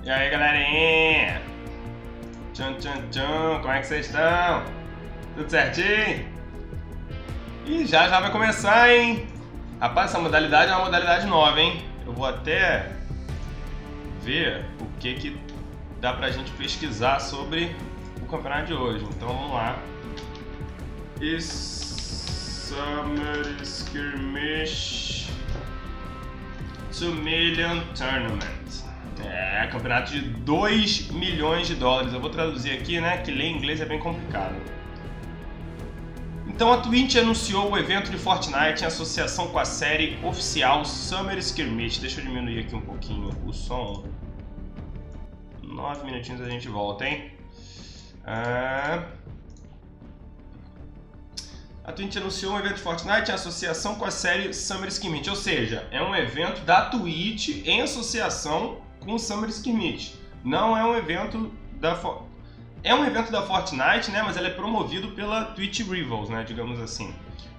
E aí, galerinha? Tchum, tchum, tchum, como é que vocês estão? Tudo certinho? E já vai começar, hein? Rapaz, essa modalidade é uma modalidade nova, hein? Eu vou até ver o que dá pra gente pesquisar sobre o campeonato de hoje. Então vamos lá. Summer Skirmish 2 Million Tournament. É, campeonato de 2 milhões de dólares. Eu vou traduzir aqui, né? Que ler em inglês é bem complicado. Então a Twitch anunciou o evento de Fortnite em associação com a série oficial Summer Skirmish. Deixa eu diminuir aqui um pouquinho o som. 9 minutinhos a gente volta, hein? A Twitch anunciou um evento de Fortnite em associação com a série Summer Skirmish. Ou seja, é um evento da Twitch em associação com o Summer Skirmish. Não é um evento da É um evento da Fortnite, né, mas ele é promovido pela Twitch Rivals, né, digamos assim.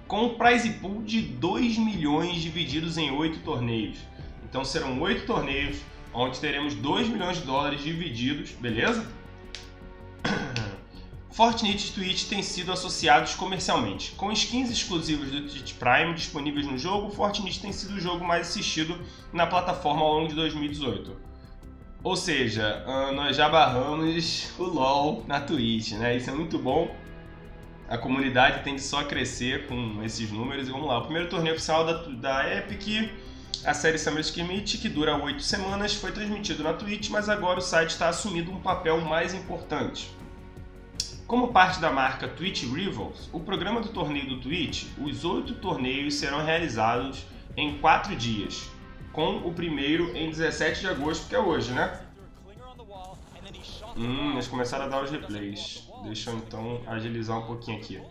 Com um prize pool de 2 milhões divididos em 8 torneios. Então serão 8 torneios, onde teremos 2 milhões de dólares divididos, beleza? Fortnite e Twitch têm sido associados comercialmente. Com skins exclusivas do Twitch Prime disponíveis no jogo, Fortnite tem sido o jogo mais assistido na plataforma ao longo de 2018. Ou seja, nós já barramos o LoL na Twitch, né? Isso é muito bom. A comunidade tende só a crescer com esses números. E vamos lá, o primeiro torneio oficial da Epic, a série Summer Skirmish, que dura 8 semanas, foi transmitido na Twitch, mas agora o site está assumindo um papel mais importante. Como parte da marca Twitch Rivals, o programa do torneio do Twitch, os 8 torneios serão realizados em 4 dias. Com o primeiro em 17 de agosto, que é hoje, né? Eles começaram a dar os replays. Deixa eu então agilizar um pouquinho aqui.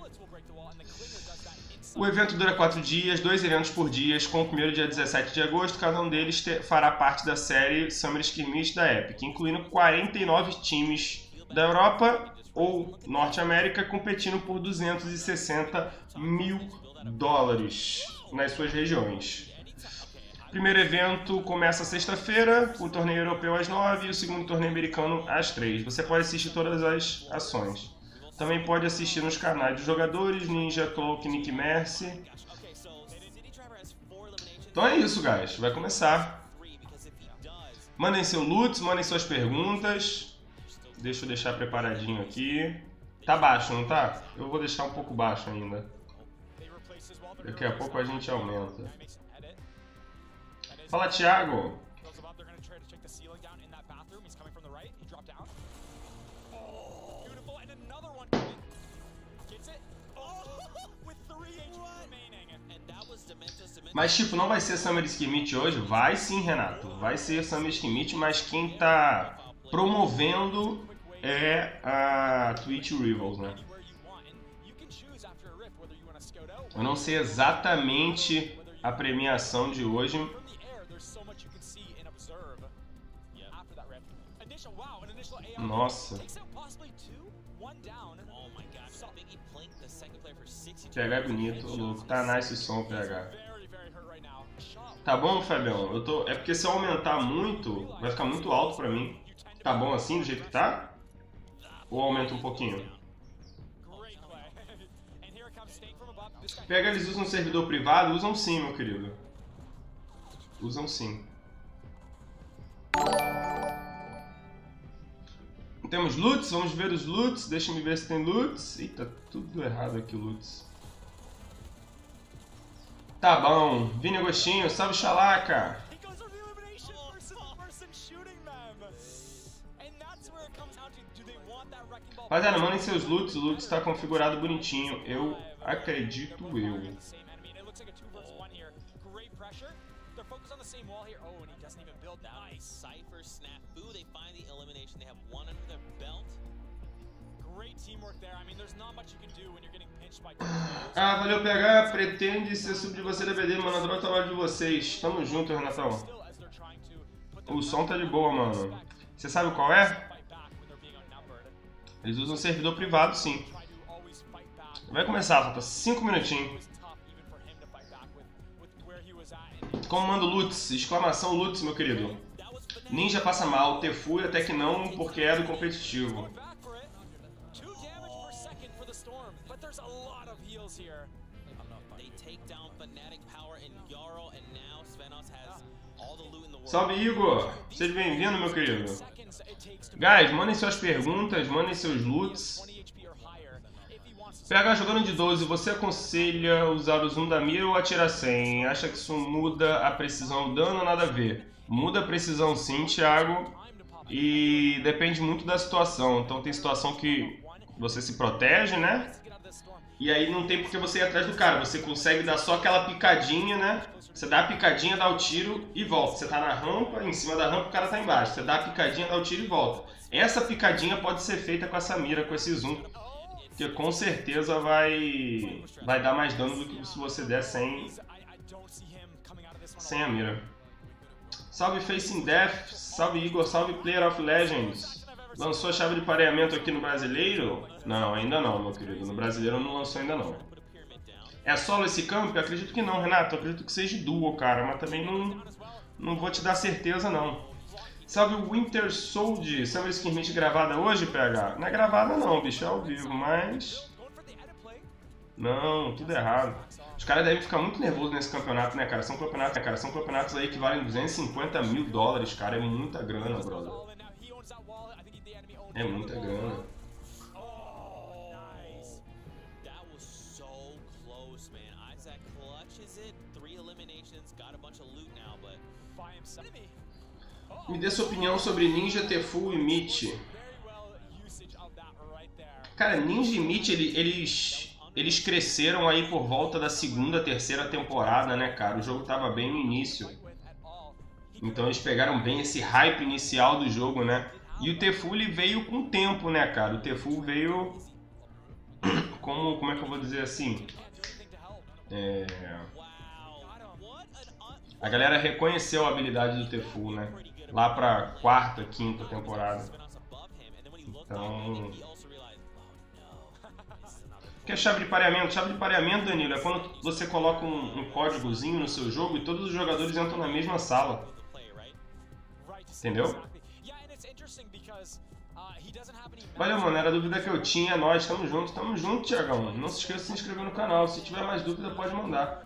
O evento dura 4 dias, 2 eventos por dia, com o primeiro dia 17 de agosto. Cada um deles fará parte da série Summer Skirmish da Epic, incluindo 49 times da Europa ou Norte América competindo por 260 mil dólares nas suas regiões. O primeiro evento começa sexta-feira, o torneio europeu às 9 e o segundo torneio americano às 3. Você pode assistir todas as ações. Também pode assistir nos canais dos jogadores, Ninja, Cloak, Nick Mercy. Então é isso, guys. Vai começar. Mandem seu loot, mandem suas perguntas. Deixa eu deixar preparadinho aqui. Tá baixo, não tá? Eu vou deixar um pouco baixo ainda. Daqui a pouco a gente aumenta. Fala, Thiago. Mas tipo, não vai ser Summer Skirmish hoje? Vai sim, Renato. Vai ser Summer Skirmish, mas quem tá promovendo é a Twitch Rivals, né? Eu não sei exatamente a premiação de hoje. Nossa. PH é bonito, ô louco. Tá nice o som, PH. Tá bom, Fabião? É porque se eu aumentar muito, vai ficar muito alto pra mim. Tá bom assim, do jeito que tá? Ou aumenta um pouquinho? PH, eles usam servidor privado? Usam sim, meu querido. Usam sim. Temos loots, vamos ver os loots. Deixa eu ver se tem loots. Eita, tudo errado aqui, loots. Tá bom. Vini Agostinho, salve Xalaca. Rapaziada, mandem seus loots. O loot está configurado bonitinho. Eu acredito eu. Ah, valeu, PH. Pretende ser sub de você da BD, mano. Adoro o trabalho de vocês. Tamo junto, Renatão. O som tá de boa, mano. Você sabe qual é? Eles usam servidor privado, sim. Vai começar, falta 5 minutinhos. Como manda loots? Exclamação loots, meu querido. Ninja passa mal, Tefu até que não, porque é do competitivo. Salve, Igor! Seja bem-vindo, meu querido. Guys, mandem suas perguntas, mandem seus loots. PH jogando de 12, você aconselha usar o zoom da mira ou atirar sem? Acha que isso muda a precisão do dano ou nada a ver? Muda a precisão sim, Thiago. E depende muito da situação. Então tem situação que você se protege, né? E aí não tem porque você ir atrás do cara. Você consegue dar só aquela picadinha, né? Você dá a picadinha, dá o tiro e volta. Você tá na rampa, em cima da rampa o cara tá embaixo. Você dá a picadinha, dá o tiro e volta. Essa picadinha pode ser feita com essa mira, com esse zoom. Porque com certeza vai dar mais dano do que se você der sem a mira. Salve Facing Death, salve Igor, salve Player of Legends. Lançou a chave de pareamento aqui no Brasileiro? Não, ainda não, meu querido. No Brasileiro não lançou ainda não. É solo esse camp? Eu acredito que não, Renato. Eu acredito que seja duo, cara. Mas também não vou te dar certeza, não. Salve o Winter Soldier. Salve a SKIRMISH gravada hoje, PH? Não é gravada não, bicho. É ao vivo, mas... Não, tudo errado. Os caras devem ficar muito nervosos nesse campeonato, né, cara? São campeonatos aí que valem 250 mil dólares, cara. É muita grana, brother. É muita grana. Me dê sua opinião sobre Ninja, Tefu e Meat. Cara, Ninja e Meat, eles cresceram aí por volta da segunda, terceira temporada, né, cara? O jogo tava bem no início. Então eles pegaram bem esse hype inicial do jogo, né? E o Tefu, ele veio com o tempo, né, cara? O Tefu veio... Como é que eu vou dizer assim? A galera reconheceu a habilidade do Tefu, né? Lá pra quarta, quinta temporada. Então... O que é chave de pareamento? Chave de pareamento, Danilo, é quando você coloca um códigozinho no seu jogo e todos os jogadores entram na mesma sala. Entendeu? Valeu, mano. Era a dúvida que eu tinha. Nós, tamo junto, Thiagão. Não se esqueça de se inscrever no canal. Se tiver mais dúvida, pode mandar.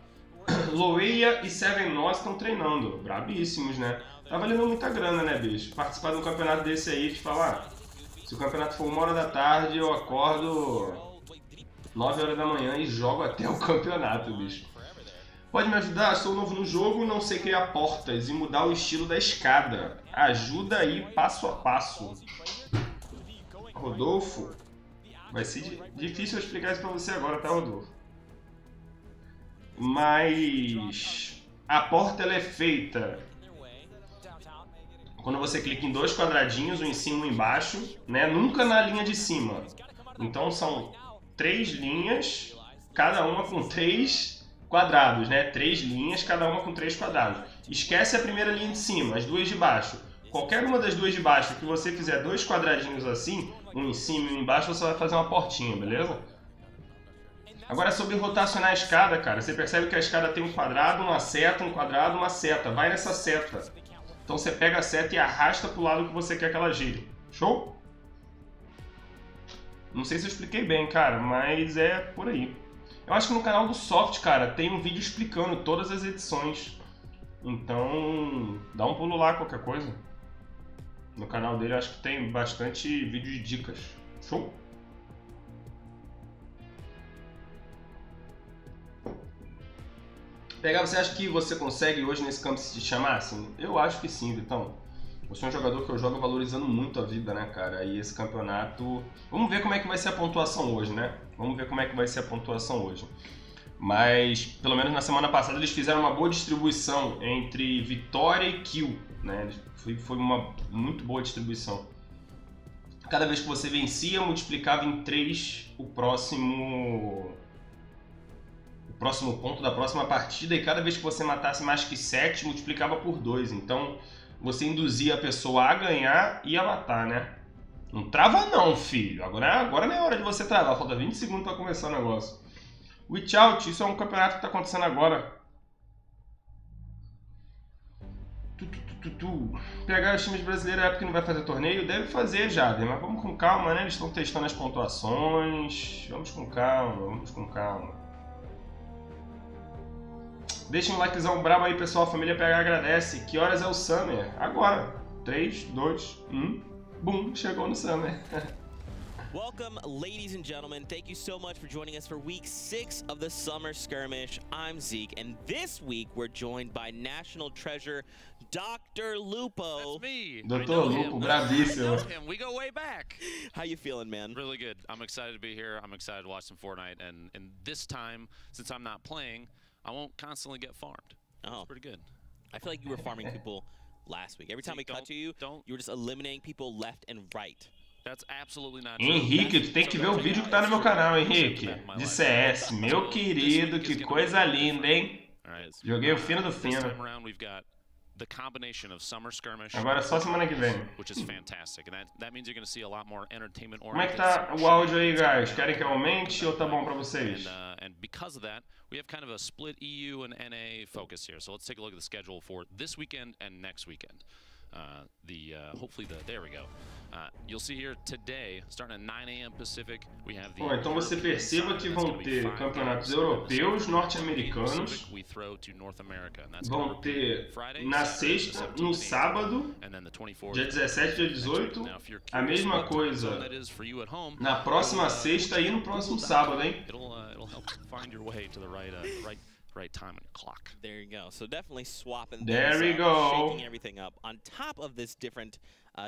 Loeia e Seven Nós estão treinando. Brabíssimos, né? Tá valendo muita grana, né, bicho? Participar de um campeonato desse aí, te falar. Se o campeonato for 1h da tarde, eu acordo 9 horas da manhã e jogo até o campeonato, bicho. Pode me ajudar? Sou novo no jogo, não sei criar portas e mudar o estilo da escada. Ajuda aí passo a passo. Rodolfo, vai ser difícil eu explicar isso pra você agora, tá, Rodolfo? Mas a porta ela é feita quando você clica em dois quadradinhos, um em cima e um embaixo, né? Nunca na linha de cima. Então são 3 linhas, cada uma com 3 quadrados, né? 3 linhas, cada uma com 3 quadrados. Esquece a primeira linha de cima, as duas de baixo. Qualquer uma das duas de baixo que você fizer 2 quadradinhos assim, um em cima e um embaixo, você vai fazer uma portinha, beleza? Agora sobre rotacionar a escada, cara, você percebe que a escada tem um quadrado, uma seta, um quadrado, uma seta. Vai nessa seta. Então você pega a seta e arrasta pro lado que você quer que ela gire. Show? Não sei se eu expliquei bem, cara, mas é por aí. Eu acho que no canal do Soft, cara, tem um vídeo explicando todas as edições. Então, dá um pulo lá, qualquer coisa. No canal dele eu acho que tem bastante vídeo de dicas. Show? Pegar, você acha que você consegue hoje nesse campo se te chamar assim? Eu acho que sim, Vitão. Eu sou um jogador que eu jogo valorizando muito a vida, né, cara? E esse campeonato... Vamos ver como é que vai ser a pontuação hoje, né? Vamos ver como é que vai ser a pontuação hoje. Mas, pelo menos na semana passada, eles fizeram uma boa distribuição entre vitória e kill, né? Foi uma muito boa distribuição. Cada vez que você vencia, multiplicava em 3 o próximo ponto da próxima partida, e cada vez que você matasse mais que 7, multiplicava por 2. Então, você induzia a pessoa a ganhar e a matar, né? Não trava não, filho. Agora não é hora de você travar. Falta 20 segundos para começar o negócio. Witch Out, isso é um campeonato que está acontecendo agora. Pegar os times brasileiros é porque não vai fazer torneio? Deve fazer, Jader, mas vamos com calma, né? Eles estão testando as pontuações. Vamos com calma, vamos com calma. Deixa um likezão brabo aí, pessoal. A família PH agradece. Que horas é o Summer? Agora. 3, 2, 1. Bum, chegou no Summer. Welcome, ladies and gentlemen. Thank you so much for joining us for week 6 of the Summer Skirmish. I'm Zeke, and this week we're joined by National Treasure Dr. Lupo. That's me. Dr. Lupo, bravíssimo. We go way back. How you feeling, man? Really good. I'm excited to be here. I'm excited to watch some Fortnite, and this time, since I'm not playing, I won't constantly get farmed. Oh, it's pretty good. I feel like you were farming people last week. Every time we cut to you, you were just eliminating people left and right. That's absolutely not true. Henrique, tu tem que ver o vídeo que tá no meu canal, Henrique. De CS. Meu querido, que coisa linda, hein? Joguei o fino do fino. The combination of Summer Skirmish. Agora só semana que vem. Which is fantastic, and that means you're going to see a lot more entertainment Como é que tá o áudio aí, guys? Querem que eu aumente ou tá bom pra vocês? And because of that, we have kind of a split EU and NA focus here. So let's take a look at the schedule for this weekend and next weekend. There we go. You'll see here today, starting at 9 a.m. Pacific, we have the. Bom, então você perceba que vão ter campeonatos europeus, norte-americanos, vão ter na sexta, no sábado, dia 17 e dia 18, a mesma coisa na próxima sexta e no próximo sábado, hein? Right time on your clock. There you go. So definitely swapping there we things go. up, shaking everything up. On top of this different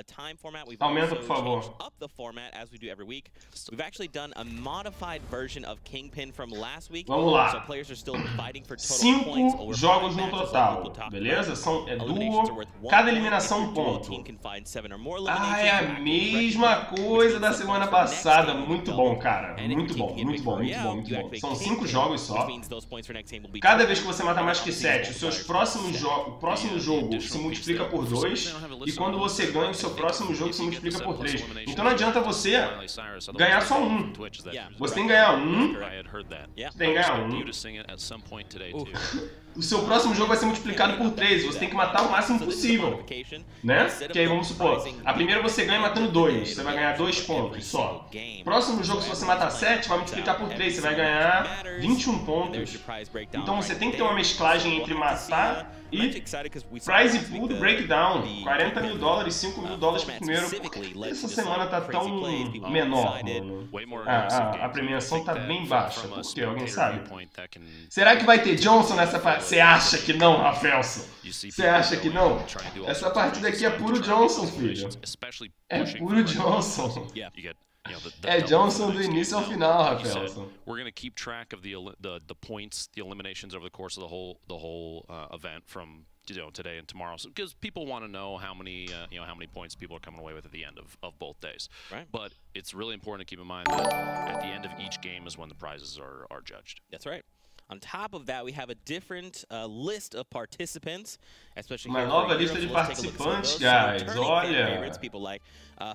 time format, we've Aumenta, also por favor. changed up the format as we do every week. We've actually done a modified version of Kingpin from last week. Vamos lá. So players are still fighting for total points. 5 jogos no total, beleza? É duo, cada eliminação um ponto. Ah, é a mesma coisa da semana passada. Muito bom, cara. Muito bom, muito bom, muito bom, muito bom. São 5 jogos só. Cada vez que você mata mais que 7, o próximo jogo se multiplica por 2. E quando você ganha, o seu próximo jogo se multiplica por 3. Então não adianta você ganhar só um. Você tem que ganhar um. Você tem que ganhar um. O seu próximo jogo vai ser multiplicado por 3. Você tem que matar o máximo possível, né? Que aí vamos supor, a primeira você ganha matando 2. Você vai ganhar 2 pontos só. Próximo jogo, se você matar 7, vai multiplicar por 3. Você vai ganhar 21 pontos. Então você tem que ter uma mesclagem entre matar e prize pool do breakdown. $40 mil, $5 mil pro primeiro. Essa semana tá tão menor, mano. A premiação tá bem baixa. Por quê? Alguém sabe? Será que vai ter Johnson nessa partida? Você acha que não, Rafelson? Você acha que não? Essa partida aqui é puro Johnson, filho. É puro Johnson. É Johnson do início ao final, Rafelson. We're going to keep track of the points, the eliminations over the course of the whole event from today and tomorrow, because people want to know how many points people are coming away with at the end of both days. Right. But it's really important to keep in mind that at the end of each game is when the prizes are judged. That's right. On top of that, we have a different list of participants, especially uma nova lista de participantes, guys. Olha, people like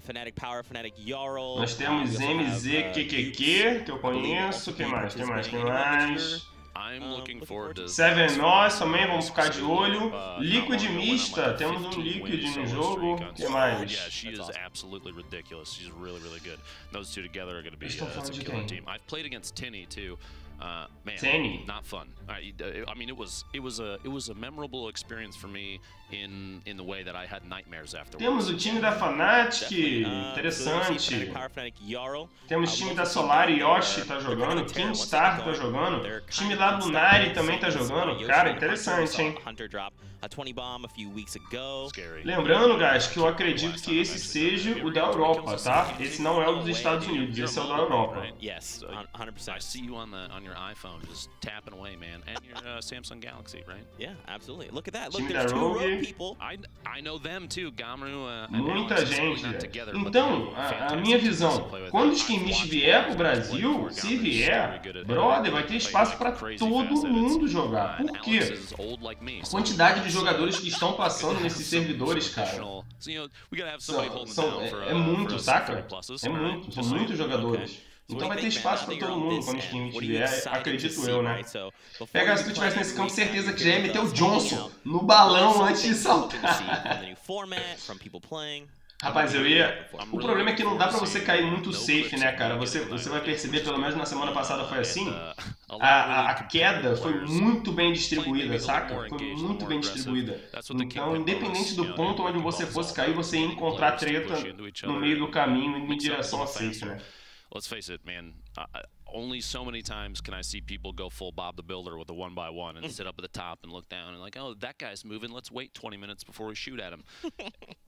Fnatic Power, Fnatic Jarl. Nós temos MZQQQ, que eu conheço. Quem mais? Quem mais? I'm looking forward to Seven Nós também, vamos ficar de olho. Liquid Mista, temos um Liquid no jogo. O que mais? Yeah, she is absolutely ridiculous. She's really good. Those two together are going to be a killer team. I've played against Tinny too. Man, Tenny. Not fun. I mean, it was a memorable experience for me in the way that I had nightmares afterwards. Temos o time da Fnatic, interessante. Temos o time da Solar, Yoshi tá jogando, Kingstar tá jogando, o time da Lunari também tá jogando. Cara, interessante, hein? Lembrando, guys, que eu acredito que esse seja o da Europa, tá? Esse não é o dos Estados Unidos, esse é o da Europa. Yes, 100%. I see you on your iPhone just tapping away, man, and your Samsung Galaxy, right? Yeah, absolutely. Look at that. Look, Time there's da 2 Rogue. rogue people. I know them too, Gamru. Muita gente. Então, a minha visão, quando o SKIRMISH vier pro Brasil, se vier, brother, vai ter espaço pra todo mundo jogar. Por quê? A quantidade de jogadores que estão passando nesses servidores, cara, é muito, saca? É muito, são muitos jogadores. Então vai ter espaço pra todo mundo quando o Skirmish vier, acredito eu, né? Pega, se tu tivesse nesse campo, certeza que já ia meter o Johnson no balão antes de saltar. Rapaz, eu ia... O problema é que não dá pra você cair muito safe, né, cara? Você vai perceber, pelo menos na semana passada foi assim, a queda foi muito bem distribuída, saca? Foi muito bem distribuída. Então, independente do ponto onde você fosse cair, você ia encontrar treta no meio do caminho em direção a safe, né? Let's face it, man. Only so many times can I see people go full Bob the Builder with a 1x1 and sit up at the top and look down and like, oh, that guy's moving. Let's wait 20 minutes before we shoot at him.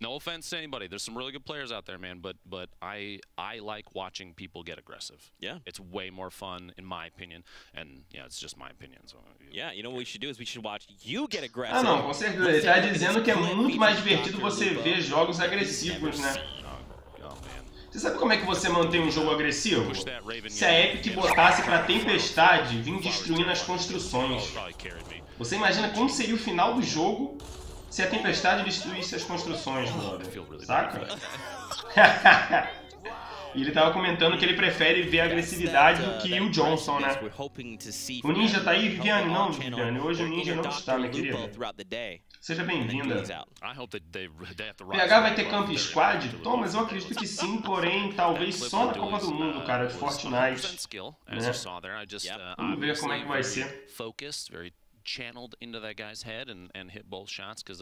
No offense to anybody. There's some really good players out there, man. But I like watching people get aggressive. Yeah. It's way more fun, in my opinion. And yeah, it's just my opinion. So, yeah, you know what we should do is we should watch you get aggressive. Ah, não, com certeza. Ele tá dizendo que é muito mais divertido você ver jogos agressivos, né? Você sabe como é que você mantém um jogo agressivo? Se a Epic botasse pra tempestade vir destruindo as construções. Você imagina como seria o final do jogo se a tempestade destruísse as construções, brother. Saca? E ele tava comentando que ele prefere ver a agressividade do que o Johnson, né? O Ninja tá aí, Viviane? Não, Viviane. Hoje o Ninja não está, minha querida. Seja bem-vinda. PH vai ter Camp Squad? Thomas, eu acredito que sim, porém, talvez só na Copa do Mundo, cara, de Fortnite. Né? Vamos ver como é que vai ser. Channeled into that guy's head and hit both shots because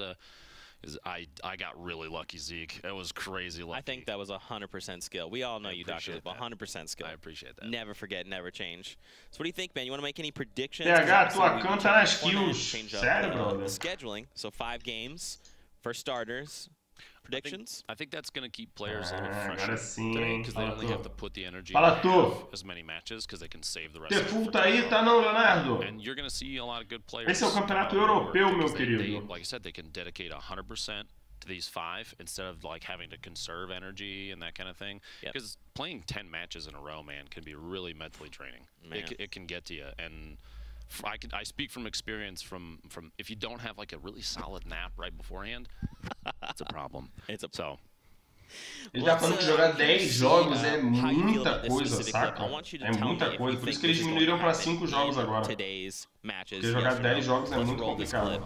I got really lucky, Zeke. It was crazy lucky. I think that was 100% skill. We all know you, Dr. 100% skill. I appreciate that. Never forget, never change. So what do you think, man? You want to make any predictions? PH, tua canta nas kills. Sério, brother? Scheduling. So 5 games for starters. Predictions? I think that's going to keep players a little fresher because they only have to put the energy as many matches because they can save the rest of it. Tá aí, tá não, Leonardo? And you're going to see a lot of good players. Esse é o campeonato europeu, meu querido. Like I said, they can dedicate 100% to these 5 instead of like having to conserve energy and that kind of thing. Because playing 10 matches in a row, man, can be really mentally draining. It can get to you. And I speak from experience from if you don't have like a really solid nap right beforehand, it's a problem. So. Ele tá falando que jogar 10 jogos é muita coisa, saca? É muita coisa, por isso que eles diminuíram para 5 jogos agora. Porque jogar 10 jogos é muito complicado.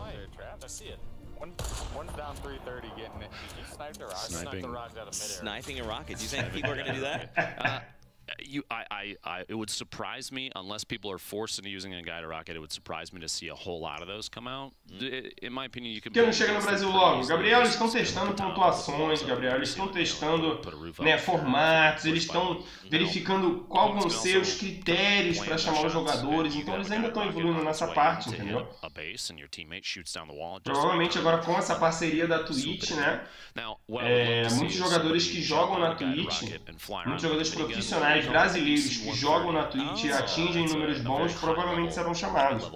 Sniping a rocket. Do you think people are going to do that? It would surprise me unless people are forced into using a guided rocket. It would surprise me to see a whole lot of those come out. In my opinion, you can. Que não chega no Brasil logo, Gabriel. Eles estão testando pontuações, Gabriel. Eles estão testando, né, formatos. Eles estão verificando qual vão ser os critérios para chamar os jogadores. Então eles ainda estão evoluindo nessa parte, entendeu? Provavelmente agora com essa parceria da Twitch, né? Muitos jogadores que jogam na Twitch, muitos jogadores profissionais brasileiros que jogam na Twitch e atingem números bons, provavelmente serão chamados.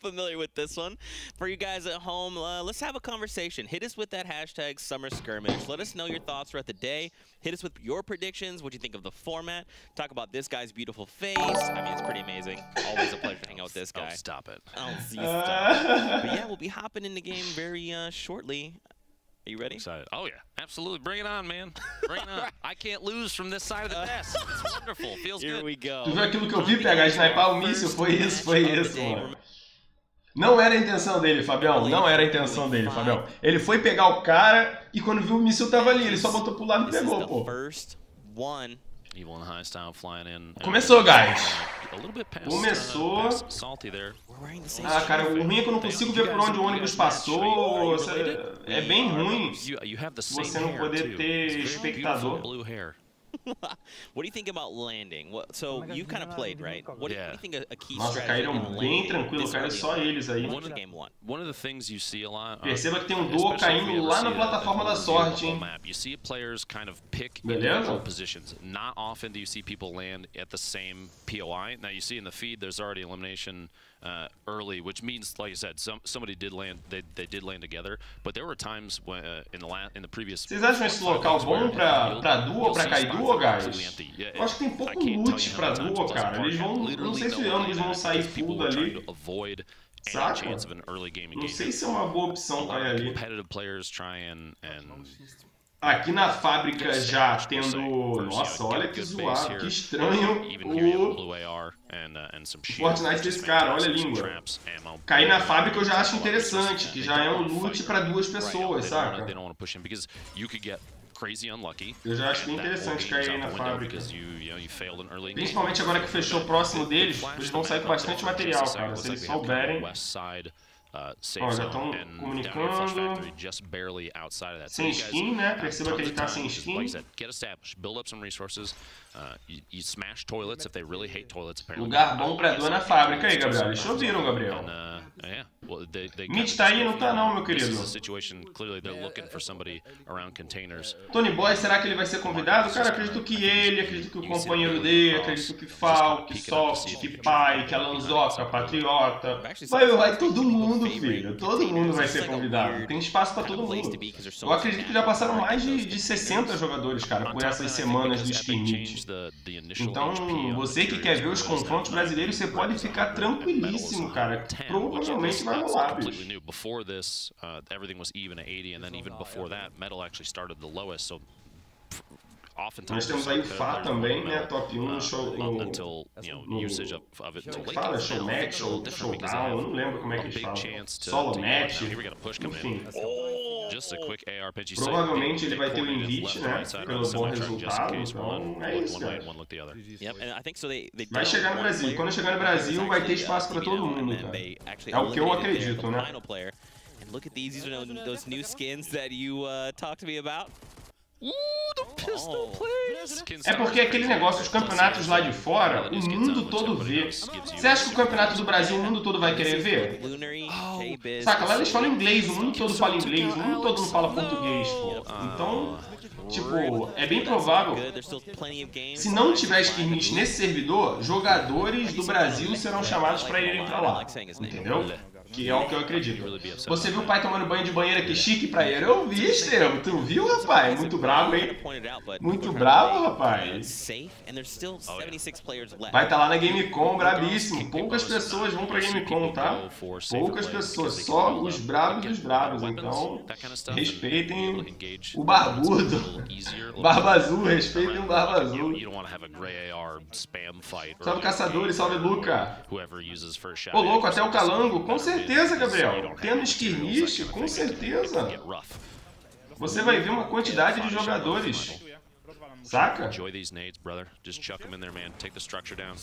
Familiar with this one. For you guys at home, let's have a conversation. Hit us with that hashtag Summer Skirmish. Let us know your thoughts throughout the day. Hit us with your predictions. What do you think of the format? Talk about this guy's beautiful face. I mean, it's pretty amazing. Always a pleasure to hang out with this guy. Oh, stop it. Oh, stop. But yeah, we'll be hopping in the game very shortly. Are you ready? Excited. Oh yeah, absolutely. Bring it on, man. Bring it on. I can't lose from this side of the desk. It's wonderful. Feels good. Here we go. Tu viu aquilo que eu vi, PH, sniper o míssil? Foi isso, mano. Não era a intenção dele, Fabião. Não era a intenção dele, Fabião. Ele foi pegar o cara e quando viu o míssil tava ali. Ele só botou pro lado e pegou, pô. Começou, guys. Começou. Ah, cara, o ruim é que eu não consigo ver por onde o ônibus passou. É bem ruim você não poder ter espectador. What do you think about landing? So you kind of played, right? What do you think a key Nossa, strategy caíram bem tranquilo, caíram só eles aí. One of the things you see a lot. Perceba que tem um duo caindo lá na plataforma da sorte, hein? You see players kind of pick Beleza? positions. Not often do you see people land at the same POI. Now you see in the feed there's already elimination early, which means, like I said, somebody did land. They did land together, but there were times when in the previous. Vocês acham esse local bom pra duo ou pra cair duo, guys? Eu acho que tem pouco loot pra duo, cara. Eles vão, não sei se ambos vão sair full dali. Saca? Não sei se é uma boa opção pra ir ali. Competitive players try and Aqui na fábrica já tendo... Nossa, olha que zoado, que estranho o Fortnite desse cara, olha a língua. Cair na fábrica eu já acho interessante, que já é um loot pra 2 pessoas, saca? Eu já acho bem interessante cair aí na fábrica. Principalmente agora que fechou próximo deles, eles vão sair com bastante material, cara, se eles souberem. Ó, já estão comunicando. Sem skin, né? Perceba que ele tá sem skin. Lugar bom pra doa na fábrica aí, Gabriel. Eles choveram, Gabriel. Mitch tá aí? Não tá não, meu querido. Tony Boy, será que ele vai ser convidado? Cara, acredito que ele, acredito que o companheiro dele, acredito que Fal, que Soft, que Pai, que Alanzoca, Patriota. Vai todo mundo, filho. Todo mundo vai ser convidado. Tem espaço pra todo mundo. Eu acredito que já passaram mais de 60 jogadores, cara, por essas semanas do SKIRMISH. Então, você que quer ver os confrontos brasileiros, você pode ficar tranquilíssimo, cara. Provavelmente vai rolar, bicho. Nós temos aí o Fá também, né? Top 1 no show. Fala, show match, showdown, eu não lembro como é que eles falam. Solo match, enfim. Provavelmente ele vai ter o invite, né? Pelo bom resultado, então é isso, cara. Vai chegar no Brasil. Quando chegar no Brasil, vai ter espaço pra todo mundo, cara. É o que eu acredito, né? Look at these are those new skins that you talked to me about. The pistol plays. É porque aquele negócio, os campeonatos lá de fora, o mundo todo vê. Você acha que o campeonato do Brasil, o mundo todo vai querer ver? Saca, lá eles falam inglês, o mundo todo fala inglês, o mundo todo não fala português, pô. Então, tipo, é bem provável, se não tiver SKIRMISH nesse servidor, jogadores do Brasil serão chamados pra irem pra lá, entendeu? Que é o que eu acredito. Você viu o pai tomando banho de banheira, que chique, Phraieiro? Eu vi, Estevam. Tu viu, rapaz? Muito bravo, hein? Muito bravo, rapaz. Vai estar lá na Gamecom, brabíssimo. Poucas pessoas vão pra Gamecom, tá? Poucas pessoas, só os bravos dos bravos. Então, respeitem o barbudo. Barba Azul, respeitem o Barba Azul. Salve Caçadores, salve Luca. Ô, louco, até o Calango, com certeza, Gabriel. Tendo SKIRMISH, com certeza. Você vai ver uma quantidade de jogadores. Saca? See,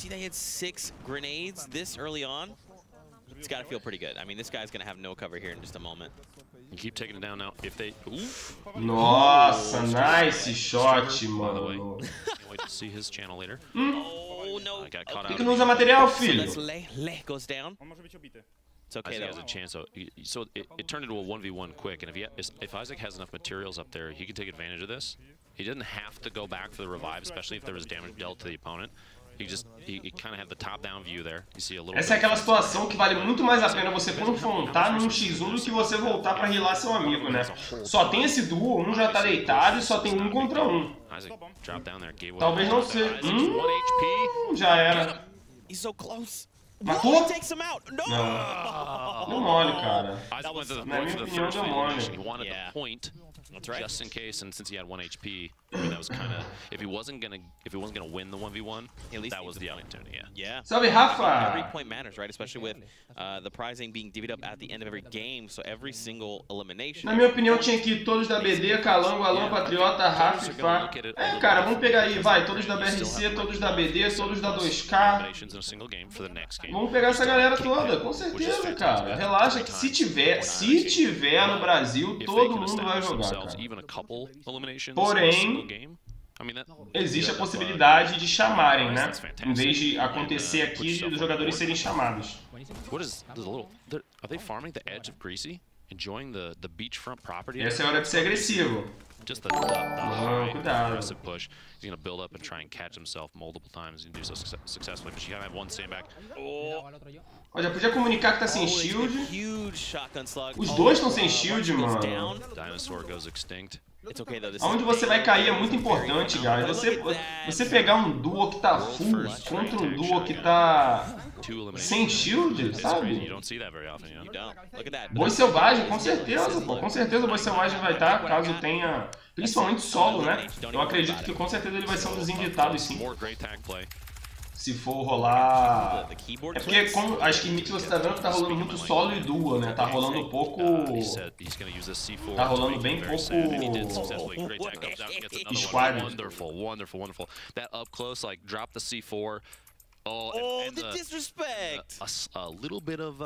they had 6 grenades this early on. It's got to feel pretty good. I mean, this guy's going to have no cover here in just a moment. You keep taking it down now. If they... Nossa, nice shot, mano. Wait to see his channel later. Oh, no. Por que não usa material, filho? So Le goes down. It's okay, Isaac has a chance. So it turned into a 1v1 quick, and if Isaac has enough materials up there, he can take advantage of this. He didn't have to go back for the revive, especially if there was damage dealt to the opponent. He kind of had the top-down view there. You see a little. Essa é aquela situação que vale muito mais a pena você confrontar num X1 do que você voltar pra rilar seu amigo, né? Só tem esse duo, um já tá deitado e só tem um contra um. Talvez não seja. Já era. Matou? Não. Deu mole, cara. Na minha opinião, deu mole. That's right. Just in case, and since he had 1 HP, I mean, that was kind of if he wasn't gonna win the 1v1, that was the opportunity. Yeah. Salve, Rafa. Every point matters, right? Especially with the prizing being divvied up at the end of every game, so every single elimination. Na minha opinião, tinha que ir todos da BD, Calango, Alan, Patriota, Rafa e Fá. É, cara, vamos pegar aí, vai, todos da BRC, todos da BD, todos da 2K. Vamos pegar essa galera toda, com certeza, cara. Relaxa que se tiver no Brasil, todo mundo vai jogar, cara. Porém, existe a possibilidade de chamarem, né? Em vez de acontecer aqui, dos jogadores serem chamados. Essa é a hora de ser agressivo. Cuidado. He's going to build up and try and catch himself multiple times and do so successfully, but you gotta have one stand back. Ó, já podia comunicar que tá sem shield. Os dois estão sem shield, mano. Dinosaur goes extinct. Onde você vai cair é muito importante, guys. Você pegar um duo que tá full contra um duo que tá sem shield, sabe? Boi selvagem, com certeza, pô. Com certeza o boi selvagem vai estar, caso tenha... Principalmente solo, né? Eu acredito que com certeza ele vai ser um dos invitados, sim. Se for rolar... É porque, como a SKIRMISH você tá vendo que tá rolando muito solo e duo, né? Tá rolando pouco... Tá rolando bem pouco... Squad. Wonderful. That up close, like, drop the C4. Oh, the disrespect! A little bit of...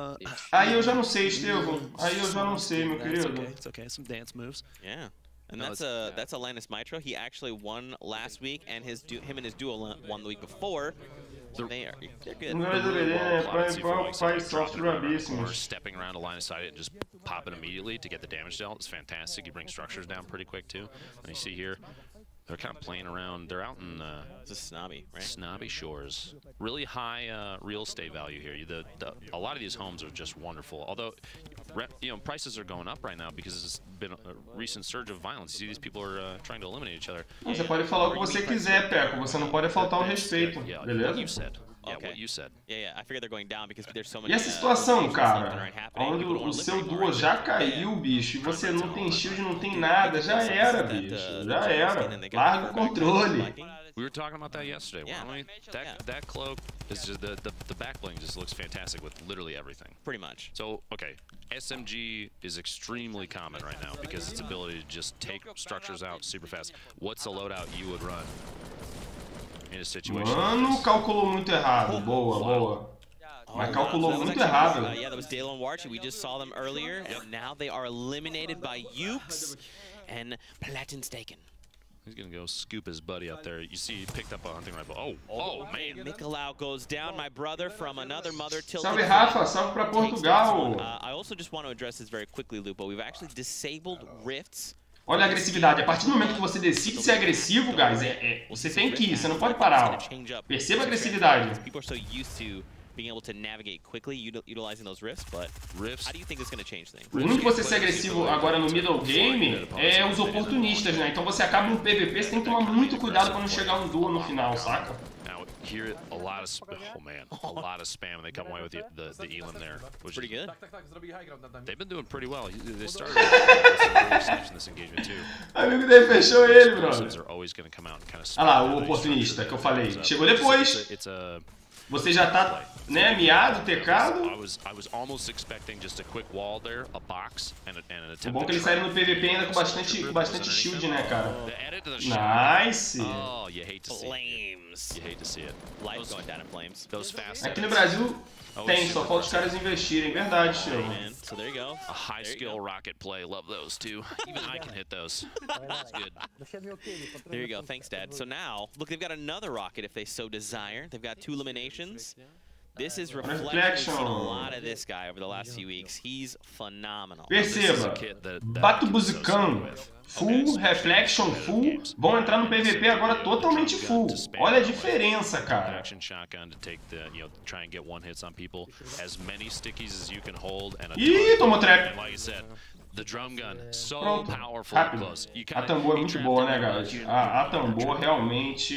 Aí eu já não sei, Estevão. Aí eu já não sei, meu querido. It's okay, some dance moves. Yeah. And that's a Lannis Mitro. He actually won last week, and him and his duo won the week before. So they're good. Or stepping around a line of sight and just pop it immediately to get the damage dealt. It's fantastic. You bring structures down pretty quick too. And you see here, they're kind of playing around. They're out in it's a Snobby, right? Snobby Shores. Really high real estate value here. A lot of these homes are just wonderful. Although, you know, prices are going up right now because it's been a recent surge of violence. You see, these people are trying to eliminate each other. Você pode falar o que você quiser, Peco. Você não pode faltar o respeito, beleza? Yeah, what you said. Yeah, I figured they're going down because there's so many. E essa situação, cara, onde o seu duo já caiu, bicho, e você não tem shield, não tem nada, já era, bicho, já era. Larga o controle. We were talking about that yesterday, weren't we? That cloak is just the back bling just looks fantastic with literally everything. Pretty much. So, okay, SMG is extremely common right now because its ability to just take structures out super fast. What's a loadout you would run? Mano, calculou muito errado. Boa. Mas calculou muito errado. Yeah, that was DAY1 Warchi. We just saw them earlier, and now they are eliminated by Ukes and Platin's taken. He's gonna go scoop his buddy out there. You see, he picked up a hunting rifle. Oh man! Mikalau goes down. My brother from another mother tilted. Salve Rafa, salve pra Portugal. I also just want to address this very quickly, Lupo. We've actually disabled rifts. Olha a agressividade. A partir do momento que você decide ser agressivo, guys, você tem que ir, você não pode parar. Perceba a agressividade. People are so used to being able to navigate quickly utilizing those rifts, but how do you think this is going to change things? O único que você ser agressivo agora no middle game é os oportunistas, né? Então você acaba no PVP, você tem que tomar muito cuidado para não chegar um duo no final, saca? Here, a lot of spam, and they come away with the Elam there, which pretty good. They've been doing pretty well. They started in this engagement too. Amigo dele fechou ele, brother. Are always going to come out and kind of. Ah lá, o oportunista que eu falei. Chegou depois. Você já tá, né, miado, tecado. I was almost expecting just a quick wall there, a box and an attempt. O bom é que eles saíram no PVP ainda com bastante shield, né, cara? Nice. Oh, you hate to see flames. You hate to see it. Life going down in flames. Those fast. Aqui no Brasil tem, só falta os caras investirem, verdade, tio. So there you go. A high skill rocket play, love those too. Even I can hit those. That's good. There you go, thanks Dad. So now, look, they've got another rocket if they so desire. They've got 2 eliminations. This is reflection. We've seen a lot of this guy over the last few weeks. He's phenomenal. Perceba, Bato Busicão, full, reflection full, vão entrar no PVP agora totalmente full. Olha a diferença, cara. Ih, tomou trap. Pronto, rápido. A tambor é muito boa, né, galera? A tambor realmente...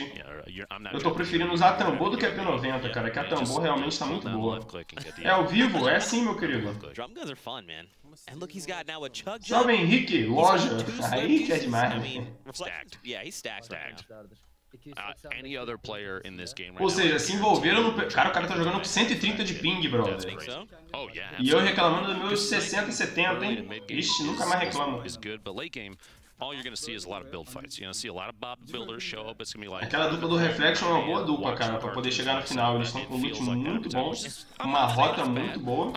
Eu tô preferindo usar a tambor do que a P90, cara, que a tambor realmente tá muito boa. É ao vivo? É sim, meu querido. Salve Henrique, loja. Aí que é demais. Ou seja, se envolveram no... Cara, o cara tá jogando com 130 de ping, brother. E eu reclamando dos meus 60 e 70, hein? Ixi, nunca mais reclamo. Aquela dupla do Reflection é uma boa dupla, cara, pra poder chegar no final. Eles estão com loot muito bom, uma rota muito boa.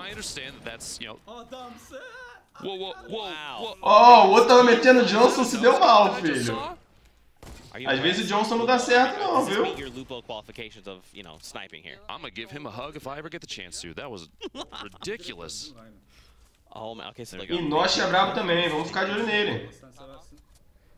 Oh, o outro tava metendo o Johnson, se deu mal, filho. Às vezes o Johnson não dá certo não, viu? I'm gonna give him a hug if I ever get the chance to. That was ridiculous. Oh, okay, so e Nosh é brabo também, vamos ficar de olho nele.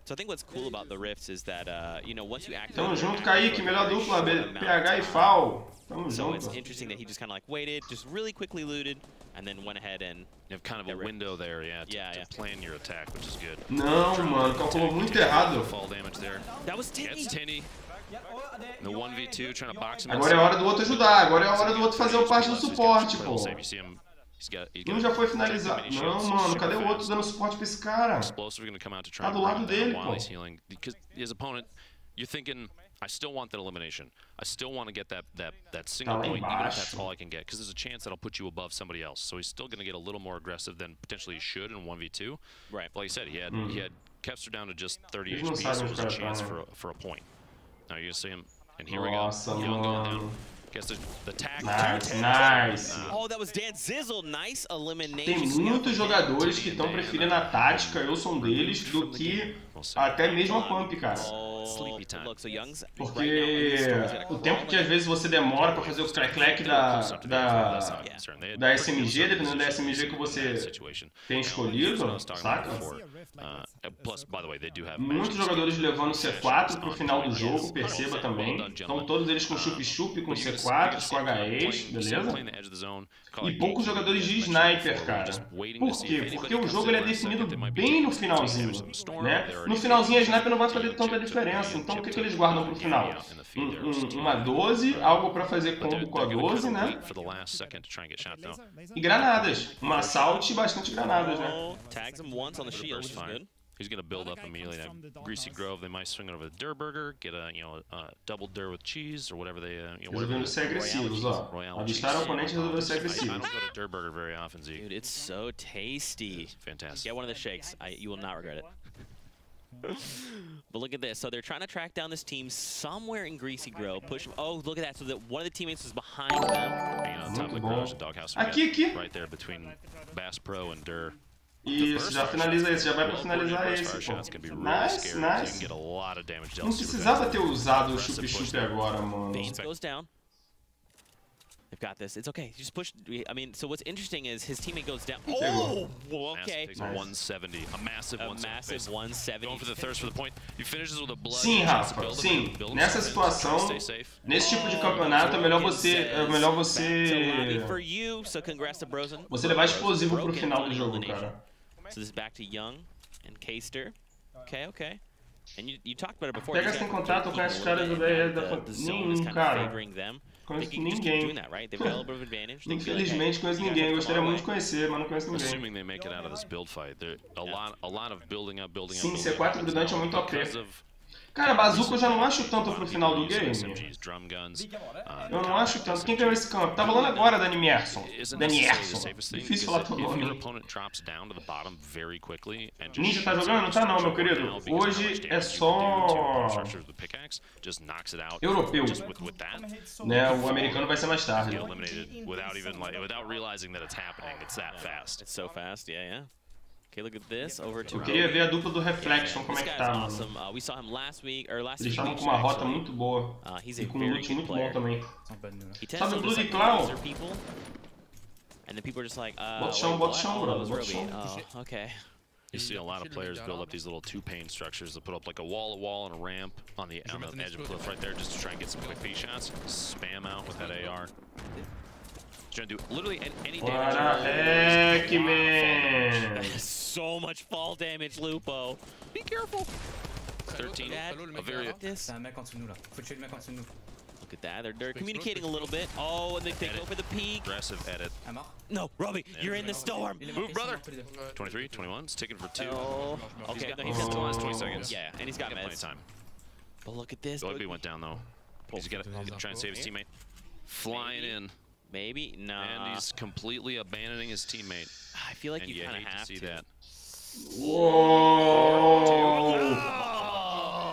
So I think what's cool about the rifts is that you know, once you activate. Tamo junto, Kaique, melhor dupla, PH e Fal. Tamo So junto. it's interesting that he just kind of like waited, just really quickly looted, and then went ahead and. You have kind of a window there, to plan your attack, which is good. Não, mano, calculou muito errado. Fall damage there. That was Tinny. Gets Tinny. The 1v2 trying to box him. Agora é hora do outro ajudar, agora é hora do outro fazer o parte do suporte, pô. Um já foi finalizar. Não, mano, cadê o outro dando suporte pra esse cara? Tá do lado dele, pô. Because his opponent, you're thinking, I still want that elimination. I still want to get that single point, even if that's all I can get, because there's a chance that I'll put you above somebody else. So he's still going to get a little more aggressive than potentially he should in 1v2. Right. Like I said, he had Kepster down to just 30 HP, so there's a chance for a point. Now you're going to see him, and here we go. Young going down. Gets the tag. Nice. Oh, that was Dan Zizzle. Nice elimination. Tem muitos jogadores que estão preferindo a tática, eu sou um deles, do que até mesmo a pump, cara. Porque o tempo que às vezes você demora pra fazer o crack-clack da SMG, dependendo da SMG que você tem escolhido, saca? Muitos jogadores levando C4 pro final do jogo, perceba também. Então todos eles com chup-chup, com C4, com HEs, beleza? E poucos jogadores de sniper, cara. Por quê? Porque o jogo ele é definido bem no finalzinho, né? No finalzinho a sniper não vai fazer tanta diferença, então o que eles guardam pro final? Uma 12, algo pra fazer combo com a 12, né? E granadas. Uma assault e bastante granadas, né? He's going to build up immediately. That Greasy Grove, they might swing it over the Dur Burger, get a a double Dur with cheese or whatever they resolvendo ser agressivos, ó. Avistar o oponente resolveu ser agressivo. I don't go to Dur Burger very often, Zeke. Dude, it's so tasty. Fantastic. Get one of the shakes. You will not regret it. But look at this. So they're trying to track down this team somewhere in Greasy Grove. Push them. Oh, look at that. So that one of the teammates is behind them. Hanging on top of the garage and doghouse. Aqui. Right there between Bass Pro and Dur. Isso, já finaliza esse, já vai pra finalizar esse, pô. Nice, nice. Não precisava ter usado o chup-chup agora, mano. Goes down. They've got this. It's okay. You just push. I mean, so what's interesting is his teammate goes down. Oh, okay. Takes a 170, a massive 170. Going for the thirst for the point. He finishes with a blood. Sim, Rafa, sim. Nessa situação, nesse tipo de campeonato, é melhor você levar explosivo pro final do jogo, cara. So this is back to Young and Keister. Okay. And you talked about it before. Pega sem contato com esses caras do da nenhum, cara. Conheço ninguém. Infelizmente conheço ninguém. Gostaria muito de conhecer, mas não conheço ninguém. Sim, C4 grudante é muito OP. Cara, bazuca eu já não acho tanto pro final do game. Eu não acho tanto. Quem ganhou esse campo? Tá falando agora, Dani Merson. Difícil falar teu nome. Ninja tá jogando? Não tá não, meu querido. Hoje é só europeu. Né? O americano vai ser mais tarde. Okay, look at this. Over to eu queria ver a dupla do Reflection, como é que tá, mano. Eles estavam com uma rota muito boa. E com um loot muito bom também. Sabe o Bloody Clown? Bota o chão, bro. Bota o chão. Okay. You see a lot of players build up these little two-pane structures that put up like a wall, and a ramp on the edge of the cliff right there just to try and get some quick feed shots. Spam out with that AR. Trying to do literally any damage. Heck, man! That is so much fall damage, Lupo. Be careful. 13. A very. Look at that. They're communicating a little bit. Oh, and they go for the peak. Aggressive edit. No, Robbie, you're in the storm. Move, brother. 23, 21. It's taken for 2. Oh, okay. He's got the last 20 seconds. Yeah, and he's got plenty of time. But look at this. Goigby went down though. He's got to try and save his teammate. Flying in. Maybe? No. And he's completely abandoning his teammate. I feel like you kind of have to see that. Whoa!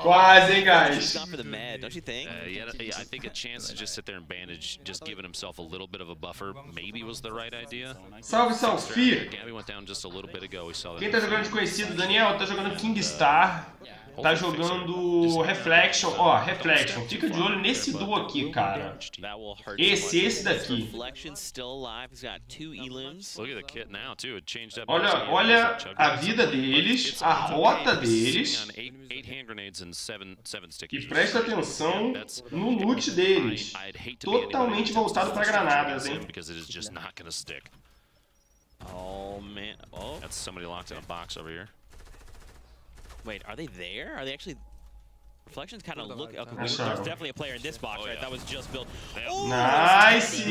Quase, hein, guys? Not for the med, don't you think? Yeah, I think a chance to just sit there and bandage, just giving himself a little bit of a buffer, maybe was the right idea. Salve, Salfi! Gabby went down just a little bit ago. We saw that. Quem tá jogando de conhecido? Daniel tá jogando Kingstar. Tá jogando Reflection. Ó, Reflection. Fica de olho nesse duo aqui, cara. Esse daqui. Olha a vida deles, a rota deles. E presta atenção no loot deles. Totalmente voltado pra granadas, hein? Oh, man. Oh. That's somebody locked in a box over here. Wait, are they there? Are they actually... Reflections kind of look... Okay, there's definitely a player in this box, right? That was just built. Oh, nice!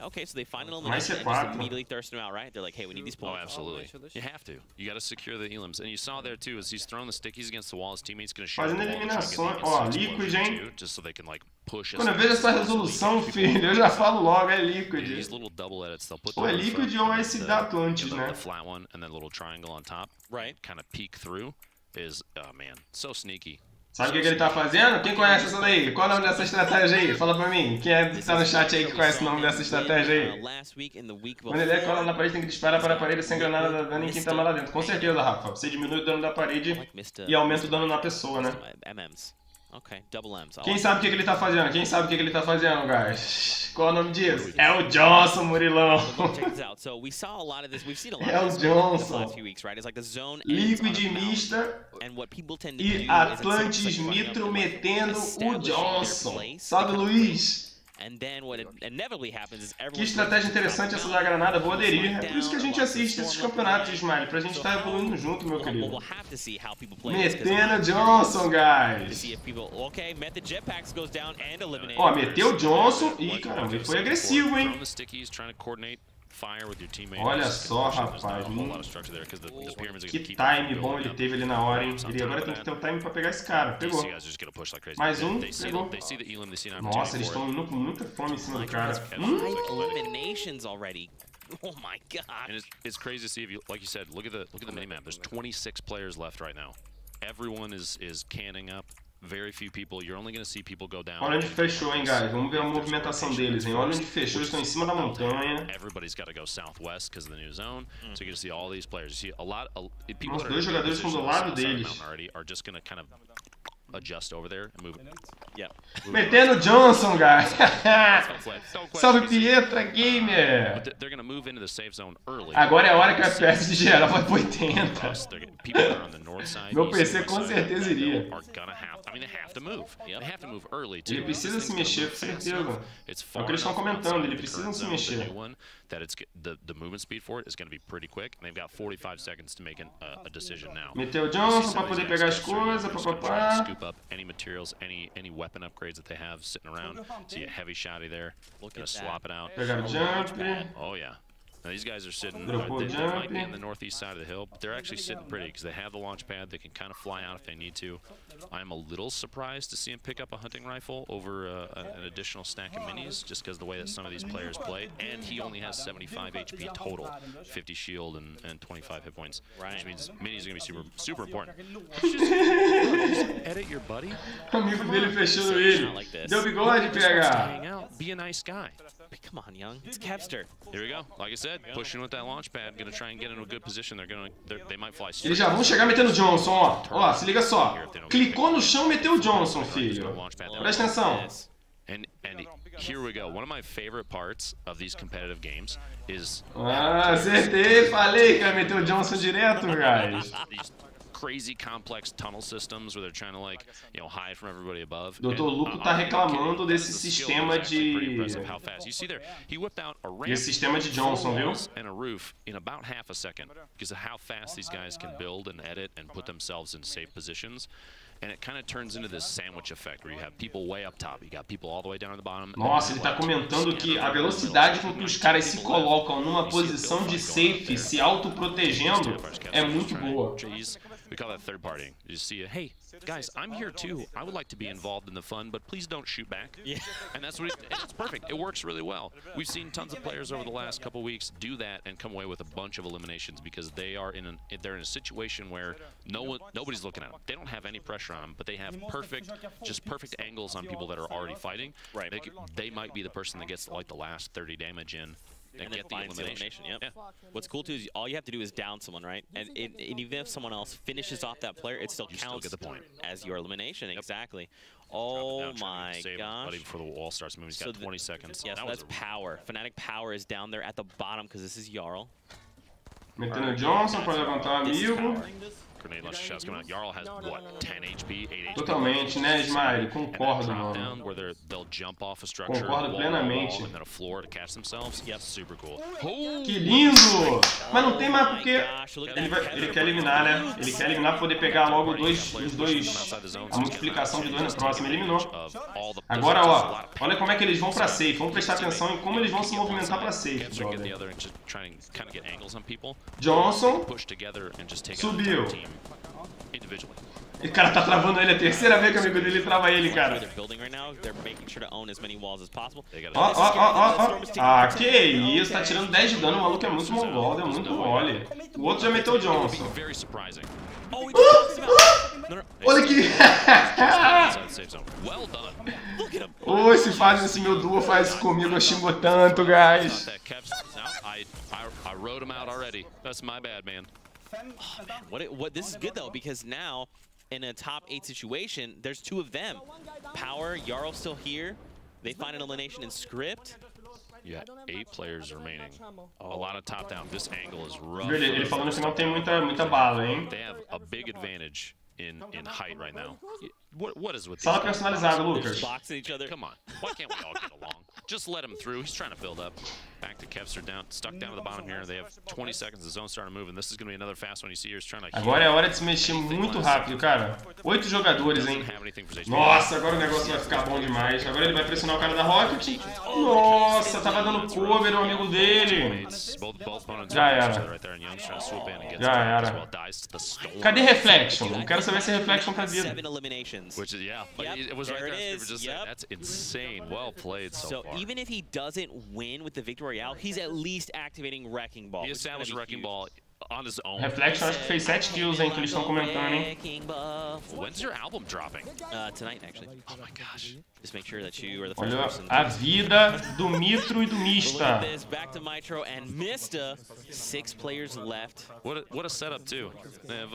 Okay, so they find an elimination and just immediately thirst them out, right? They're like, hey, we need these points. Oh, absolutely. You have to. You got to secure the elims. And you saw there, too, as he's throwing the stickies against the wall, his teammate's going to shoot. Fazendo eliminações. Ó, Liquid, hein? Just so they can, like, push. Quando eu vejo essa resolução, filho, eu já falo logo, é Liquid. These little double edits, they'll put ou é Liquid ou é esse da Atlantis, né? The flat one and then a little triangle on top. Right. Kind of peek through. Is, oh man, so sneaky. Sabe o que ele tá fazendo? Quem conhece essa daí? Qual é o nome dessa estratégia aí? Fala pra mim. Quem tá no chat aí que conhece o nome dessa estratégia aí? Quando ele cola na parede, tem que disparar para a parede sem granada dar dano em quem tá lá dentro. Com certeza, Rafa. Você diminui o dano da parede e aumenta o dano na pessoa, né? Quem sabe o que ele tá fazendo? Quem sabe o que ele tá fazendo, guys? Qual é o nome disso? É o Johnson, Murilão. É o Johnson. Liquid mista e Atlantis Mitro metendo o Johnson. Salve, Luiz. Que estratégia interessante essa da granada, vou aderir. É por isso que a gente assiste esses campeonatos, Smiley, pra gente estar evoluindo junto, meu querido. Metendo Johnson, guys. Ó, meteu o Johnson e, caramba, ele foi agressivo, hein? Olha só, rapaz. Que time bom ele teve ali na hora, hein? Ele agora tem que ter o time pra pegar esse cara. Pegou. Mais um, pegou. Nossa, eles estão indo com muita fome em cima do cara. Oh my god. And it's crazy to see, if you, like you said, look at the minimap. There's 26 players left right now. Everyone is canning up. Very few people. You're only going to see people go down. Olha onde fechou, hein, guys. Vamos ver a movimentação deles, hein. Olha onde fechou. Eles estão em cima da montanha. Everybody's got to go southwest because of the new zone. So you can see all these players. You see a lot of people. Os dois jogadores estão do lado deles. Are just going to kind of adjust over there and move. Yeah. Metendo Johnson, guys. Salve, Pietra Gamer. They're going to move into the safe zone early. Agora é a hora que o FPS de geral vai pro 80. Meu PC com certeza iria. Ele precisa se mexer, com certeza. É o que eles estão comentando, ele precisa se mexer. The movement speed for it is going to be pretty quick, and they've got 45 seconds to make a decision now. Meteu o Johnson para poder pegar as coisas, papapá. Scoop up any materials, any weapon upgrades that they have sitting around. See a heavy shotty there. Gonna swap it out. Pegar o jump. Oh yeah. Now these guys are sitting, they might be on the northeast side of the hill, but they're actually sitting pretty because they have the launch pad. They can kind of fly out if they need to. I'm a little surprised to see him pick up a hunting rifle over an additional stack of minis, just because the way that some of these players play. And he only has 75 HP total, 50 shield and 25 hit points, which means minis are going to be super important. Just edit your buddy. O amigo dele fechando ele. Deu bigode, PH. Be a nice guy. Come on, young. It's Kevster. Here we go. Like I said, pushing with that launch pad, gonna try and get into a good position. They might fly straight. Eles já vão chegar metendo o Johnson, ó. Ó, se liga só. Clicou no chão, meteu o Johnson, filho. Presta atenção. And here we go. One of my favorite parts of these competitive games is. Ah, acertei, falei que ia meter o Johnson direto, guys. Crazy complex tunnel systems where they're trying to, like, you know, hide from everybody above. Dr. Luco tá reclamando desse sistema de esse sistema de Johnson, viu? And a roof in about half a second because of how fast these guys can build and edit and put themselves in safe positions. And it kind of turns into this sandwich effect where you have people way up top, you got people all the way down at the bottom. Nossa, ele tá comentando que a velocidade com que os caras se colocam numa posição de safe, se autoprotegendo, é muito boa. We call that third partying. You see, hey, guys, I'm here too. I would like to be involved in the fun, but please don't shoot back. Yeah. And that's what it's perfect. It works really well. We've seen tons of players over the last couple weeks do that and come away with a bunch of eliminations because they're in a situation where nobody's looking at them. They don't have any pressure on them, but they have perfect angles on people that are already fighting. Right. They might be the person that gets like the last 30 damage in. And get the elimination. Yep. Yeah. What's cool too is all you have to do is down someone, right? And even if someone else finishes off that player, it still counts get the point. As your elimination. Yep. Exactly. Oh my gosh! Buddy before the wall starts moving, he's got 20 seconds. Yes, so that's power. Fnatic Power is down there at the bottom because this is Jarl. Metendo Johnson para levantar amigo. Grenade launch shots coming out. Jarl has what, 10 HP, 8 HP. Totalmente, né, Ismael? Concordo, mano. Where they'll jump off a structure, concordo plenamente. And then a floor to catch themselves. Yep, super cool. Que lindo! Mas não tem mais porque ele quer eliminar, né? Ele quer eliminar para poder pegar logo os dois, a multiplicação de 2 na próxima. Eliminou. Agora, ó, olha como é que eles vão para safe. Vamos prestar atenção em como eles vão se movimentar para safe, brother. Johnson subiu. O cara tá travando ele, a terceira vez que o amigo dele trava ele, cara. Ó. Ah, que isso, tá tirando 10 de dano, o maluco é muito mongol, deu muito mole. O outro já meteu o Johnson. Olha que... Ô, se faz esse meu duo, faz isso comigo, eu xingo tanto, guys. I wrote him out already. That's my bad, man. Oh, man. What this is good though, because now in a top 8 situation, there's 2 of them. Power, Jarl still here. They find an elimination in script. Yeah, 8 players remaining. A lot of top down. This angle is rough. Ele falou no final tem muita bala, hein? They have a big advantage in height right now. What is with these? Sala personalizada, Lucas. Boxing each other. Come on. Why can't we all get along? Just let him through. He's trying to build up. Back to Kevster down, stuck down to the bottom here. They have 20 seconds. The zone starting to move, and this is going to be another fast one. You see here, he's trying to. Agora é hora de se mexer muito rápido, cara. 8 jogadores, hein? Nossa, agora o negócio vai ficar bom demais. Agora ele vai pressionar o cara da Rocket. Nossa, tava dando cover o amigo dele. Já era. Já era. Cadê Reflection? Eu quero saber se Reflection tá vindo. Which is, yeah, it was right there. Just that's insane. Well played so far. Even if he doesn't win with the Victory Royale, he's at least activating Wrecking Ball. He established Wrecking Ball on his own. Reflection acho que fez 7 kills, hein, que eles estão comentando, hein. When's your album dropping? Tonight, actually. Oh my gosh. Just make sure that you are the first Olha person. a vida do Mitro e do Mista. Back to Mitro and Mista. 6 players left. What a setup too. They have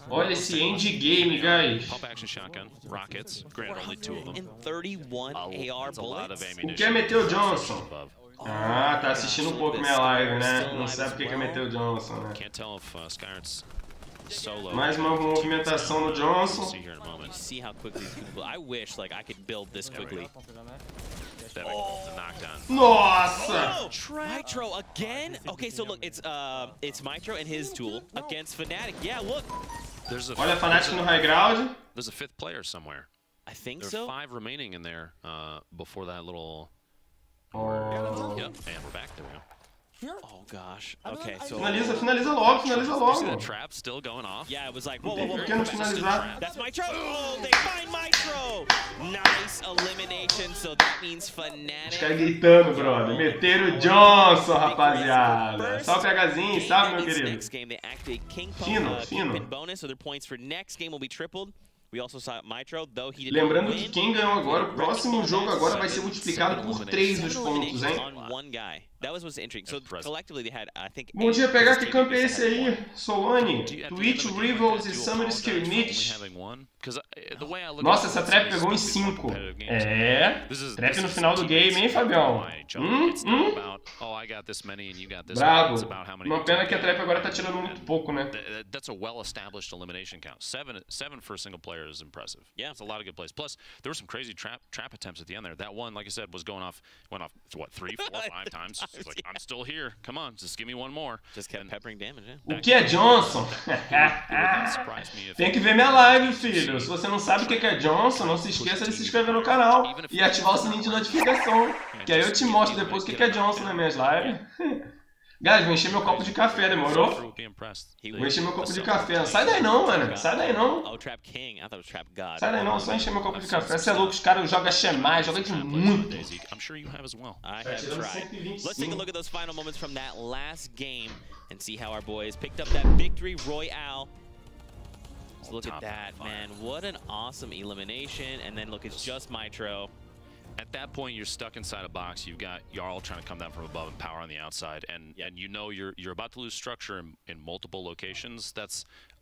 olha esse endgame, guys. Pump action shotgun, rockets. Granted, only 2 of them. And 31 AR bullets. O que é meter o Johnson? Ah, tá assistindo um pouco minha live, né? Não sabe o que é meter o Johnson, né? Can't tell if Skyart's solo. Mais uma movimentação no Johnson. See how quickly I wish like I could build this quickly. Nossa! Mitro again? Okay, so look, it's Mitro and his duel against Fnatic. Yeah, look. Olha Fnatic no high ground. There's a 5th player somewhere. I think so. There are 5 remaining in there before that little. Yep, and we're back. There we go. Oh gosh. Okay, so finaliza logo, finaliza logo. See the trap still going off? Yeah, it was like Por que não finalizar? That's Mitro. Oh, they find Mitro. Nice elimination. So that means Fnatic. Os caras gritando, brother. Meteram o Johnson, rapaziada. Só o PHzinho, sabe, meu querido? Fino. Bonus, so their points for next game will be tripled. We also saw Mitro, though he did Lembrando que quem ganhou agora, o próximo jogo agora vai ser multiplicado por 3 os pontos, hein? That was what's interesting. So collectively they had, I think. Bom dia, pegar que campo é esse aí? Solane, Twitch, Rivals e Summer SKIRMISH. Nossa, essa trap pegou em 5. É, trap no final do game, hein, Fabião? Bravo. Uma pena que a trap agora tá tirando muito pouco, né? That's a well-established elimination count. 7 for a single player is impressive. Yeah, it's a lot of good plays. Plus, there were some crazy trap attempts at the end there. That one, like I said, was went off what 3, 4, 5 times. It's like, I'm still here. Come on, just give me one more. Just kept peppering damage, O que é Johnson? Tem que ver minha live, filho. Se você não sabe o que é Johnson, não se esqueça de se inscrever no canal e ativar o sininho de notificação. Que aí eu te mostro depois o que é Johnson nas minhas lives. Guys, vou encher meu copo de café, demorou? Will be impressed. Vou encher meu copo de café. Não sai daí não, mano. Sai daí não. Oh, Trap King. I thought it was Trap God. Sai daí não, só encher meu copo de café. Você é louco, os caras jogam Shemai, jogam de muito. I'm sure you have as well. I have tried. Let's take a look at those final moments from that last game and see how our boys picked up that victory royale. So look at that, man. What an awesome elimination. And then look, it's just Mitro. At that point, you're stuck inside a box. You've got Jarl trying to come down from above and power on the outside, and you know you're about to lose structure in multiple locations.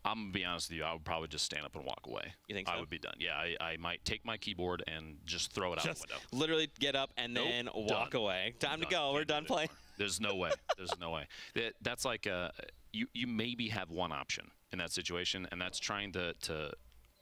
I'm gonna be honest with you. I would probably just stand up and walk away. You think so? I would be done. Yeah, I might take my keyboard and just throw it out the window. Literally get up and then walk away. Time to go. We're done playing. There's no way. There's no way. That's like you maybe have one option in that situation, and that's trying to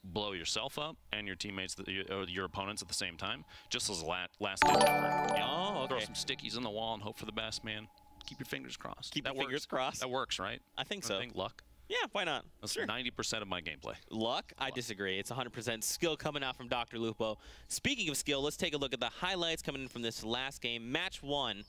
blow yourself up and your teammates, or your opponents at the same time, just as a last-ditch effort. Oh, okay. Throw some stickies in the wall and hope for the best, man. Keep your fingers crossed. Keep your fingers crossed. That works, right? I think so. I think luck. Yeah, why not? That's sure. 90% of my gameplay. Luck? I disagree. It's 100% skill coming out from Dr. Lupo. Speaking of skill, let's take a look at the highlights coming in from this last game. Match 1.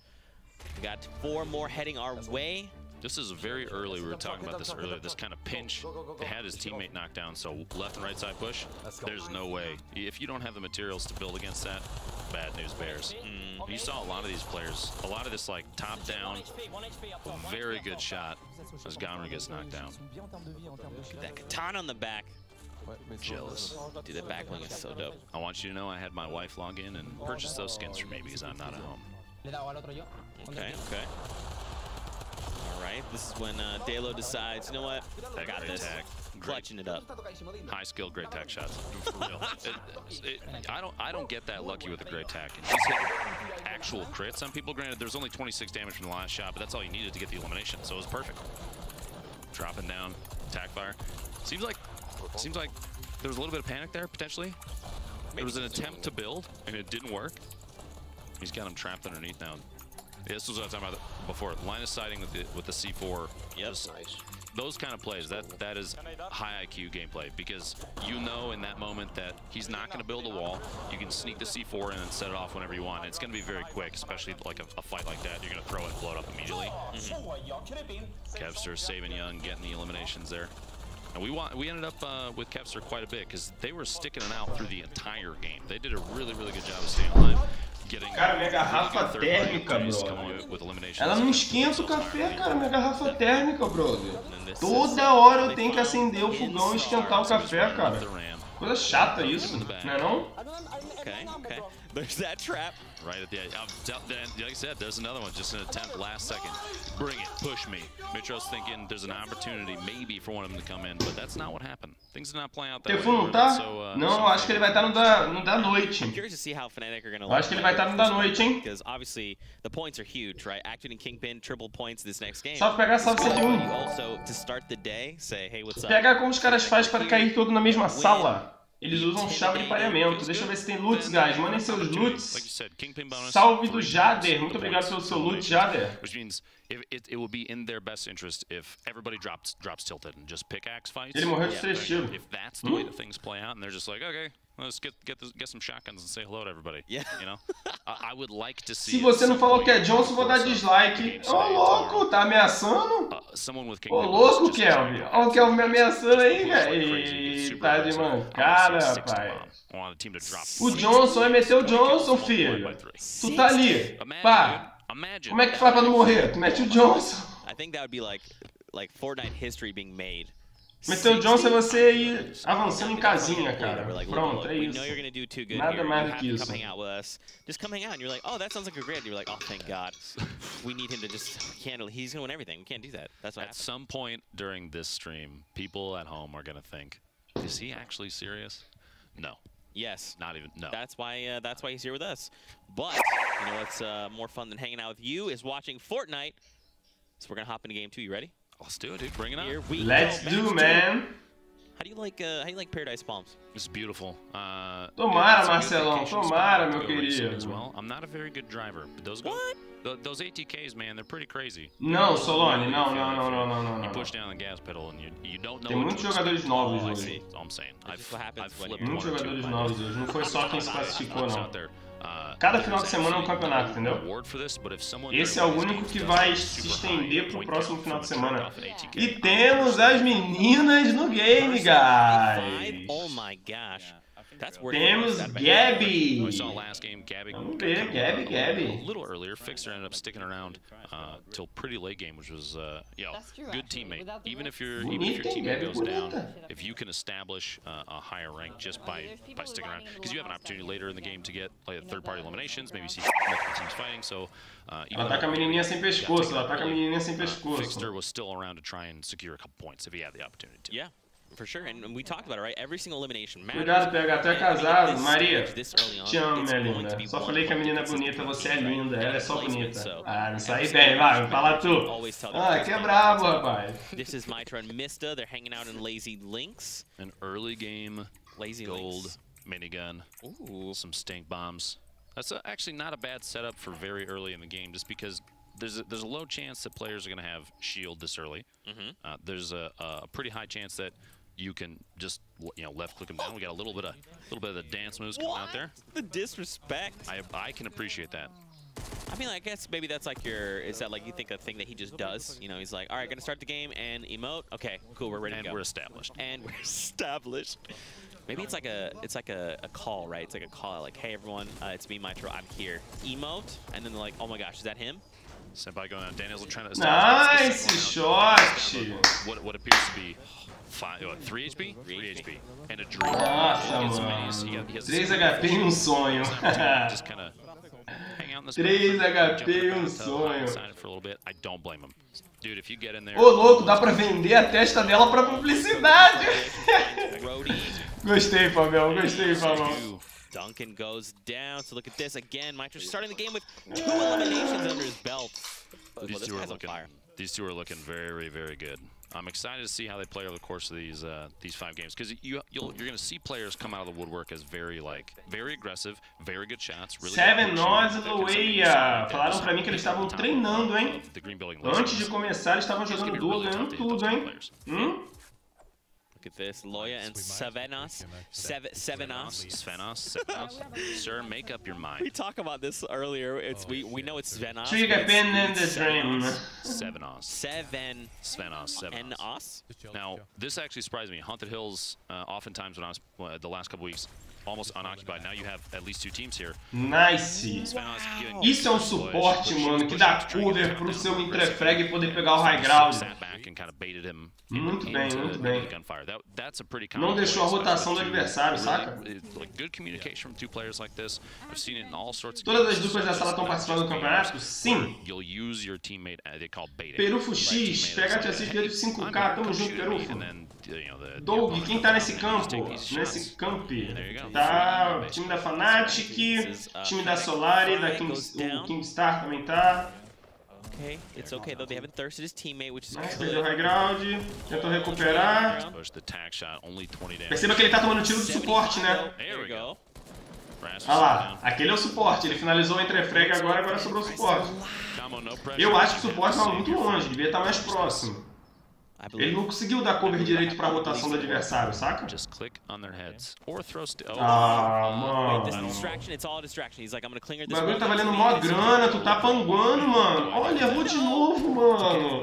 We got 4 more heading our way. This is very early. We were talking about this earlier. This kind of pinch. They had his teammate knocked down, so left and right side push. There's no way. If you don't have the materials to build against that, bad news bears. You saw a lot of these players. A lot of this like top down, very good shot as Gonra gets knocked down. That katana on the back. Jealous. Dude, the back wing is so dope. I want you to know I had my wife log in and purchase those skins for me because I'm not at home. Okay, okay. All right, this is when DAY1 decides, you know what, I got this. Clutching it up. High skill, great tack shots. For real. I don't get that lucky with a great tack. And he's hitting actual crits on people. Granted, there's only 26 damage from the last shot, but that's all you needed to get the elimination, so it was perfect. Dropping down, tack fire. Seems like there was a little bit of panic there, potentially. There was an attempt to build, and it didn't work. He's got him trapped underneath now. Yeah, this was what I was talking about before. Line of sighting with the C4. Yes. Nice. Those kind of plays, that is high IQ gameplay, because you know in that moment that he's not going to build a wall. You can sneak the C4 in and set it off whenever you want. It's going to be very quick, especially like a fight like that. You're going to throw it and blow it up immediately. Kevster saving Young, getting the eliminations there. And we ended up with Kevster quite a bit because they were sticking it out through the entire game. They did a really, really good job of staying alive. Cara, minha garrafa térmica, brother. Ela não esquenta o café, cara, minha garrafa térmica, brother. Toda hora eu tenho que acender o fogão e esquentar o café, cara. Coisa chata isso, não é não? Okay, okay. There's that trap. Right at the edge. Like I said, there's another one. Just an attempt last second. Bring it. Push me. Mitro's thinking there's an opportunity maybe for one of them to come in, but that's not what happened. Things did not play out that way. Tefu não tá? Não, acho que ele vai estar no da noite. I'm curious to see how Fnatic are going to acho que ele vai estar no da noite, hein? Because obviously the points are huge, right? Activating Kingpin, triple points this next game. Só pegar salve 101. You also, to start the day, say, hey, what's up? Pegar como os caras fazem para cair todo na mesma sala. Eles usam chave de pareamento. Deixa eu ver se tem loots, guys. Mandem seus loots. Salve do Jader. Muito obrigado pelo seu loot, Jader. Which means it will be in their best interest if everybody drops tilted and just pickaxe fights. Ele morreu de 3 tiros. If that's the way that things play out and they're just like, okay, let's get some shotguns and say hello to everybody. Yeah. You know? I would like to see. Se você não falou que é Johnson, vou dar dislike. Ô, louco, tá ameaçando? Ô, louco, Kelvin. Ó o Kelvin me ameaçando aí, velho. Tá de mancada, pai. O Johnson vai meter o Johnson, filho. Tu tá ali. Pá. Como é que faz pra não morrer? Tu mete o Johnson. I think that would be like Fortnite history being made. Meter o Johnson é você ir avançando em casinha, cara. Pronto, é isso. Nada mais do que isso. Just come hang out and you're like, oh, that sounds like a great. You're like, oh, thank God. We need him to just handle. He's gonna win everything. We can't do that. That's what happens. At some point during this stream, people at home are gonna think, is he actually serious? No. Yes. Not even, no. That's why he's here with us. But, you know what's more fun than hanging out with you is watching Fortnite. So we're going to hop into game 2. You ready? Let's do it, dude. Bring it on. Here we Let's do, man. How do you like Paradise Palms? It's beautiful. Tomara, Marcelão. Tomara, meu querido. Well, I'm not a very good driver, but those those ATKs, man, they're pretty crazy. Não, Solone, não. You push down the gas pedal and you don't know. Tem muitos jogadores novos hoje. That's all I'm saying. I've flipped muitos jogadores novos hoje. Não foi só quem se classificou, não. Cada final de semana é um campeonato, entendeu? Esse é o único que vai se estender pro próximo final de semana. E temos as meninas no game, guys! Oh my gosh. Temos Gabby. Vamos ver, Gabby. A little earlier, Fixer ended up sticking around till pretty late game, which was good teammate. Even if your teammate goes down, if you can establish a higher rank just by sticking around, because you have an opportunity later in the game to get like third-party eliminations, maybe see multiple teams fighting. So ela tá com a menininha sem pescoço, Fixer was still around to try and secure a couple points if he had the opportunity to. Yeah. For sure, and we talked about it, right? Every single elimination matters. Cuidado, PH, até casado. Maria, te amo, minha linda. Só falei que a menina é bonita, você é linda, ela é só bonita. Ah, não sai bem, vai, fala tu. Ah, que é brabo, rapaz. This is Mitra and Mista, they're hanging out in Lazy Links. An early game, Lazy gold, Links. minigun, Ooh. some stink bombs. That's actually not a bad setup for very early in the game, just because there's a low chance that players are going to have shield this early. There's a pretty high chance that you can just left click them down. We got a little bit of the dance moves coming out there. The disrespect. I can appreciate that. I mean, I guess maybe that's like is that like you think a thing that he just does? You know, he's like, all right, gonna start the game and emote. Okay, cool, we're ready to go. And we're established. And we're established. Maybe it's like a call, right? It's like a call, like, hey everyone, it's me, Mitra, I'm here. Emote, and then they're like, oh my gosh, is that him? Senpai going on. Daniel's trying to establish shot. What appears to be 3 HP? 3 HP. And a dream. Nossa, mano. 3 HP e um sonho. 3 HP e um sonho. I don't blame him. Dude, if you get in there. Ô, louco, dá pra vender a testa dela pra publicidade. Gostei, Fabião, gostei, Fabião. Duncan goes down, so look at this again. Mitra starting the game with 2 eliminations under his belt. These two are looking very, very good. I'm excited to see how they play over the course of these 5 games, because you're going to see players come out of the woodwork as very aggressive, very good shots. Really 7 nós e Loeia. Falaram pra mim que eles estavam treinando, hein? Antes de começar, eles estavam jogando duo, ganhando tudo, hein? Look at this, Loya and Sevenas. Svenos. Sir, make up your mind. We talked about this earlier. We know it's Svenos. Trigger pin in the dream. Svenos. And us. Now, this actually surprised me. Haunted Hills, oftentimes when I was the last couple weeks, almost unoccupied. Now you have at least 2 teams here. Nice. Isso é um suporte, mano, que dá cover pro seu intrafrag e poder pegar o high ground. Muito bem. Não deixou a rotação do adversário, saca? Todas as duplas da sala estão participando do campeonato? Sim. Perufo X, pega a assist dele de 5K, tamo junto, Perufo. Doug, quem tá nesse campo? Nesse camp? Tá o time da Fnatic, time da Solari, o Kingstar também tá. Okay, it's okay though. They haven't thirsted his teammate, which is good. Perdeu o high ground, tentou recuperar. Perceba que ele tá tomando tiro de suporte, né? Olha lá, aquele é o suporte. Ele finalizou o entrefrag agora sobrou o suporte. Eu acho que o suporte estava muito longe, devia estar mais próximo. Ele não conseguiu dar cover direito pra rotação do adversário, saca? Ah, mano. O bagulho tá valendo mó grana, tu tá panguando, mano. Olha, errou de novo, mano.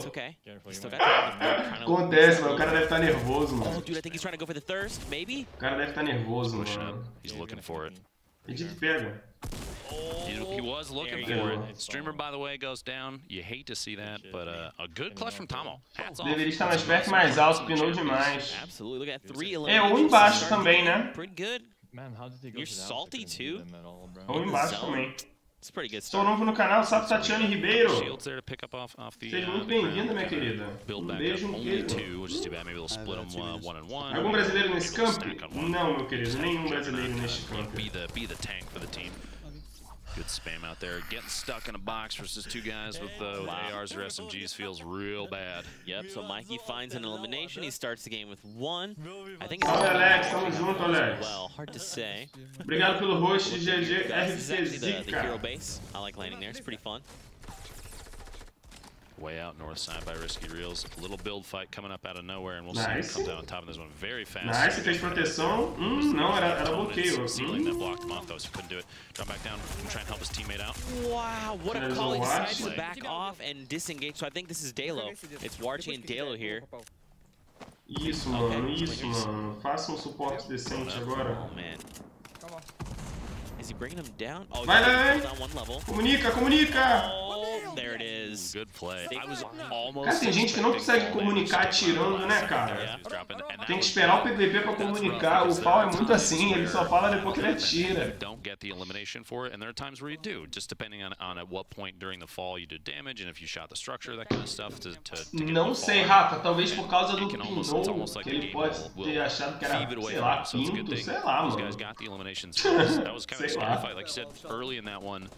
Acontece, mano. O cara deve estar nervoso, mano. O cara deve estar nervoso, mano. Edith pega. He was looking for it. Streamer, by the way, goes down. You hate to see that, but a good clutch from Tomo. Deveria estar mais perto, mais alto, pinou demais. É, ou embaixo também, né? You're salty too? Ou embaixo também. Sou novo no canal, sabe, Tatiane Ribeiro. Seja muito bem-vinda, minha querida. Um beijo, Algum brasileiro nesse campo? Não, meu querido, nenhum brasileiro neste campo. Good spam out there. Getting stuck in a box versus 2 guys with ARs or SMGs feels real bad. Yep, so Mikey finds an elimination. He starts the game with 1. I think it's Alex, tamo junto, Alex. Well, hard to say. Obrigado pelo host, GG This is actually RFC the hero base. I like landing there. It's pretty fun. Way out north side by Risky Reels. A little build fight coming up out of nowhere, and we'll see who comes out on top of this one very fast. Nice, fez proteção. Não, era bloqueio. Ceiling that blocked him off, though, so he couldn't do it. Drop back down and try and help his teammate out. Wow, what a call. He decides to back off and disengage. So I think this is Daylo. It's Warchi and Daylo here. Isso, mano, isso, mano. Faça suporte decente agora. Oh, man. Is he bringing him down? Oh, vai. Down one level. Comunica! Oh, there it is. Good play. I was almost. Cara, tem gente que não consegue comunicar atirando, né, cara? Tem que esperar o PVP pra comunicar. O Pau é muito assim, ele só fala depois que ele atira. Don't get the elimination for it, and there are times where you do, just depending on at what point during the fall you did damage, and if you shot the structure, that kind of stuff. Não sei, Rafa, talvez por causa do Pinot, que ele pode ter achado que era, sei lá, pinto, sei lá, mano. Those guys got the eliminations first. That was kind of a scary fight. Like you said, early in that one,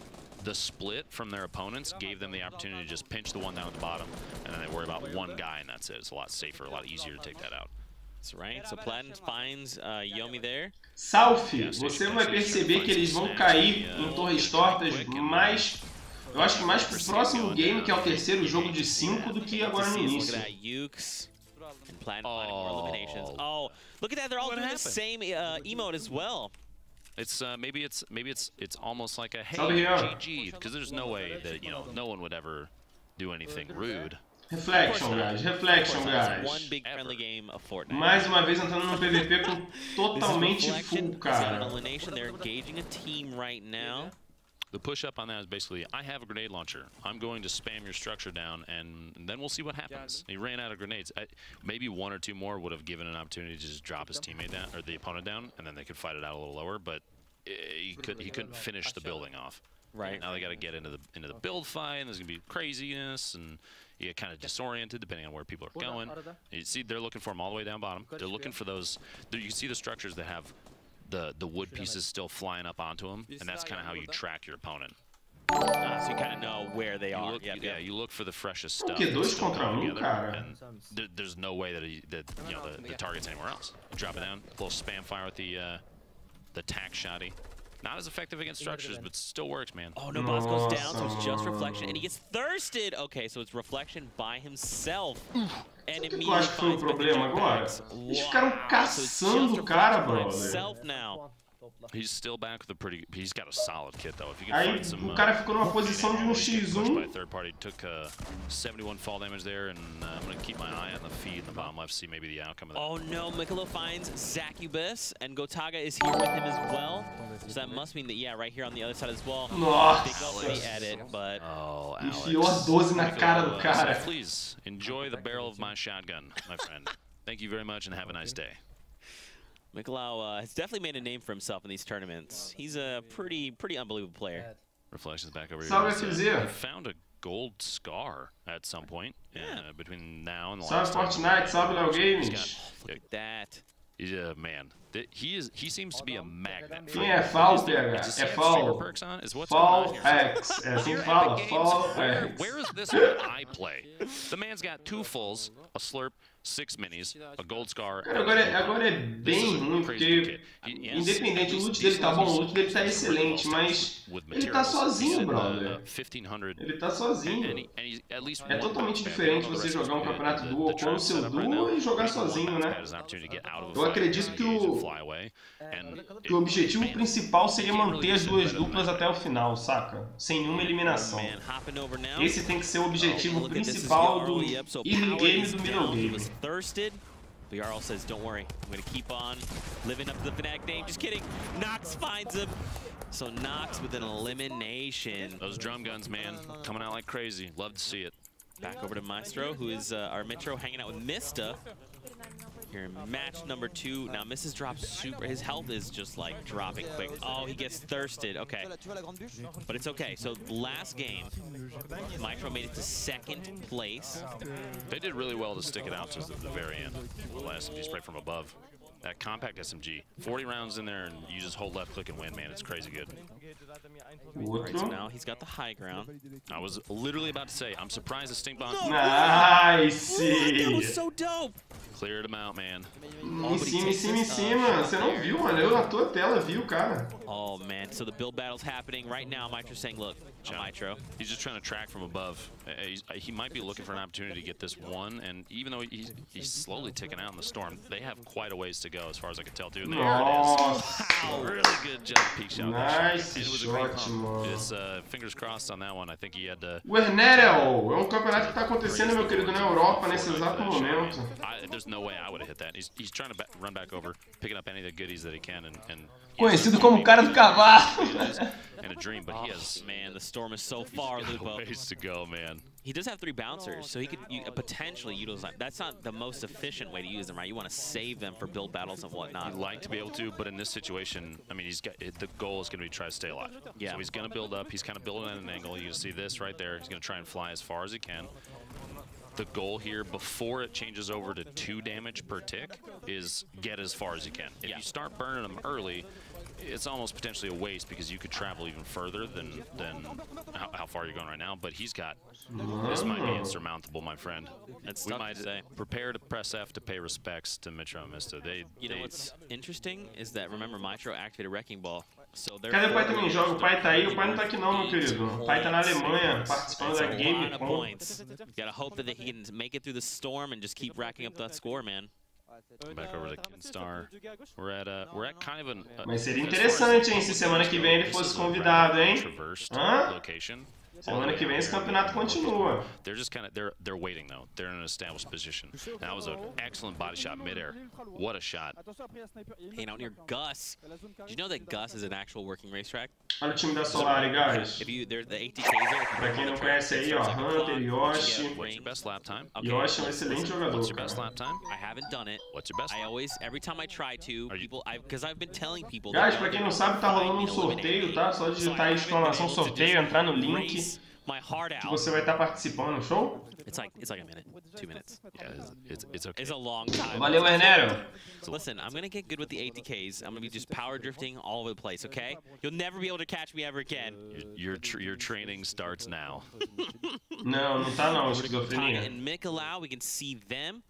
the split from their opponents gave them the opportunity to just pinch the one down at the bottom, and then they worry about one guy, and that's it. It's a lot safer, a lot easier to take that out. That's right. So Platin finds Yomi there. South, você vai perceber que eles vão cair em torres tortas mais... Eu acho que mais pro próximo game, que é o terceiro jogo de 5, do que agora no início. Oh, look at that! They're all doing the same emote as well. It's maybe it's almost like a hey GG, because there's no way that no one would ever do anything rude. Reflection, guys. Reflection, guys. One big friendly game of Fortnite. Mais uma vez entrando no PVP com totalmente full, cara. They're engaging a team right now. The push up on that is basically, I have a grenade launcher. I'm going to spam your structure down, and then we'll see what happens. He ran out of grenades. Maybe one or two more would have given an opportunity to just drop his teammate down, or the opponent down, and then they could fight it out a little lower. But he couldn't finish the building off. Right. Now they got to get into the build fight, and there's gonna be craziness, and you get kind of disoriented depending on where people are going. You see, they're looking for them all the way down bottom. They're looking for those. You can see the structures that have the wood pieces still flying up onto them, and that's kind of how you track your opponent. So you kind of know where they are. You look for the freshest stuff. Dois contra cara. And there's no way that the target's anywhere else. Drop it down, a little spam fire with the tack shotty. Not as effective against structures, but still works, man. Oh no, boss goes down, so it's just reflection, and he gets thirsted. Okay, so it's reflection by himself. And immediately eu acho que foi o problema agora? Eles ficaram caçando o cara, brother. Now. He's still back with a pretty. He's got a solid kit though. If you can Aí find some, o cara ficou numa posição de 1x1. By third party, took 71 fall damage there, and I'm gonna keep my eye on the feed in the bottom left, see maybe the outcome of that. Oh no, Mikolo finds Zacubus, and Gotaga is here with him as well. So that must mean that right here on the other side as well. Nossa. Big edit, but enfiou a 12 na cara do cara. So please enjoy the barrel of my shotgun, my friend. Thank you very much, and have a nice day. Mikolau has definitely made a name for himself in these tournaments. He's a pretty unbelievable player. Reflections back over here. He found a gold scar at some point between now and the last time. Fortnite, salve Léo Games. Look at that. Yeah, man. He seems to be a magnet. Quem é Fall, PH? É Fall. Fall X. É assim que fala. Fall X. Where is this when I play? The man's got 2 fulls, a slurp, 6 minis, a gold scar. Cara, agora é bem ruim, porque independente, o loot dele tá bom, o loot dele tá excelente, mas ele tá sozinho, brother. Ele tá sozinho. É totalmente diferente você jogar um campeonato duo com o seu duo e jogar sozinho, né? Eu acredito que o objetivo principal seria manter as duas duplas até o final, saca? Sem nenhuma eliminação. Esse tem que ser o objetivo principal do early game e do middle game. Thirsted. Jarl says, don't worry, I'm going to keep on living up to the Fnatic name. Just kidding. Nox finds him. So Nox with an elimination. Those drum guns, man, coming out like crazy. Love to see it. Back over to Maestro, who is our Metro hanging out with Mista. Here in match number 2. Now Mrs. drops super. His health is just like dropping quick. Oh, he gets thirsted. Okay. But it's okay. So last game, Maestro made it to 2nd place. They did really well to stick it out to the very end. The last he sprayed from above. That compact SMG. 40 rounds in there, and you just hold left click and win, man. It's crazy good. Right, so now he's got the high ground. I was literally about to say, I'm surprised the stink bomb. Nice! That was so dope! Cleared him out, man. Em cima. Você não viu, mano? Eu na tua tela vi o cara. Oh, man. So the build battle's happening right now. Mitro's saying, look, Mitro. He's just trying to track from above. He might be looking for an opportunity to get this one, and even though he's slowly ticking out in the storm, they have quite a ways to go as far as I can tell, dude. There it is. Wow, really good jump, peak shot. Nice shot, mano. Just fingers crossed on that one. I think he had to... O Ernerel é campeonato que tá acontecendo, meu querido, na Europa nesse exato momento. There's no way I would have hit that. He's trying to run back over, picking up any of the goodies that he can, and Conhecido como o cara do cavalo. And a dream, but he has... Man, the storm is so far, Lupo. Ways to go, man. He does have 3 bouncers, so he could potentially utilize them. That's not the most efficient way to use them, right? You want to save them for build battles and whatnot. You'd like to be able to, but in this situation, I mean, the goal is going to be try to stay alive. Yeah. So he's going to build up. He's kind of building at an angle. You can see this right there. He's going to try and fly as far as he can. The goal here, before it changes over to 2 damage per tick, is get as far as you can. If you start burning them early, it's almost potentially a waste because you could travel even further than how far you're going right now. But he's got... This might be insurmountable, my friend. We might prepare to press F to pay respects to Mitro and Mista. You know what's interesting is that, remember, Mitro activated Wrecking Ball. So Cadê o pai também joga? O pai tá aí? O pai não tá aqui não, meu querido. O pai tá na Alemanha, participando da Game Com. Gotta hope that he can make it through the storm and just keep racking up that score, man. Back over to Kinstar. We're at kind of an... Mas seria interessante, hein, se semana que vem ele fosse convidado, hein? Hã? Semana que vem esse campeonato continua. They're just kind of they're waiting though. They're in an established position. That was an excellent body shot midair. What a shot! Hey, out near Gus. Did you know that Gus is an actual working racetrack? Olha o time da Solari, guys. They're the ATKs there. Pra quem não conhece aí, ó, Hunter, Yoshi. What's your best lap time? Yoshi é um excelente jogador. What's your best lap time? I haven't done it. What's your best? I always, every time I try to, because I've been telling people. Guys, pra quem não sabe, tá rolando um sorteio, tá? Só digitar aí exclamação sorteio, entrar no link. Que você vai estar participando, show? It's like a minute, 2 minutes. Yeah, it's okay. It's a long time. Valeu, Ernero. So listen, I'm gonna get good with the ATKs. I'm gonna be just power drifting all over the place, okay? You'll never be able to catch me ever again. Your training starts now. Não tá não, esquizofrenia. And Mikolau, we can see them.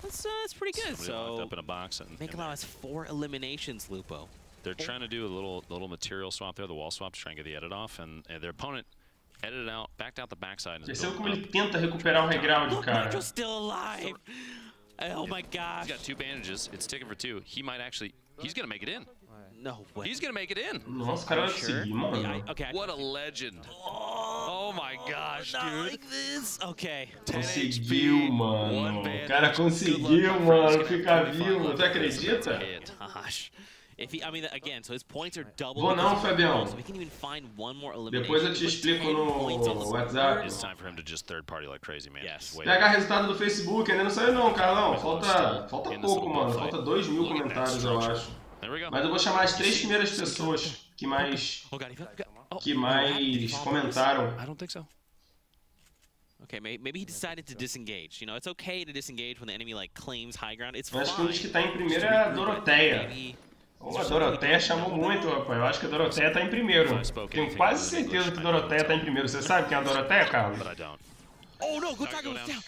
That's pretty good. So up in a box and Mikolau has 4 eliminations, Lupo. They're trying to do a little material swap there, the wall swap, to try and get the edit off, and their opponent edited out, backed out the backside. Perceba como ele tenta recuperar o reground, cara. Mitro's still alive. Oh my gosh. He's got 2 bandages. It's ticking for 2. He might actually. He's gonna make it in. No way. He's gonna make it in. Nossa, o cara vai conseguir, mano. Okay. What a legend. Oh my gosh, dude. Like this. Okay. Conseguiu, mano. O cara conseguiu, mano. Ficar vivo. Você acredita? Gosh. If he, I mean, again, so his points are double. Vou não, Fabião. So we can even find one more elimination. Depois eu te explico no WhatsApp. It's time for him to just third party like crazy, man. Yes. Pega resultado do Facebook, ainda não saiu não, Carlão. Falta pouco, mano. Falta 2.000 comentários, eu acho. Mas eu vou chamar as 3 primeiras pessoas que mais comentaram. I don't think so. Okay, maybe he decided to disengage. You know, it's okay to disengage when the enemy like claims high ground. It's fine. Acho que um dos que tá em primeiro é a Doroteia. Oh, a Doroteia chamou muito, rapaz. Eu acho que a Doroteia tá em primeiro. Tenho quase certeza que a Doroteia tá em primeiro. Você sabe quem é a Doroteia, Carlos? Oh, no, good tackle was down.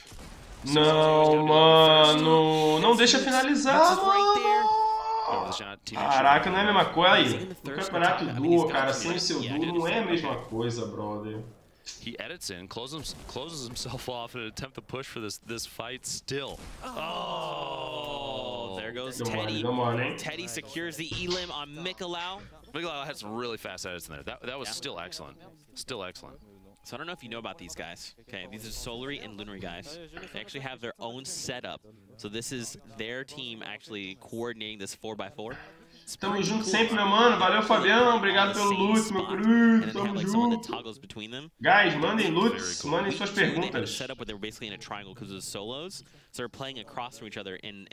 Não, mano. Não deixa finalizar, mano. Caraca, não é a mesma coisa aí. No campeonato duo, cara, sem o seu duo não é a mesma coisa, brother. He edits in, closes himself off in an attempt to push for this fight still. Oh, there goes Teddy. Teddy secures the elim on Mikolau. Mikolau had some really fast edits in there. That was still excellent. Still excellent. So I don't know if you know about these guys. Okay, these are Solary and Lunary guys. They actually have their own setup. So this is their team actually coordinating this 4x4. Tamo junto sempre, meu mano. Valeu, Fabião. Obrigado pelo loot, meu querido. Tamo junto. Guys, mandem loots. Mandem suas perguntas. Setup where they were basically in a triangle because of the solos. So they're playing across from each other in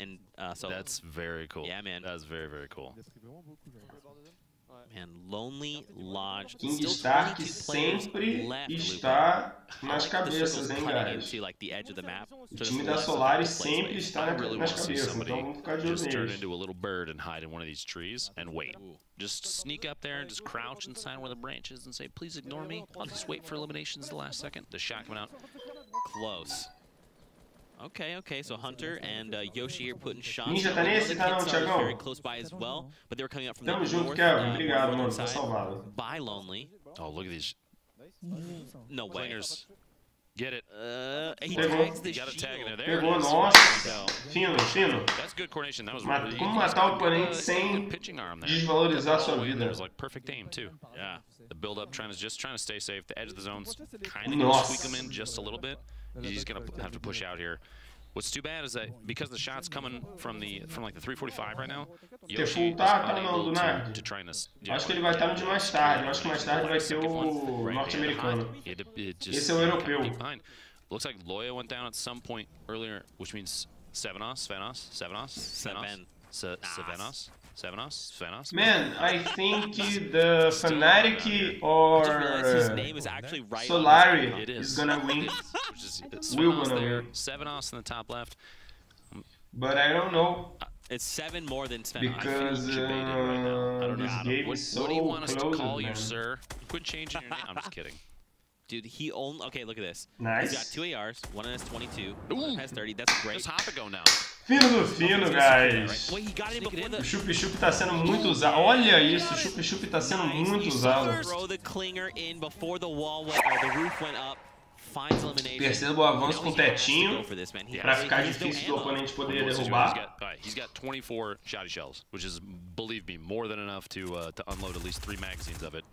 solos. That's very cool. Yeah, man. That's very, very cool. Man, Lonely Lodge. King Stark sempre está nas cabeças, hein, guys? O time da Solaris sempre está nas cabeças, então vamos ficar de olho just turn neles. into a little bird and hide in one of these trees and wait. Just sneak up there and just crouch inside one of the branches and say, please ignore me. I'll just wait for eliminations the last second. The shot coming out. Close. Okay, so Hunter and Yoshi here putting shots. Ninja tá nesse? Tá não, Thiagão? Very close by as well, but they were coming up from Tamo the junto, north, Kevin. Obrigado, mano. Tá side salvado. by Lonely. Oh, look at these No way. clingers. Get it. He Pegou. tags the You gotta tag shield. it there. Pegou, It is. nossa. Fino, fino. That's good coordination. That was Mas really como matar o oponente good sem pitching arm there. desvalorizar All sua the way in there vida. was like perfect aim too. Yeah. The build up trying to stay safe. The edge of the zone's kind of Nossa. squeak him in just a little bit. He's gonna have to push out here. What's too bad is that because the shot's coming from like the 345 right now, Yoshi is unable to try and Acho que ele vai estar no de mais tarde. Eu acho que mais tarde vai ter o norte-americano. Esse é o europeu. Looks like Loya went down at some point earlier, which means Sevenos. Man, I think the Fnatic or His name is actually right. Solari is gonna win. Will Sevenos gonna there. win. Sevenos in the top left. But I don't know. It's 7 more than Sven. Because You're baited right now. I don't know. this game is What do you so want us to close, call you, man. sir? Quit changing your name. I'm just kidding. Dude, he only... Okay, look at this. Nice. He's got 2 ARs. One has 22. One has 30. That's great. Just hop and go now. Fino do fino, guys. Wait, he got it in before O the... chup-chup tá sendo muito usado. Olha isso, o chup-chup tá sendo muito usado. Throw the clinger in before the wall went, or the roof went up. Finds elimination. Perceba o avanço com o tetinho pra ficar There's no difícil do ammo. oponente poder He's derrubar. got 24 shotty shells, which is, believe me, more than enough to unload at least 3 magazines of it.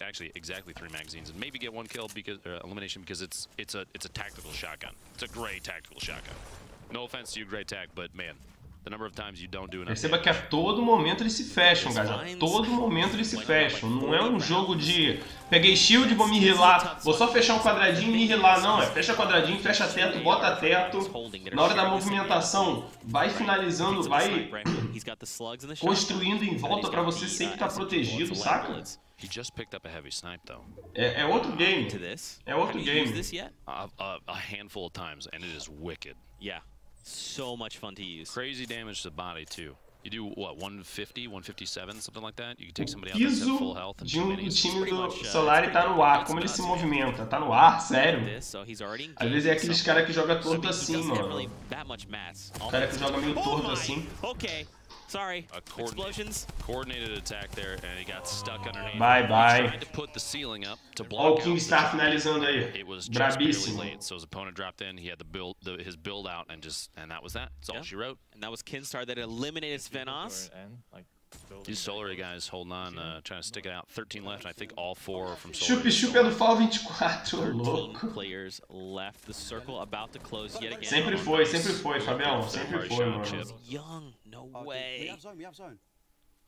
Actually, exactly 3 magazines, and maybe get 1 kill because elimination because it's a tactical shotgun. It's a great tactical shotgun. No offense to you, great tac, but man, the number of times you don't do enough. Perceba que a todo momento eles se fecham, guys. A todo momento eles se fecham. Não é um jogo de peguei shield, vou me healar, vou só fechar um quadradinho e me healar. Não, é fecha quadradinho, fecha teto, bota teto. Na hora da movimentação, vai finalizando, vai construindo em volta pra você sempre estar protegido, saca? He just picked up a heavy snipe though. É outro game. É outro game. A handful of times, and it is wicked. Yeah. So much fun to use. Crazy damage to the body too. You do what, 150, 157, something like that? You can take somebody out that's at full health and de do time do Solari tá no ar, como ele se movimenta? Tá no ar, sério? Às vezes é aqueles cara que joga torto assim, mano. O cara que joga meio torto assim. Okay. Sorry. Explosions. Coordinated attack there, and he got stuck underneath. Bye bye. He tried to put the ceiling up to block. Ó, o King Star finalizando aí. It was just barely Brabíssimo. late, so his opponent dropped in. He had his build out, and that was that. That's all she wrote. And that was Kinstar that eliminated Svenos. These Solary guys holding on, trying to stick it out. 13 left, and I think all 4 are from Solary. Chup-chup é do FAL 24, louco. Players left the circle, about to close yet again. Sempre foi, Fabião. Sempre foi, mano. Young, no way.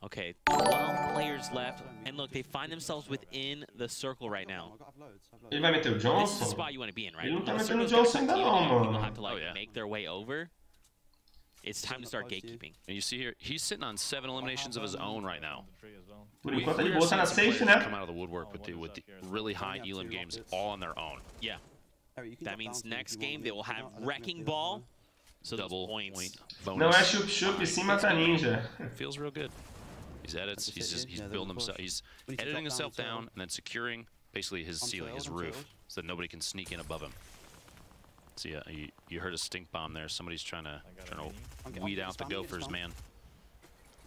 Okay, 12 players left, and look, they find themselves within the circle right now. Ele vai meter o This is the Johnson? spot you want to be in, right? Ele não tá When the metendo o circle's Johnson got ainda 13 não, people mano. have to like make their way over. It's time to start gatekeeping. And you see here, he's sitting on 7 eliminations of his own right now. Por enquanto ele We are botou na seeing some safe, players né? come out of the woodwork with the really high elim games all on their own. Yeah. That means next game they will have Wrecking Ball. So Double points. point Não bonus. é chup-chup, sim mata ninja. Feels real good. He's edits. He's building himself. He's editing himself down and then securing basically his ceiling, his roof, so that nobody can sneak in above him. So yeah, you heard a stink bomb there. Somebody's trying to weed out the gophers, man.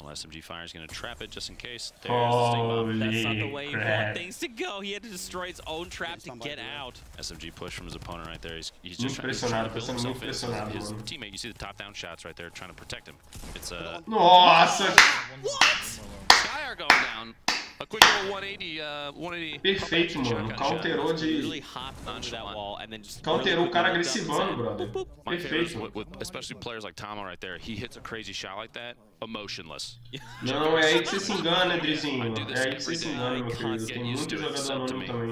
Well, SMG Fire is going to trap it just in case. There's the stink bomb. That's not the way you want things to go. He had to destroy his own trap to get out. SMG push from his opponent right there. He's just Muito trying to pressionado, build tô sendo himself muito in. pressionado, His mano. teammate, you see the top-down shots right there, trying to protect him. It's Nossa! what? Skyr going down. A quick little 180. Perfeito, mano. Counterou Really de... hopped onto that wall and then just Counterou o cara really quickly agressivando, looked up brother. and said, My favorite is Perfeito. with especially players like Tomo right there. He hits a crazy shot like that. emotionless. Não, é aí que você se engana, Drizinho. É aí que você se engana, meu querido. Tem muito jogador anônimo também.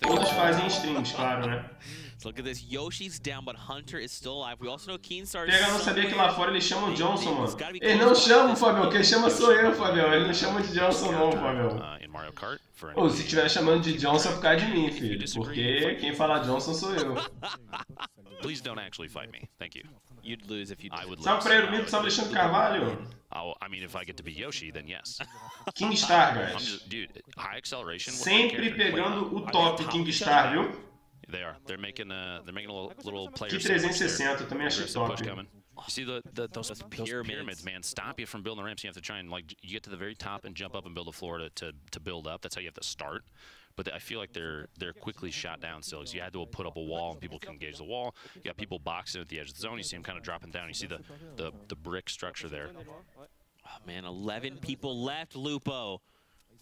Todos fazem streams, claro, né? So look at this. Yoshi's down, but Hunter is still alive. We also know Keenstar. Pega, não sabia que lá fora eles chamam Johnson, mano. Eles não chamam, Fabião. Quem chama sou eu, Fabião. Eles não chamam de Johnson, não, Fabião. Ou se estiver chamando de Johnson é por causa de mim, filho. Porque quem fala Johnson sou eu. Please don't actually fight me. Thank you. You'd lose if you did. Salve Phraieiro, Mito, salve Alexandre Carvalho. I mean, if I get to be Yoshi, then yes. Kingstar, guys. Dude, high acceleration. Sempre pegando o top Kingstar, viu? They are. They're making a little player. Que 360, também achei top. You see those pyramids, man, stop you from building ramps. You have to try and you get to the very top and jump up and build a floor to build up. That's how you have to start. But I feel like they're quickly shot down still. So you had to put up a wall and people can engage the wall. You got people boxing at the edge of the zone. You see them kind of dropping down. You see the brick structure there. Oh man, 11 people left, Lupo.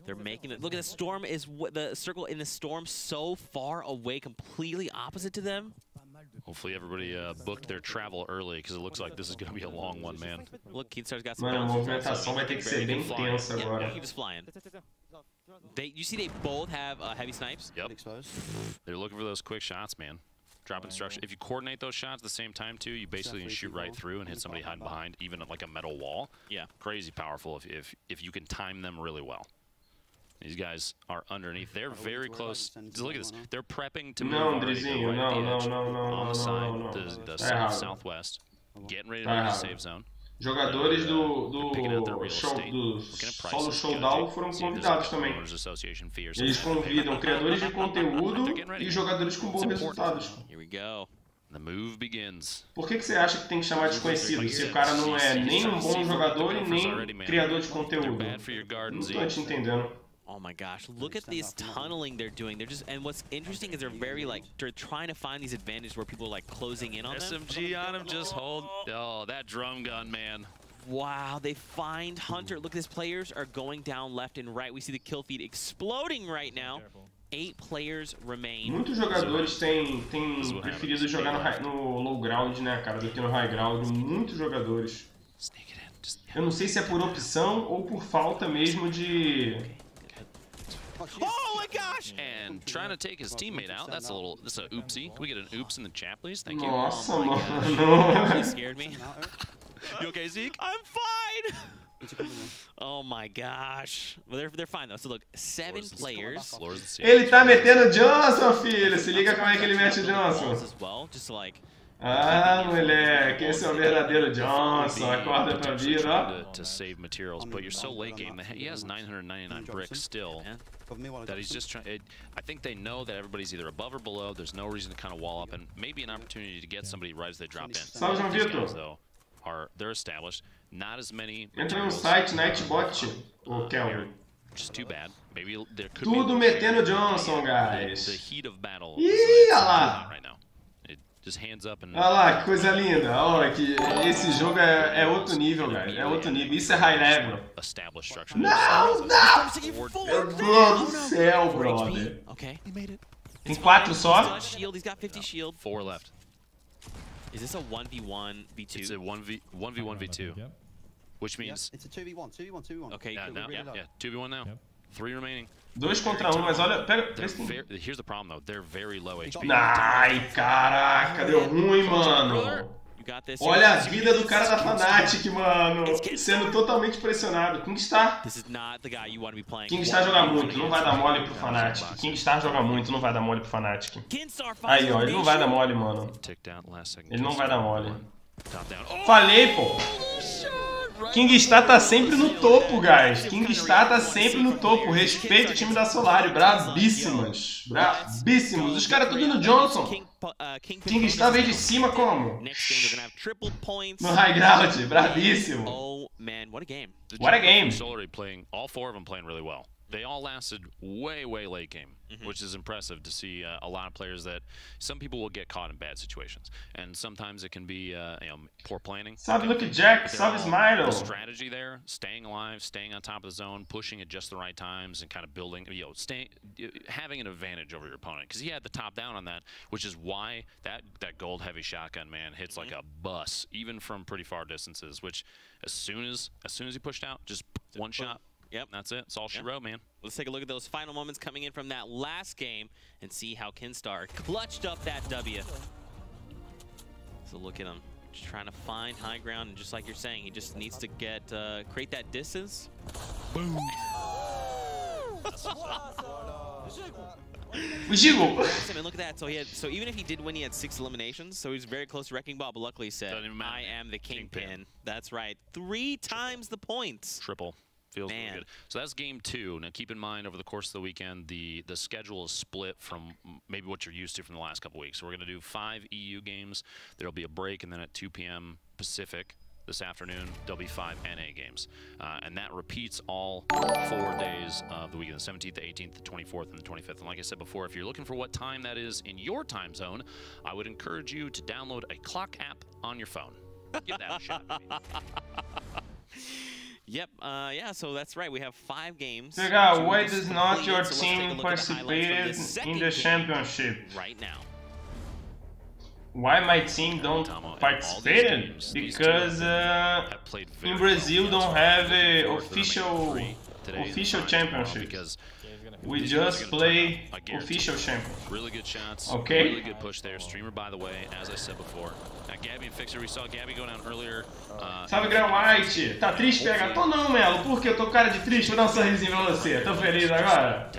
They're making it. Look at the storm is the circle in the storm so far away, completely opposite to them. Hopefully everybody booked their travel early because it looks like this is going to be a long one, man. Look, Keenstar's got some. Mano, a movimentação vai ter que ser bem tensa agora. Yeah, he was flying. You see they both have heavy snipes? Yep. They're looking for those quick shots, man. Drop instruction. If you coordinate those shots at the same time too, you basically can shoot right through and hit somebody hiding behind, even like a metal wall. Yeah. Crazy powerful if you can time them really well. These guys are underneath. They're very close. Look at this. They're prepping to move on the side, the southwest, getting ready to move to safe zone. Jogadores do Solo Showdown foram convidados também. Eles convidam criadores de conteúdo e jogadores com bons resultados. Here we go. The move begins. Por que você acha que tem que chamar desconhecido se o cara não é nem um bom jogador e nem criador de conteúdo? Não tô te entendendo. Oh my gosh, look at this tunneling they're doing. They're just, and what's interesting is they're very they're trying to find these advantages where people are closing in on them. SMG on him, just hold. Oh, that drum gun, man. Wow, they find Hunter. Look, these players are going down left and right. We see the kill feed exploding right now. 8 players remain. Muitos jogadores têm preferido jogar no low ground, né, cara, do que no high ground. Muitos jogadores. Eu não sei se é por opção ou por falta mesmo de... Oh my gosh! And trying to take his teammate out. That's an oopsie. Can we get an oops in the chat, please? Thank you. Nossa, oh mano. That scared me. You okay, Zeke? I'm fine! Oh my gosh. Well, they're fine though. So look, 7 players. Ele tá metendo Johnson, filho. Se liga como é que ele mete Johnson. As well, just like... Ah, moleque, esse é o verdadeiro Johnson. Acorda pra vida, ó. To save materials, but you're so late game. He has 999 bricks still. That he's just trying. I think they know that everybody's either above or below. There's no reason to kind of wall up, and maybe an opportunity to get somebody right as they drop in. Salve, João Vitor. Though they're established. Not as many. Entra no site Nightbot, o Kelvin. Just too bad. Maybe there could Tudo metendo Johnson, guys. The heat of battle. Ih, olha lá. Right now. Just hands up and... Olha lá, que coisa linda. Olha que esse jogo é outro nível, guys. É outro nível. Isso é high level. Não, não! Meu Deus do céu, brother. Okay. Tem 4 só? He's got 50 shield. 4 left. Is this a 1v1 v2? It's a 1v1 v2. Which means... It's a 2v1, 2v1, 2v1. Okay, yeah, 2v1 now. 3 remaining. 2 contra 1, mas olha, pega... Here's the problem though, they're very low HP. Ai, caraca, deu ruim, mano. Olha a vida do cara da Fnatic, mano. Sendo totalmente pressionado. Kingstar. Kingstar joga muito, não vai dar mole pro Fnatic. Kingstar joga muito, não vai dar mole pro Fnatic. Aí, ó, ele não vai dar mole, mano. Ele não vai dar mole. Falei, pô. Kingstar tá sempre no topo, guys. Kingstar tá sempre no topo. Respeita o time da Solari. Brabíssimas. Brabíssimos. Os caras tudo no Johnson. Kingstar veio de cima como? No high ground. Brabíssimo. Oh, man. What a game. What a game. Solari playing, all 4 of them playing really well. They all lasted way late game, which is impressive to see. A lot of players that some people will get caught in bad situations, and sometimes it can be poor planning. Salve, Lucky Jack. Salve, Smile. The strategy there, staying alive, staying on top of the zone, pushing at just the right times, and kind of building, having an advantage over your opponent. Because he had the top down on that, which is why that gold heavy shotgun, man, hits like a bus, even from pretty far distances. Which as soon as he pushed out, just one shot. Yep. That's it. It's all she wrote, man. Let's take a look at those final moments coming in from that last game and see how Kinstar clutched up that W. So look at him. Just trying to find high ground, and just like you're saying, he just needs to get create that distance. Boom. Jiggle. I mean, look at that. So even if he did win, he had 6 eliminations. So he was very close to Wrecking Ball, but luckily he said, "I am the kingpin." That's right. 3 times the points. Triple. Feels really good. So that's game 2. Now keep in mind, over the course of the weekend, the schedule is split from maybe what you're used to from the last couple weeks. So we're going to do 5 EU games. There'll be a break, and then at 2 p.m. Pacific this afternoon, there'll be 5 NA games. And that repeats all 4 days of the weekend, the 17th, the 18th, the 24th, and the 25th. And like I said before, if you're looking for what time that is in your time zone, I would encourage you to download a clock app on your phone. Give that a shot, maybe. Yep, yeah, so that's right. We have 5 games. Sega, why does not your team participated in the championship? Right now. Why my team don't participate? Because in Brazil don't have a official championship. We just play official champion. Really good shots. Okay. Really good push there. Streamer, by the way, as I said before. Now, Gabby and Fixer, we saw Gabby go down earlier. Salve, Grão White. Tá triste, PH? Tô não, Melo. Por que eu tô cara de triste? Vou dar um sorrisinho pra você. Tô feliz agora?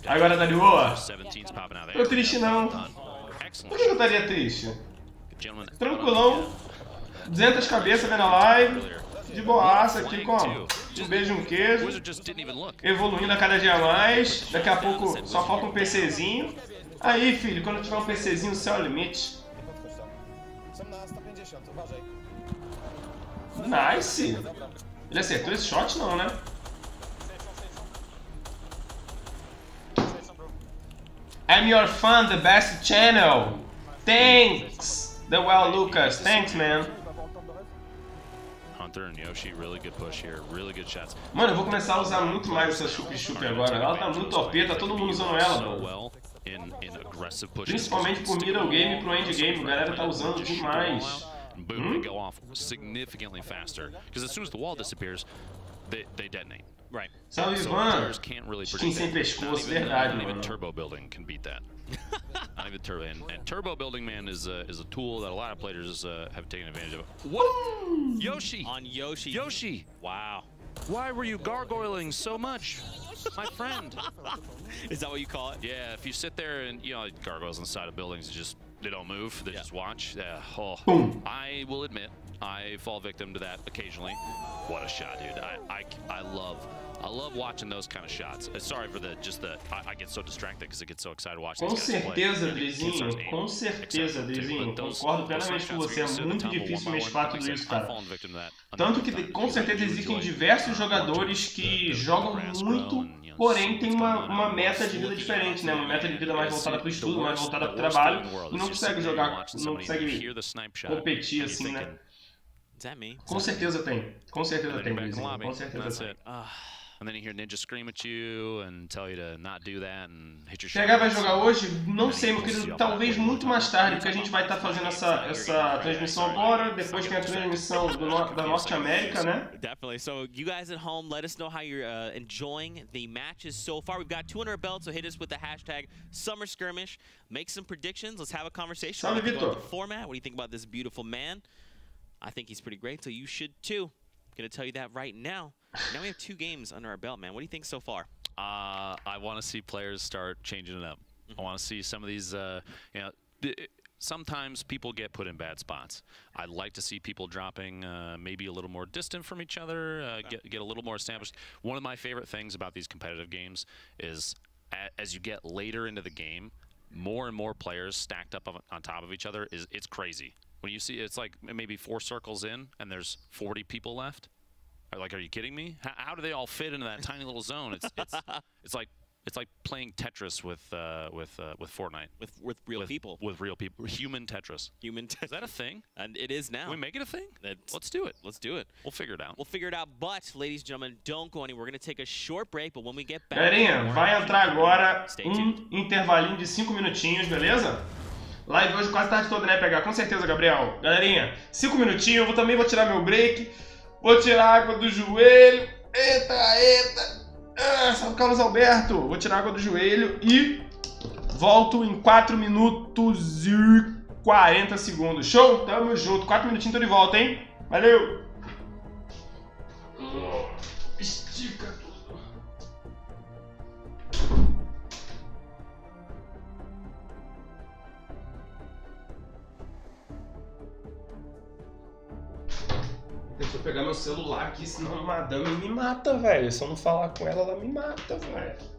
Agora tá de boa? Tô triste não. Por que eu estaria triste? Tranquilão. 200 cabeças vendo a live. De boaça aqui, como? Um beijo, um queijo. Evoluindo a cada dia mais. Daqui a pouco só falta um PCzinho. Aí, filho, quando tiver um PCzinho, o céu é o limite. Nice! Ele acertou esse shot, não, né? I'm your fan, the best channel. Thanks! The well, Lucas. Thanks, man. Hunter and Yoshi, really good push here. Really good shots. Mano, eu vou começar a usar muito mais essa chup-chup agora. Ela tá muito OP, tá todo mundo usando ela, mano. Principalmente pro middle game e pro end game, a galera tá usando demais. Boom, they go off significantly faster. Because as soon as the wall disappears, they detonate. Right. Salve, Ivan. Skin sem pescoço, verdade, Not even mano. turbo building can beat that. Not even turbo. And turbo building, man, is a tool that a lot of players have taken advantage of. What? Yoshi. On Yoshi. Yoshi. Wow. Why were you gargoyling so much, my friend? Is that what you call it? Yeah, if you sit there and, gargoyles on the side of buildings, they don't move, they just watch. I will admit, I fall victim to that occasionally. What a shot, dude. I love watching those kind of shots. Sorry for I get so distracted because I get so excited watching Com these guys play. certeza, com certeza, Drizinho. Concordo plenamente com você. É muito difícil mesclar tudo isso, cara. Tanto que, com certeza, existem diversos jogadores que jogam muito, porém tem uma meta de vida diferente, né? Uma meta de vida mais voltada para o estudo, mais voltada para o trabalho, e não consegue jogar, não consegue competir assim, né? Com certeza tem. Com certeza tem, Drizinho. Com certeza tem. And then you hear Ninja scream at you and tell you to not do that and hit your PH vai jogar hoje? Não sei, meu querido. Talvez muito mais tarde, porque a gente vai estar fazendo essa transmissão agora. Depois tem a transmissão da Norte América, né? Definitely. So you guys at home, let us know how you're enjoying the matches so far. We've got 200 belts, so hit us with the hashtag Summer Skirmish. Make some predictions. Let's have a conversation. Salve, Vitor. About the format. What do you think about this beautiful man? I think he's pretty great, so you should too. Gonna tell you that right now. Now we have 2 games under our belt, man. What do you think so far? I want to see players start changing it up. I want to see some of these, sometimes people get put in bad spots. I'd like to see people dropping maybe a little more distant from each other, get a little more established. One of my favorite things about these competitive games is as you get later into the game, more and more players stacked up on top of each other. It's crazy. When you see it's like maybe 4 circles in and there's 40 people left. Like, are you kidding me? How do they all fit into that tiny little zone? It's like playing Tetris with Fortnite. With real people. With real people. Human Tetris. Human Tetris. Is that a thing? And it is now. Can we make it a thing? Let's do it. Let's do it. We'll figure it out. We'll figure it out. But, ladies and gentlemen, don't go anywhere. We're going to take a short break, but when we get back... Galerinha, vai entrar agora intervalinho de 5 minutinhos, beleza? Live hoje quase tarde toda, né, pegar? Com certeza, Gabriel. Galerinha, 5 minutinhos. Eu também vou tirar meu break. Vou tirar a água do joelho. Eita. Salve, Carlos Alberto. Vou tirar a água do joelho e volto em 4 minutos e 40 segundos. Show? Tamo junto. 4 minutinhos, tô de volta, hein? Valeu! Estica tudo. Deixa eu pegar meu celular aqui, senão a madame me mata, velho. Se eu não falar com ela, ela me mata, velho.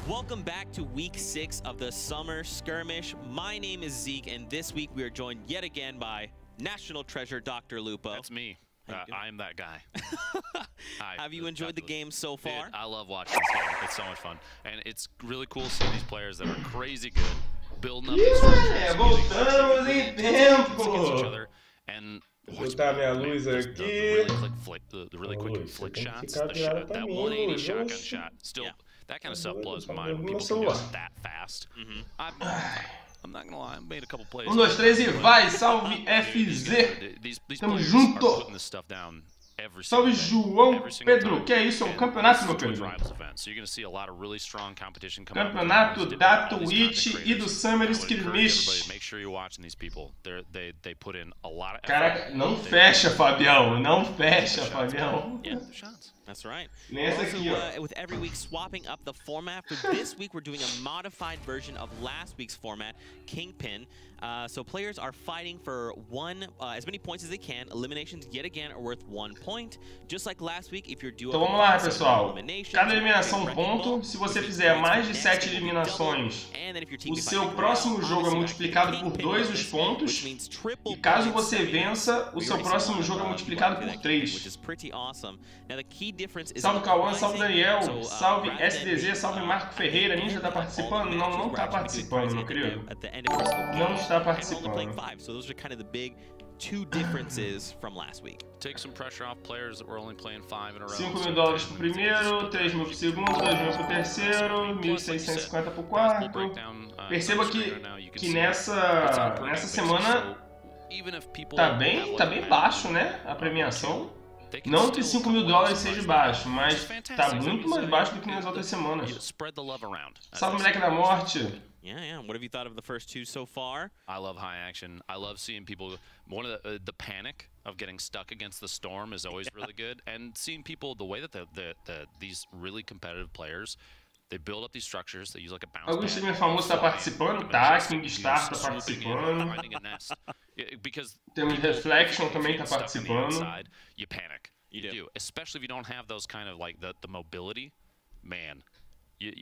Welcome back to week 6 of the Summer Skirmish. My name is Zeke, and this week we are joined yet again by National Treasure Dr. Lupo. That's me. I'm that guy. Have you enjoyed the game so far? Dude, I love watching this game. It's so much fun. And it's really cool seeing these players that are crazy good, building up these structures, voltamos em tempo! and Vou botar minha luz aqui. The really quick flick shots, that 180 shotgun shot. Still, that kind of stuff blows my mind when people can do it that fast. I'm not gonna lie, I made a couple plays. 1, 2, 3 e vai! Salve FZ! Tamo junto! Salve João Pedro! Que é isso? É um campeonato, meu querido? Campeonato da Twitch e do Summer Skirmish. Caraca, não fecha, Fabião! Não fecha, Fabião! That's right. Nessa aqui, ó. With every week swapping up the format. For this week, we're doing a modified version of last week's format, Kingpin. So players are fighting for as many points as they can. Eliminations, yet again, are worth 1 point. Just like last week, if you're doing então vamos lá, pessoal. Cada eliminação um ponto. Se você fizer mais de 7 eliminações, o seu próximo jogo é multiplicado por 2 os pontos. E caso você vença, o seu próximo jogo é multiplicado por 3. Salve Cauã, salve Daniel, salve SDZ, salve Marco Ferreira. Ninja tá participando? Não tá participando, meu querido. Não está participando. So those are kind of the big 2 differences from last week. Take some pressure off players that were only playing 5 in a row. $5.000 pro primeiro, 3.000 pro segundo, 2.000 pro terceiro, 1.650 pro quarto. Perceba que nessa semana tá bem baixo, né? A premiação. Não que $5.000 seja baixo, mas tá muito mais baixo do que nas outras semanas. Salve, moleque da morte! Yeah. What have you thought of the first 2 so far? I love high action. I love seeing people. One of the panic of getting stuck against the storm is always really good, and seeing people the way that these really competitive players. They build up these structures. They use like a bounce. Algum streamer famoso tá participando, tá? Kingstar tá participando. Temos Reflection também tá participando. You panic. You do, especially if you don't have those kind of like the mobility. Man,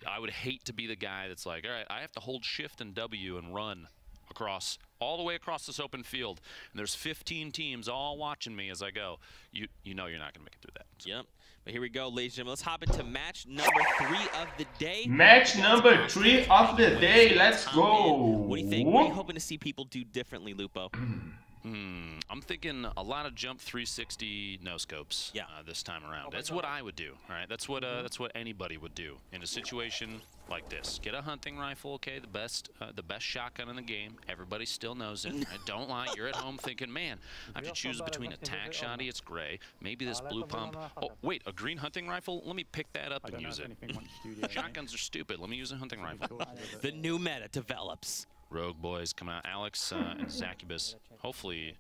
I would hate to be the guy that's like, all right, I have to hold Shift and W and run all the way across this open field, and there's 15 teams all watching me as I go. You know you're not gonna make it through that. So. Yep. But here we go, ladies and gentlemen. Let's hop into match number 3 of the day. Match number 3 of the day. Let's go. What do you think? What are you hoping to see people do differently, Lupo? I'm thinking a lot of jump 360 no scopes this time around. That's what I would do. All right, that's what anybody would do in a situation like this. Get a hunting rifle, okay, the best shotgun in the game. Everybody still knows it. Don't lie. You're at home thinking, man, I have to choose between a tac shotty. It's gray. Maybe this blue pump. Oh wait, a green hunting rifle. Let me pick that up and use it. Shotguns are stupid. Let me use a hunting rifle. The new meta develops. Rogue boys come out. Alex and Zacubus, hopefully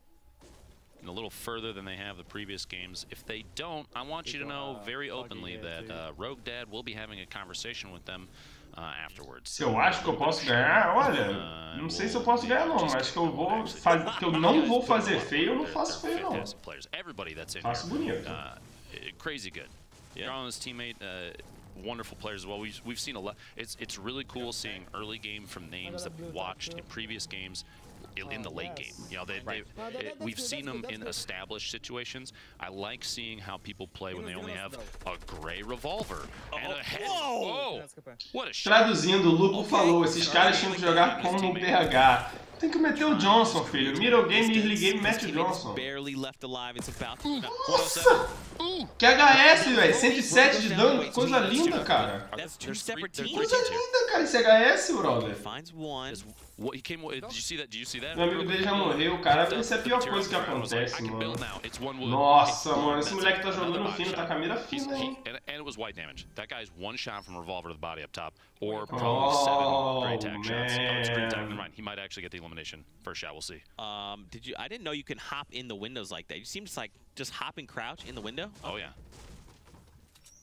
a little further than they have the previous games. If they don't, I want you to know very openly that Rogue Dad will be having a conversation with them afterwards. Se eu acho que eu posso ganhar, olha, não sei se eu posso ganhar não, mas que eu não vou fazer feio, eu não faço feio não. Faço bonito. Crazy good. Drawing his teammate. Wonderful players as well. We've seen a lot. It's really cool seeing early game from names that we watched in previous games in the late game. You know, we've seen them in established situations. I like seeing how people play when they only have a gray revolver and a head. Whoa! What a shot. Traduzindo, o Lupo falou, esses caras tinham que jogar como o PH. Tem que meter o Johnson, filho. Middle game, early game, mete o Johnson. Nossa! Que HS, velho. 107 de dano, que coisa linda, cara. Coisa linda, cara, esse HS, brother. Meu amigo dele já morreu, cara. Isso é a pior coisa que acontece, mano. Nossa, mano, esse moleque tá jogando fino, tá com a mira fina, hein? And it was white damage. That guy's one shot from a revolver to the body up top, or probably 7 gray tag shots. Oh, it's gray tag. Never mind. He might actually get the elimination. First shot, we'll see. I didn't know you can hop in the windows like that. You seem just hop and crouch in the window. Oh yeah.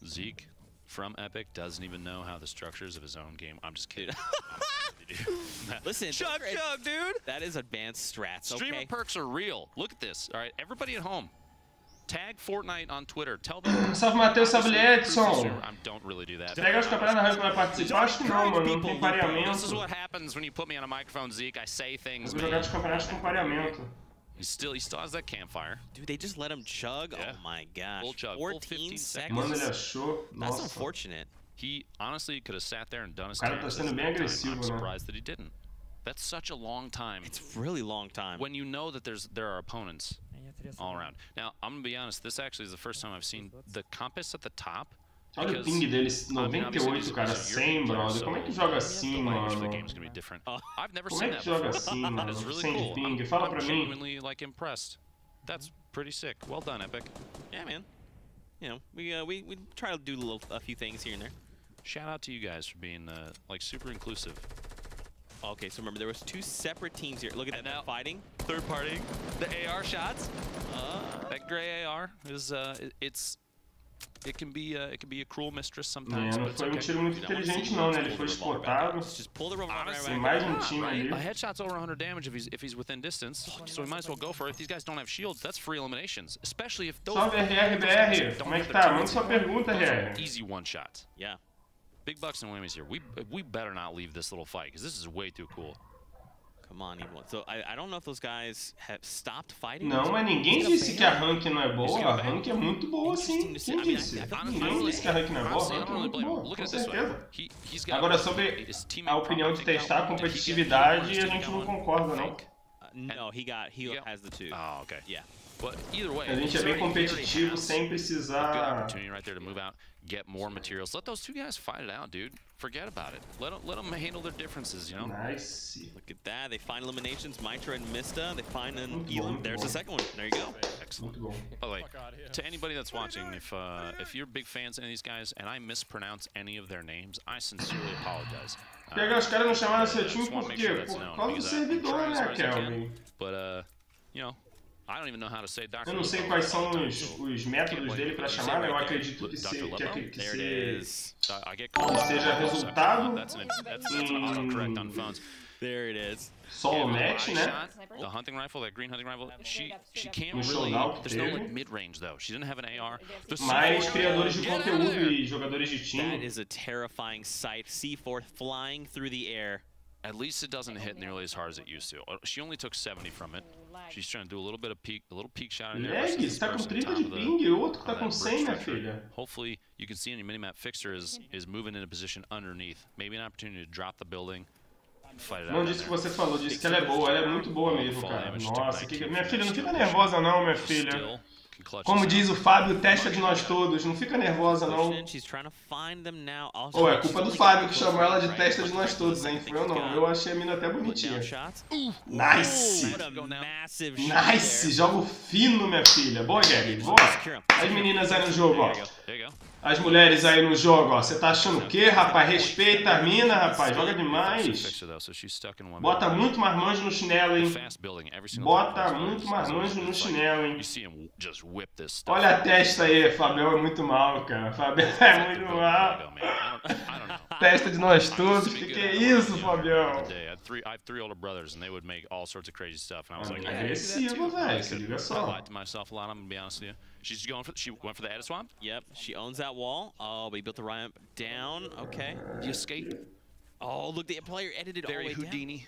Zeke from Epic doesn't even know how the structures of his own game. I'm just kidding. Listen, chug, dude. That is advanced strats. Streamer perks are real. Look at this. All right, everybody at home. Tag Fortnite on Twitter. Tell them. Salve Matheus, salve Edson. I don't really do that. Será que os campeonatos na rádio vai participar? Acho que não, mano. Não tem pareamento. This is what happens when you put me on a microphone, Zeke. I say things, man. Vou jogar dos campeonatos com pareamento. He still has that campfire. Dude, they just let him chug? Yeah. Oh my gosh. Full chug. 14 seconds? Mano, ele achou. That's unfortunate. He honestly could have sat there and done his thing. O cara tá sendo bem agressivo, I'm surprised that he didn't. That's such a long time. It's really long time. When you know that there are opponents all around. Now, I'm gonna be honest, this actually is the first time I've seen the compass at the top. Olha o ping dele, 98, cara, 100, brother. Como é que joga assim, mano? Como é que joga assim, mano? 100 de ping, fala pra mim. I'm genuinely, like, impressed. That's pretty sick. Well done, Epic. Yeah, man. You know, we try to do a few things here and there. Shout out to you guys for being, like, super inclusive. Okay, so remember, there was 2 separate teams here. Look at that fighting. Third party. The AR shots. That gray AR is, it can be a cruel mistress sometimes. Não foi tiro muito inteligente não, né? Ele foi spotado. Tem mais time ali. A headshot's over 100 damage if he's within distance, so we might as well go for it. If these guys don't have shields, that's free eliminations, especially if those. Salve RRBR, como é que tá? Manda sua pergunta, RR. Easy one shots. Yeah. Big bucks and whammies here. We better not leave this little fight because this is way too cool. Come on, Evil. So I don't know if those guys have stopped fighting. Não, mas ninguém disse que a rank não é boa. A rank é muito boa, sim. Quem disse? Ninguém disse que a rank não é boa. A rank é muito boa, com certeza. Agora, sobre a opinião de testar a competitividade, a gente não concorda, não. No, he has the 2. Oh, okay. Yeah. But either way, a gente é bem competitivo sem precisar. Get more materials. Let those 2 guys fight it out, dude. Forget about it. Let them handle their differences, you know? Nice. Look at that. They find eliminations. Mitra and Mista. They find an Elam. There's the second one. There you go. Excellent. By the way, to anybody that's watching, if you're big fans of any of these guys and I mispronounce any of their names, I sincerely apologize. Pegar os caras não chamaram seu time por quê? Por causa do servidor, né, Kelvin? But, you know, I don't even know how to say Dr. Eu não sei quais são os métodos dele para chamar, né? Eu acredito que seja resultado There it is. Solo match, né? The hunting rifle, that green hunting rifle, she can't really. There's no like mid-range though. She didn't have an AR. Mais criadores de conteúdo e jogadores de time. That is a terrifying sight. C4 flying through the air. At least it doesn't hit nearly as hard as it used to. She only took 70 from it. She's trying to do a little peek shot in there. Leg, você tá com 30 de ping e o outro tá com 100, minha filha. Hopefully, you can see on your minimap, Fixer is moving in a position underneath. Maybe an opportunity to drop the building. Não disse que você falou, disse que ela é boa, ela é muito boa mesmo, cara. Nossa, minha filha, não fica nervosa não, minha filha. Como diz o Fábio, testa de nós todos, não fica nervosa não. Ou é culpa do Fábio que chamou ela de testa de nós todos, hein? Foi eu não, eu achei a mina até bonitinha. Nice! Nice! Jogo fino, minha filha. Boa, Gabi, boa. As meninas aí no jogo, ó. As mulheres aí no jogo, ó. Você tá achando o quê, rapaz? Respeita a mina, rapaz. Joga demais. Bota muito marmanjo no chinelo, hein? Bota muito marmanjo no chinelo, hein? Olha a testa aí, Fabião é muito mal, cara. Fabião é muito mal. Testa de nós todos. Que é isso, Fabião? I have 3 older brothers, and they would make all sorts of crazy stuff, and I was like, agressivo, velho. Se liga só. I lied to myself a lot. I'm gonna be honest with you. She went for the edit swamp. Yep, she owns that wall. Oh, but he built the ramp down. Okay. You escape. Oh, look, the player edited all the way Houdini. Down.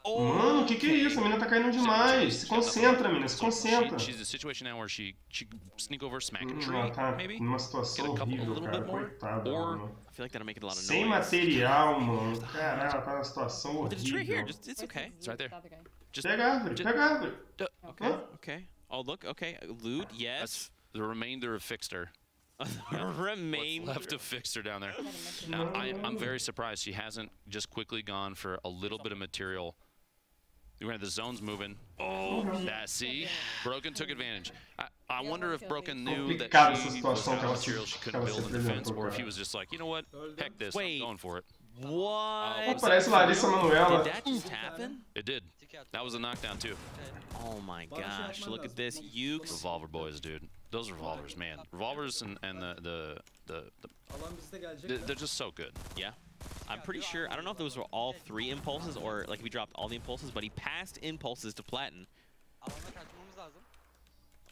Mano, que é isso? A mina tá caindo demais. Se concentra, mina, se concentra. She's in a situation now where she sneak over, smack a tree, ela tá maybe. Numa situação horrível, cara. Coitada, mano. I feel like that'll make it a lot of noise. Sem material, mano. Caralho, ela tá numa situação horrível. There's a tree here. It's okay. It's right there. Pega a árvore, pega a árvore. Okay, okay. Oh, look, okay. Loot, yes. That's the remainder of Fixter. Remain left of Fixer down there. Now, I'm very surprised she hasn't just quickly gone for a little bit of material. The zone's moving. Oh, see? Broken took advantage. I wonder if Broken knew that she was out of material she couldn't build in defense, or if he was just like, you know what? Heck this, I'm going for it. What? Parece Larissa Manoela. Did that just happen? It did. That was a knockdown too. Oh my gosh! Look at this, Ukes. Revolver boys, dude. Those revolvers, man. Revolvers and they're just so good. Yeah. I'm pretty sure. I don't know if those were all 3 impulses or like if he dropped all the impulses, but he passed impulses to Platin.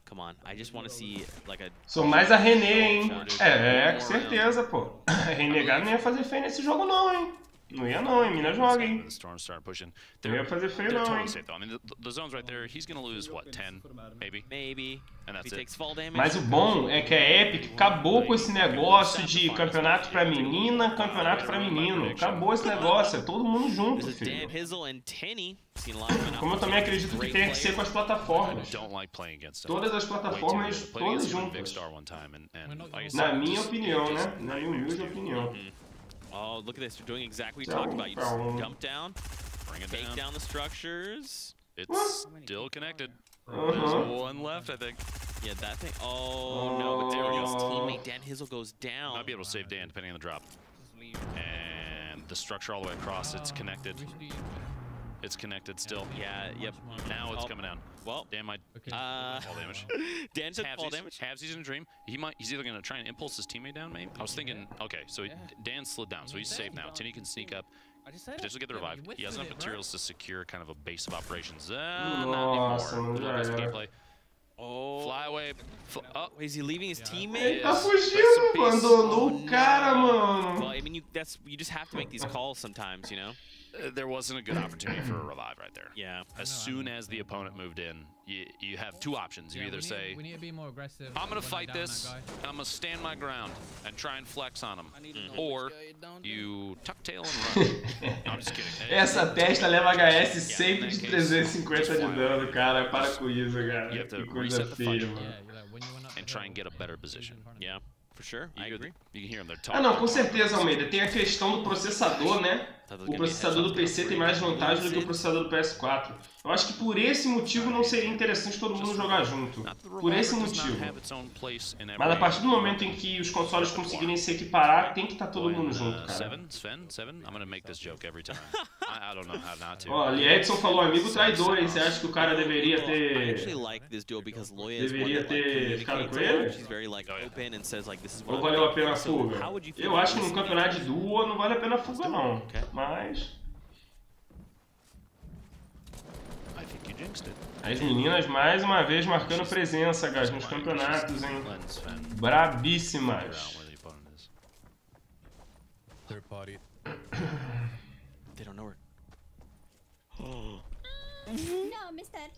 come on. I just want to see like a... Sou mais a René, hein? Com certeza, pô. A Renegar não ia fazer feio nesse jogo não, hein? Não ia não, hein? Mina joga, hein? Não ia fazer feio não, hein? The zone's right there. He's gonna lose what, 10 maybe? Maybe. And that's it. Mas o bom é que a Epic acabou com esse negócio de campeonato pra menina, campeonato pra menino. Acabou esse negócio, é todo mundo junto, filho. Como eu também acredito que tem que ser com as plataformas. Todas as plataformas, todas juntas. Na minha opinião, né? Na minha humilde opinião. Oh, look at this. You're doing exactly what you talked about. You just dump down, take down the structures. It's still connected. There's one left, I think. Yeah, that thing. Oh, no, but there goes teammate. Dan Hizzle goes down. Might be able to save Dan depending on the drop. And the structure all the way across, it's connected. It's connected still. Yeah, yep. Now it's coming down. Well, Dan might fall damage. Dan took fall damage. Halvesies in a dream. He's either gonna try and impulse his teammate down, maybe. I was thinking, okay, so Dan slid down, so he's safe now. Tinny can sneak up, potentially get the revive. He has enough materials to secure kind of a base of operations. Not anymore. Gameplay. Oh, fly away. Oh, is he leaving his teammate? Ele tá fugindo, abandonou o cara, mano. Well, I mean, you just have to make these calls sometimes, you know. There wasn't a good opportunity for a revive right there. Yeah. As soon as the opponent moved in, you have two options. You either say, we need to be more aggressive. I'm going to fight this, and I'm going to stand my ground and try and flex on him. Or you tuck tail and run. No, I'm just kidding. Essa testa leva HS sempre de 350 de dano, cara. Para com isso, cara. You have to Que coisa reset the feia, fight mano. and try and get a better position. Yeah, for sure. I agree. You can hear them. They're talking. Ah, não, com certeza, Almeida. Tem a questão do processador, né? O processador do PC tem mais vantagem do que o processador do PS4. Eu acho que por esse motivo não seria interessante todo mundo jogar junto. Por esse motivo. Mas a partir do momento em que os consoles conseguirem se equiparar, tem que estar todo mundo junto, cara. Ó, ali Edson falou amigo traidor, hein? Você acha que o cara deveria ter... Deveria ter ficado com ele? Ou valeu a pena a fuga? Eu acho que num campeonato de duo não vale a pena a fuga, não. Mas... As meninas mais uma vez marcando presença, guys, nos campeonatos, hein? Brabíssimas. They don't know her. No, mister.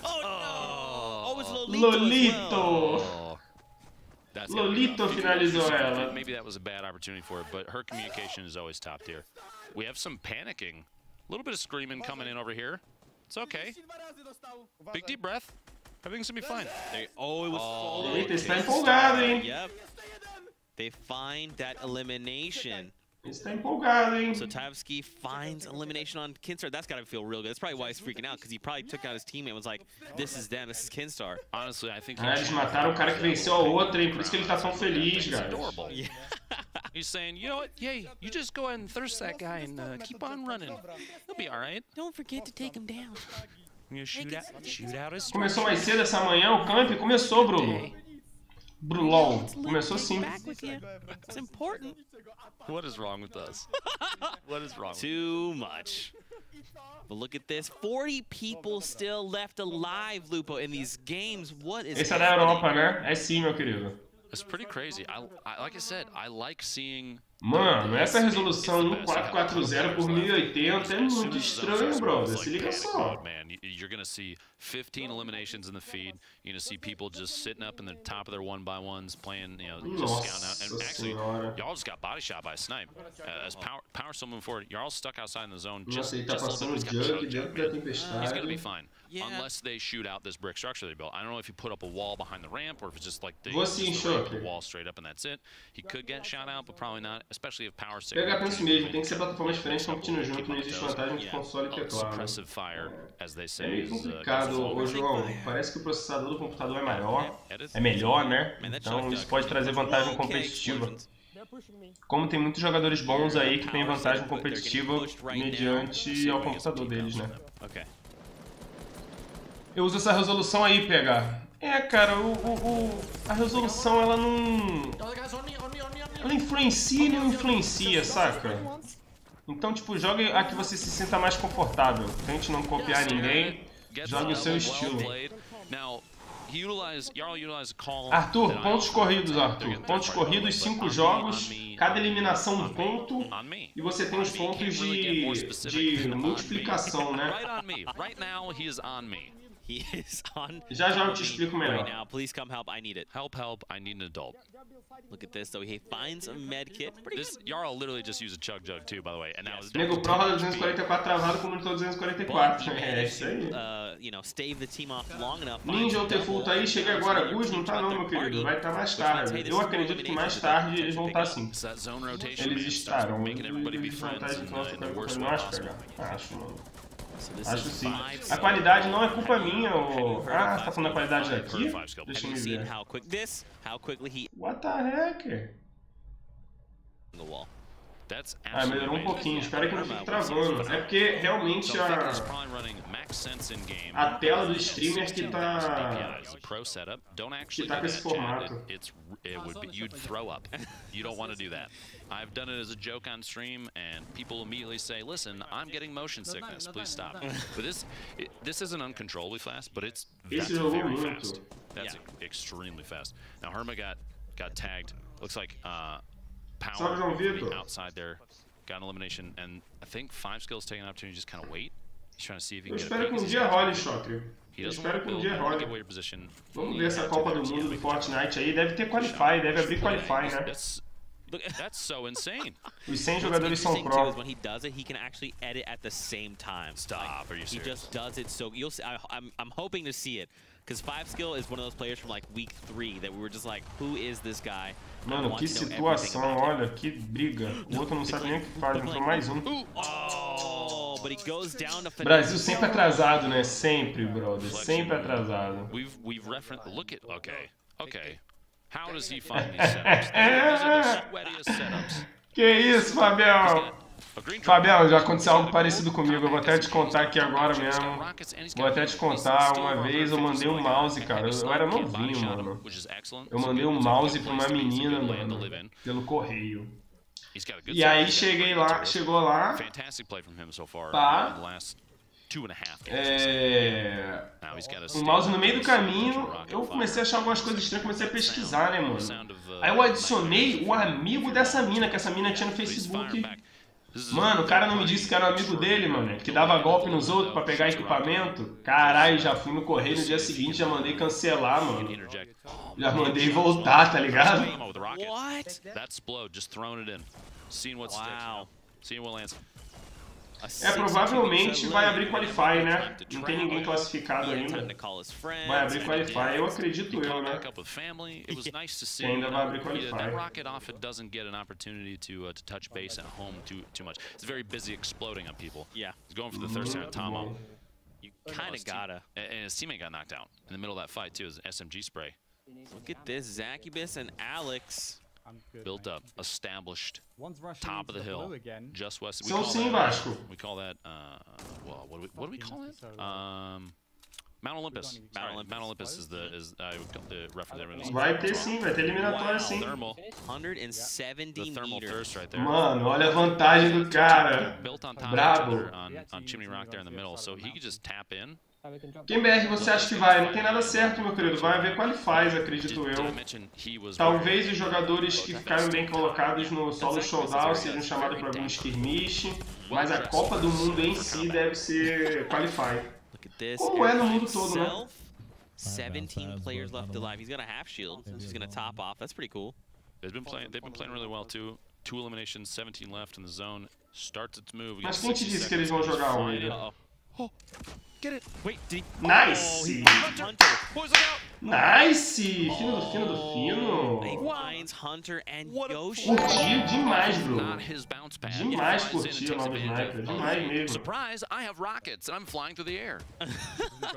Oh no! Oh, it's Lolito! Lolito finalizou ela. Maybe that was a bad opportunity for her, but her communication is always top tier. We have some panicking. A little bit of screaming coming in over here. It's okay. Big deep breath. Everything's gonna be fine. Oh, it was Eita, está empolgado, hein? Yep. They find that elimination. Está empolgado, hein? So Tavsky finds elimination on Kinstar. That's gotta feel real good. That's probably why he's freaking out, because he probably took out his teammate and was like, this is them, this is Kinstar. Honestly, I think eles mataram o cara que venceu a outra, hein? Por isso que ele tá tão feliz, cara. Yeah. He's saying, you know what? Yay, you just go ahead and thirst that guy and keep on running. He'll be all right. Don't forget to take him down. Shoot out his. Começou mais cedo essa manhã o camp? Começou, Bruno. Brulol. Começou sim. It's important. What is wrong with us? What is wrong? Too much. But look at this. 40 people still left alive, Lupo, in these games. What is Esse é da Europa, né? É sim, meu querido. It's pretty crazy. Like I said, I like seeing. Mano, essa resolução 1440 por 1080 é muito estranho, brother. Se liga só. You're gonna see 15 eliminations in the feed. You're gonna see people just sitting up in the top of their 1x1s playing, you know, just scouting out. And actually, y'all just got body shot by a snipe. As power still moving forward, you're all stuck outside in the zone. Just a little bit. He's gonna be fine. Yeah. Unless they shoot out this brick structure they built. I don't know if you put up a wall behind the ramp or if it's just like the wall straight up and that's it. He could get shot out, but probably not, especially if power stick. Pega penso mesmo, tem que ser plataformas diferentes competindo junto, não existe vantagem de console e teclado. É meio complicado, ô João, parece que o processador do computador é maior, é melhor, né? Então isso pode trazer vantagem competitiva. Como tem muitos jogadores bons aí que tem vantagem competitiva mediante ao computador deles, né? Eu uso essa resolução aí, PH. É, cara, a resolução ela não... Ela influencia e não influencia, saca? Então, tipo, jogue a que você se sinta mais confortável. Tente não copiar ninguém. Joga o seu estilo. Arthur, pontos corridos, Arthur. Pontos corridos, 5 jogos, cada eliminação um ponto, e você tem os pontos de multiplicação, né? Já eu te explico melhor. Right now, please come help. I need it. Help! I need an adult. Look at this, though. He finds a med kit. This Jarl literally just used a chug too, by the way, and that was. Nego Pro roda 244 travado com o monitor 244. É isso aí. You know, stave the team off long enough. Ninja ou Tefulto aí, chega agora. Gus, não tá não, meu querido. Vai estar mais tarde. Eu acredito que mais tarde eles vão estar sim. Eles estarão. Eles vão estar de volta. Não acho pegar. Acho, mano. Acho sim. A qualidade não é culpa minha, ou... Ah, você tá falando da qualidade daqui? Deixa eu me ver. What the heck? Ah, melhorou um pouquinho, espero que não fique travando. É porque realmente a tela do streamer que tá com esse formato. You'd throw up. You don't want to do that. I've done it as a joke on stream, and people immediately say, "Listen, I'm getting motion sickness. Please stop." But this isn't uncontrollably fast, but that's very fast. That's extremely fast. Now Herma got tagged. Looks like Power outside there got an elimination, and I think 5 skills taking an opportunity to just kind of wait. He's trying to see if he can get a espero que um dia role, Shocker. Eu espero que um dia role. Position. Vamos ver essa Copa do Mundo do Fortnite aí. Deve ter Qualify, deve abrir Qualify, né? That's so insane. Os 100 jogadores são pro. When he does it, he can actually edit at the same time. Stop, are you serious? He just does it so you'll see. I'm hoping to see it. Because 5 skill is one of those players from like week 3 that we were just like, who is this guy? Mano, que situação, olha, que briga. O outro não sabe nem o que faz, entrou mais um. Brasil sempre atrasado, né? Sempre, brother. Sempre atrasado. We've referenced. Look at. Okay. How does he find these setups? These are the sweatiest setups. Que isso, Fabião? Fabião, já aconteceu algo parecido comigo. Eu vou até te contar aqui agora mesmo. Vou até te contar. Uma vez eu mandei um mouse, cara. Eu era novinho, mano. Eu mandei um mouse pra uma menina, mano, pelo correio. E aí chegou lá. Pá. Um mouse no meio do caminho. Eu comecei a achar algumas coisas estranhas, comecei a pesquisar, né, mano? Aí eu adicionei o amigo dessa mina, que essa mina tinha no Facebook. Mano, o cara não me disse que era um amigo dele, mano, que dava golpe nos outros pra pegar equipamento. Caralho, já fui no correio no dia seguinte, já mandei cancelar, mano. Já mandei voltar, tá ligado? What? Provavelmente vai abrir Qualify, né? Não tem ninguém classificado ainda. Vai abrir Qualify, eu acredito eu, né? Que ainda vai abrir Qualify. Rocket off it doesn't get an opportunity to touch base at home too much. It's very busy exploding on people. Yeah. He's going for the third time Tomo. You kind of gotta. And his teammate got knocked out in the middle of that fight too. His SMG spray. Look at this, Zacubus and Alex. Built up, established, top of the hill, just west. We call that, well, what do we call it? Mount Olympus. Mount Olympus is the reference. Vai ter sim, vai ter eliminatória sim. 170 thermal thirst right there. Mano, olha a vantagem do cara. Brabo. On Chimney Rock there in the middle, so he could just tap in. Quem BR você acha que vai? Não tem nada certo, meu querido. Vai haver Qualifies, acredito eu. Talvez os jogadores que ficaram bem colocados no solo showdown sejam chamados para algum skirmish, mas a Copa do Mundo em si deve ser Qualify. Como é no mundo todo, né? 17 players left alive. He's got a half shield. He's gonna top off. That's pretty cool. They've been playing really well too. 2 eliminations, 17 left in the zone. Starts its move. Mas quem te disse que eles vão jogar hoje? Get it. Wait, did he... Nice! Nice! Fino do fino do fino. He finds Hunter and Yoshi. Curti demais, bro. Demais curti a nova sniper. Demais mesmo. Surprise, I have rockets and I'm flying through the air.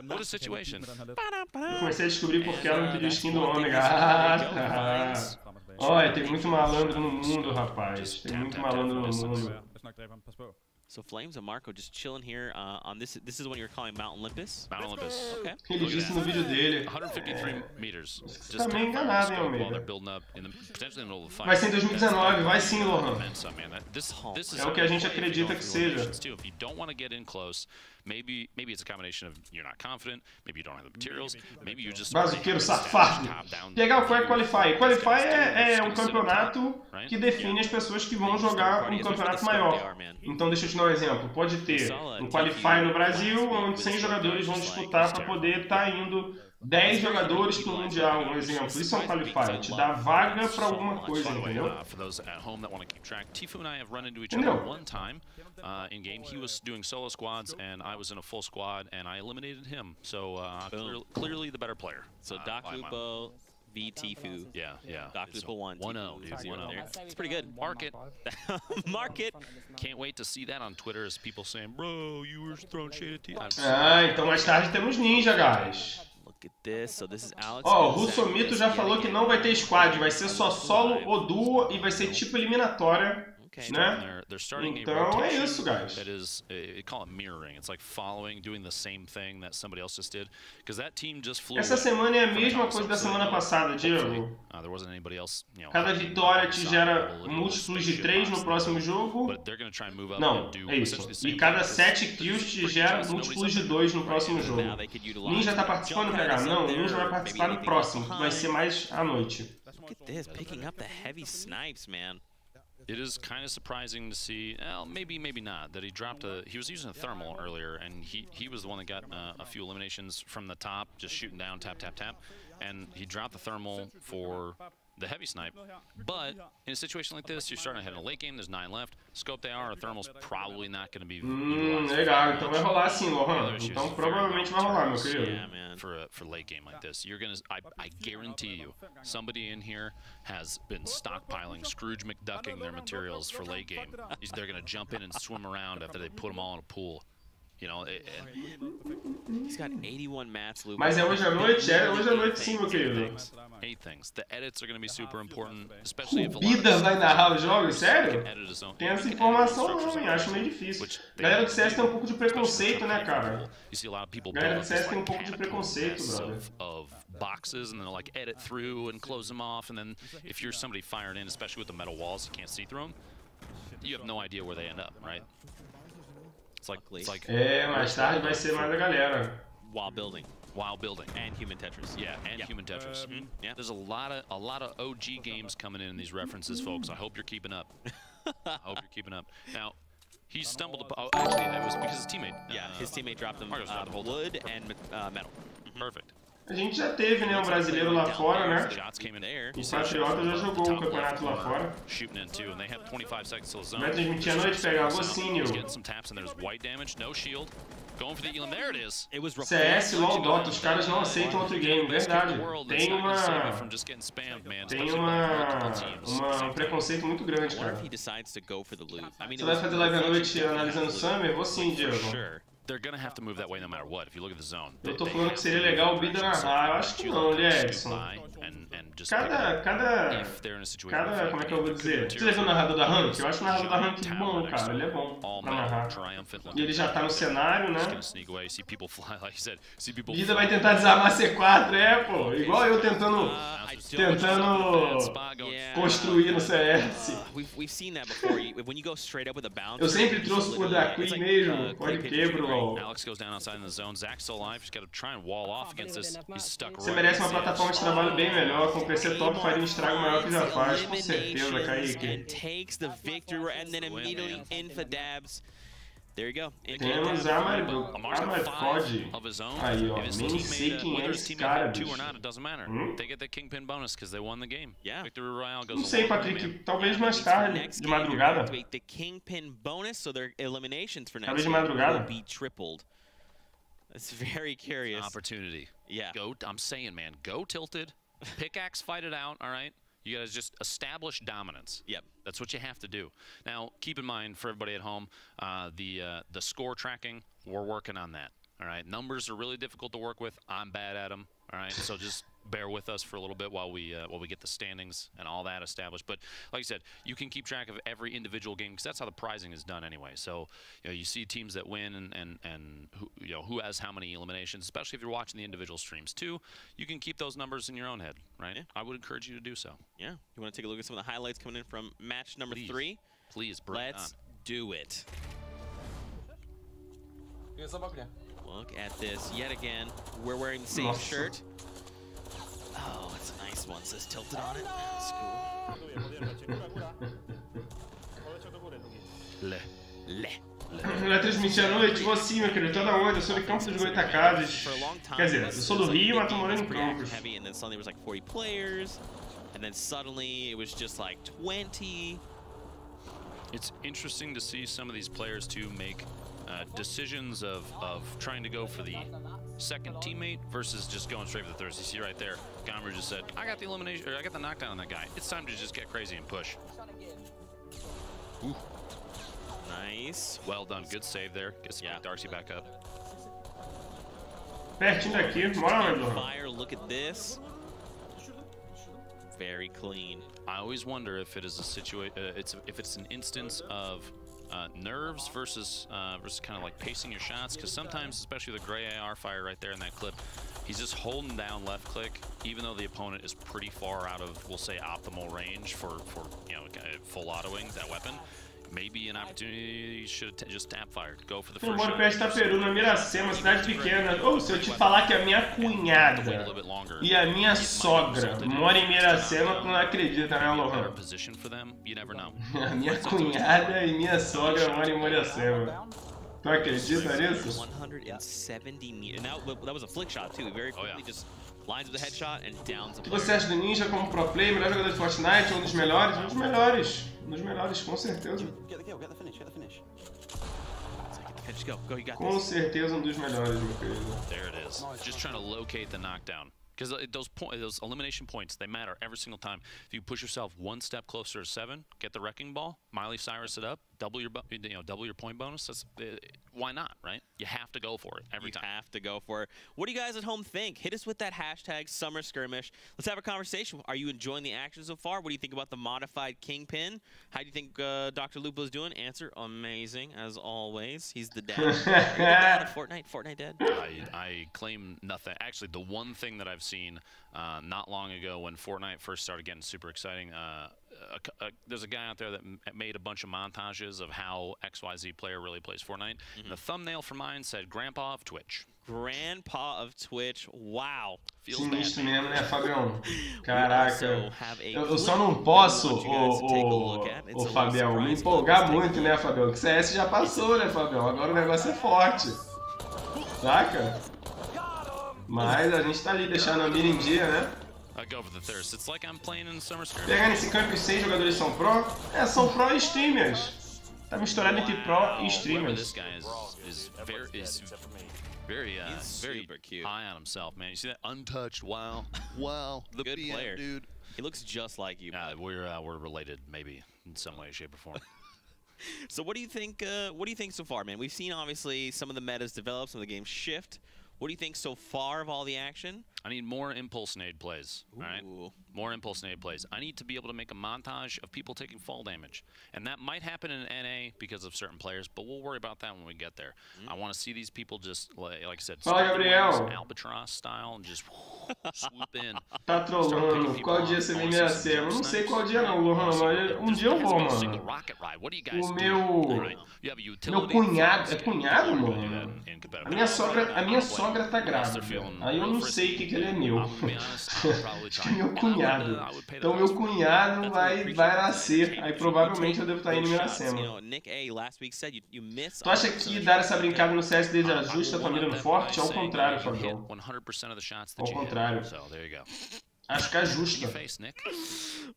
What a situation. Eu comecei a descobrir porque ela me pediu skin do Ômega. Ah, tá. Olha, tem muito malandro no mundo, rapaz. Tem muito malandro no mundo. So Flames and Marco just chilling here on this. This is when you're calling Mount Olympus. Mount Olympus. Okay. Ele disse no vídeo dele. 153 meters. Você tá meio enganado, hein, Almeida? Vai ser em 2019, vai sim, Lohan. É o que a gente acredita que seja. maybe it's a combination of you're not confident, maybe you don't have the materials, maybe you just Basiqueiro safado. Pegar o Quer Qualify. Qualify é um campeonato que define as pessoas que vão jogar um campeonato maior. Então deixa eu te dar um exemplo. Pode ter um Qualify no Brasil, onde 100 jogadores vão disputar para poder estar indo 10 jogadores para o Mundial, um exemplo. Isso é um Qualify, te dá vaga para alguma coisa, entendeu? In game, he was doing solo squads, and I was in a full squad, and I eliminated him. So clearly the better player. So Doc Lupo v Tfue. Yeah. Doc Lupo 1-0, dude. 1-0. It's pretty good. Mark it. Mark it. Can't wait to see that on Twitter as people saying, bro, you were throwing shade at Tfue. Então mais tarde temos Ninja, guys. Look at this. So this is Alex. Ó, o Russomito já falou que não vai ter squad, vai ser só solo ou duo e vai ser tipo eliminatória. Né? Então é isso, guys. That is, they call it mirroring. It's like following, doing the same thing that somebody else just did, because that team just flew. Essa semana é a mesma coisa da semana passada, Diego. There wasn't anybody else, you know, cada vitória te gera múltiplos de 3 no próximo jogo. Não, é isso. E cada 7 kills te gera múltiplos de 2 no próximo jogo. Ninja tá participando, PH? Não, o Ninja vai participar no próximo, que vai ser mais à noite. Look at this, picking up the heavy snipes, man. It is kind of surprising to see, well, maybe not, that he dropped he was using a thermal earlier, and he was the one that got a few eliminations from the top, just shooting down, tap, and he dropped the thermal for the heavy snipe. But in a situation like this, you're starting to head in a late game, there's 9 left, scope they are, a thermal's probably not going to be legal, então vai rolar sim, Lohan. Então provavelmente vai rolar, meu querido. Yeah, man. For late game like this, you're gonna, I guarantee you, somebody in here has been stockpiling, Scrooge McDucking their materials for late game. They're gonna jump in and swim around after they put them all in a pool. You know, he's got 81 mats, Lupo. Mas é hoje à noite? É hoje à noite sim, meu querido. 8 things. The edits are going to be super important, especially if a Bida vai narrar os jogos? Sério? Tem essa informação não, hein? Acho meio difícil. Galera do CS tem um pouco de preconceito, né, cara? Galera do CS tem um pouco de preconceito, brother. Of boxes, and they'll like edit through and close them off, and then if you're somebody fired in, especially with the metal walls, you can't see through them, you have no idea where they end up, right? It's like mais tarde vai ser mais a galera. While building. And human Tetris. Yeah, and human Tetris. Yeah. There's a lot of OG games coming in these references, folks. I hope you're keeping up. Now, he stumbled upon. Oh, actually, it was because his teammate. His teammate dropped him wood and metal. Perfect. A gente já teve, né, um brasileiro lá fora, né? O Patriota já jogou um campeonato lá fora. Vai transmitir à noite, pegar Rocinho. CS, LoL, Dota, os caras não aceitam outro game, verdade. Tem um preconceito muito grande, cara. Você vai fazer live à noite analisando Summer? Vou sim, Diego. They're gonna have to move that way no matter what. If you look at the zone. Eu tô falando que seria legal o Bida narrar. Eu acho que não, Edson. Como é que eu vou dizer? Você já viu o narrador da Rank? Eu acho o narrador da Rank bom, cara. Ele é bom pra narrar. E ele já tá no cenário, né? Bida vai tentar desarmar C4, pô. Igual eu tentando construir no CS. Eu sempre trouxe por daqui mesmo. Pode quebrar. Alex goes down outside in the zone. Zach's still alive. He's got to try and wall off against this. He's stuck right. Você merece uma plataforma de trabalho bem melhor. Com PC top faria um estrago maior que já faz, com certeza, Kaique. There you go. Temos a Marcode. Aí, ó. Nem sei quem é esse cara, bicho. Não sei, Patrick. Talvez mais tarde, de madrugada. Talvez de madrugada. That's very curious. Opportunity. Yeah. I'm saying, man, go tilted. Pickaxe, fight it out, all right? You gotta just establish dominance. Yep. That's what you have to do. Now, keep in mind, for everybody at home, the score tracking, we're working on that. All right, numbers are really difficult to work with. I'm bad at them. All right, so just bear with us for a little bit while we get the standings and all that established. But like I said, you can keep track of every individual game because that's how the prizing is done anyway. So you see teams that win and who has how many eliminations, especially if you're watching the individual streams too. You can keep those numbers in your own head, right? Yeah. I would encourage you to do so. Yeah. You want to take a look at some of the highlights coming in from match number 3? Please bring Let's do it. Look at this yet again. We're wearing the same shirt. Oh, it's a nice one. Says tilted on it. That's cool. Vai transmitir à noite? Vou sim, meu querido. Toda onde? Eu sou de Campos dos Goytacazes. Quer dizer, eu sou do Rio, mas tô morando em Campos. And then suddenly it was like 40 players. And then suddenly it was just like 20. It's interesting to see some of these players to make decisions of trying to go for the second teammate versus just going straight for the third. You see right there, Gomer just said, I got the elimination, or I got the knockdown on that guy. It's time to just get crazy and push. Ooh. Nice. Well done. Good save there. Gets Darcy back up. Pertinho daqui. Bora, meu irmão. Fire, look at this. Very clean. I always wonder if it is a if it's an instance of nerves versus kind of like pacing your shots, because sometimes, especially the gray AR fire right there in that clip, he's just holding down left click, even though the opponent is pretty far out of, we'll say, optimal range for you know, full autoing that weapon. Maybe an opportunity, you should have just tap fired. Go for the first shot. Perto Peru, na Miracema, cidade pequena. Ou se eu te falar que a minha cunhada e a minha sogra moram em Miracema, tu não acredita, né, Lohan? A minha cunhada e minha sogra moram em Miracema. Tu acredita nisso? 170 meters. Now that was a flick shot too. Very quickly just lines with a headshot and downs. O que você acha do Ninja como pro player, melhor jogador de Fortnite, um dos melhores? Um dos melhores. Um dos melhores, com certeza. Com certeza um dos melhores, meu querido. There it is. Just trying to locate the knockdown. Because those elimination points, they matter every single time. If you push yourself one step closer to 7, get the wrecking ball, Miley Cyrus it up, double your point bonus. That's, why not, right? You have to go for it every time. You have to go for it. What do you guys at home think? Hit us with that hashtag Summer Skirmish. Let's have a conversation. Are you enjoying the action so far? What do you think about the modified Kingpin? How do you think Dr. Lupo is doing? Answer: amazing as always. He's the dad. Are you the dad of Fortnite? Fortnite dad? I claim nothing. Actually, the one thing that I've seen not long ago when Fortnite first started getting super exciting, there's a guy out there that made a bunch of montages of how XYZ player really plays Fortnite. And the thumbnail for mine said Grandpa of Twitch. Grandpa of Twitch, wow. Sinistro mesmo, né, Fabião? Caraca. Eu só não posso, ô Fabião, me empolgar muito, né, Fabião? Que CS já passou, né, Fabião? Agora o negócio é forte. Saca? Mas a gente tá ali deixando a mira em dia, né? Pegando esse campo e 6 jogadores são pro? É, são pro e streamers. Tá misturado entre pro e streamers. Very cute. High on himself, man. You see that? Untouched. Wow. Wow. The good player, dude. He looks just like you. We're related, maybe in some way, shape, or form. So what do you think? What do you think so far, man? We've seen obviously some of the metas develop, some of the games shift. What do you think so far of all the action? I need more impulse nade plays, right? More impulse nade plays. I need to be able to make a montage of people taking fall damage. And that might happen in NA because of certain players, but we'll worry about that when we get there. I want to see these people just, like I said, albatross style and just swoop in. Tá trollando. Qual dia você vem me nascer? Eu não sei qual dia não, Lohan, mas dia eu vou, mano. Meu cunhado, é cunhado, mano? A minha sogra tá grávida. Aí eu não sei o que ele é meu. Acho que é meu cunhado. Então meu cunhado vai nascer. Aí provavelmente eu devo estar indo em Miracema. Tu acha que dar essa brincada no CS desajusta a família no Forte? Ao contrário, Fabião. Ao contrário. Acho que ajusta.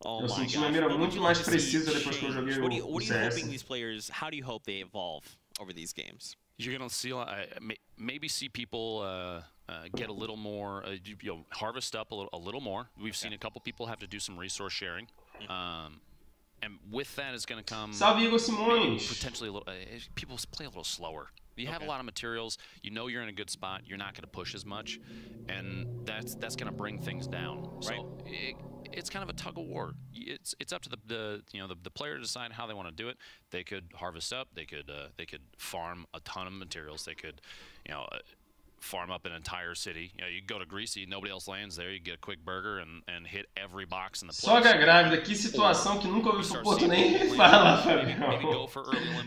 Eu senti uma mira muito mais precisa depois que eu joguei o CS. How do you hope they evolve over these games? You're gonna see, maybe see people get a little more, harvest up a little more. We've seen a couple people have to do some resource sharing, and with that is going to come potentially a little. People play a little slower. You have a lot of materials. You know you're in a good spot. You're not going to push as much, and that's going to bring things down. Right. So it's kind of a tug of war. It's up to the player to decide how they want to do it. They could harvest up. They could farm a ton of materials. They could, farm up an entire city. You know, you go to Greasy, nobody else lands there. You get a quick burger and hit every box in the place. Sogra grávida, que situação que nunca ouvi falar. Pô, tu nem fala, Fabião.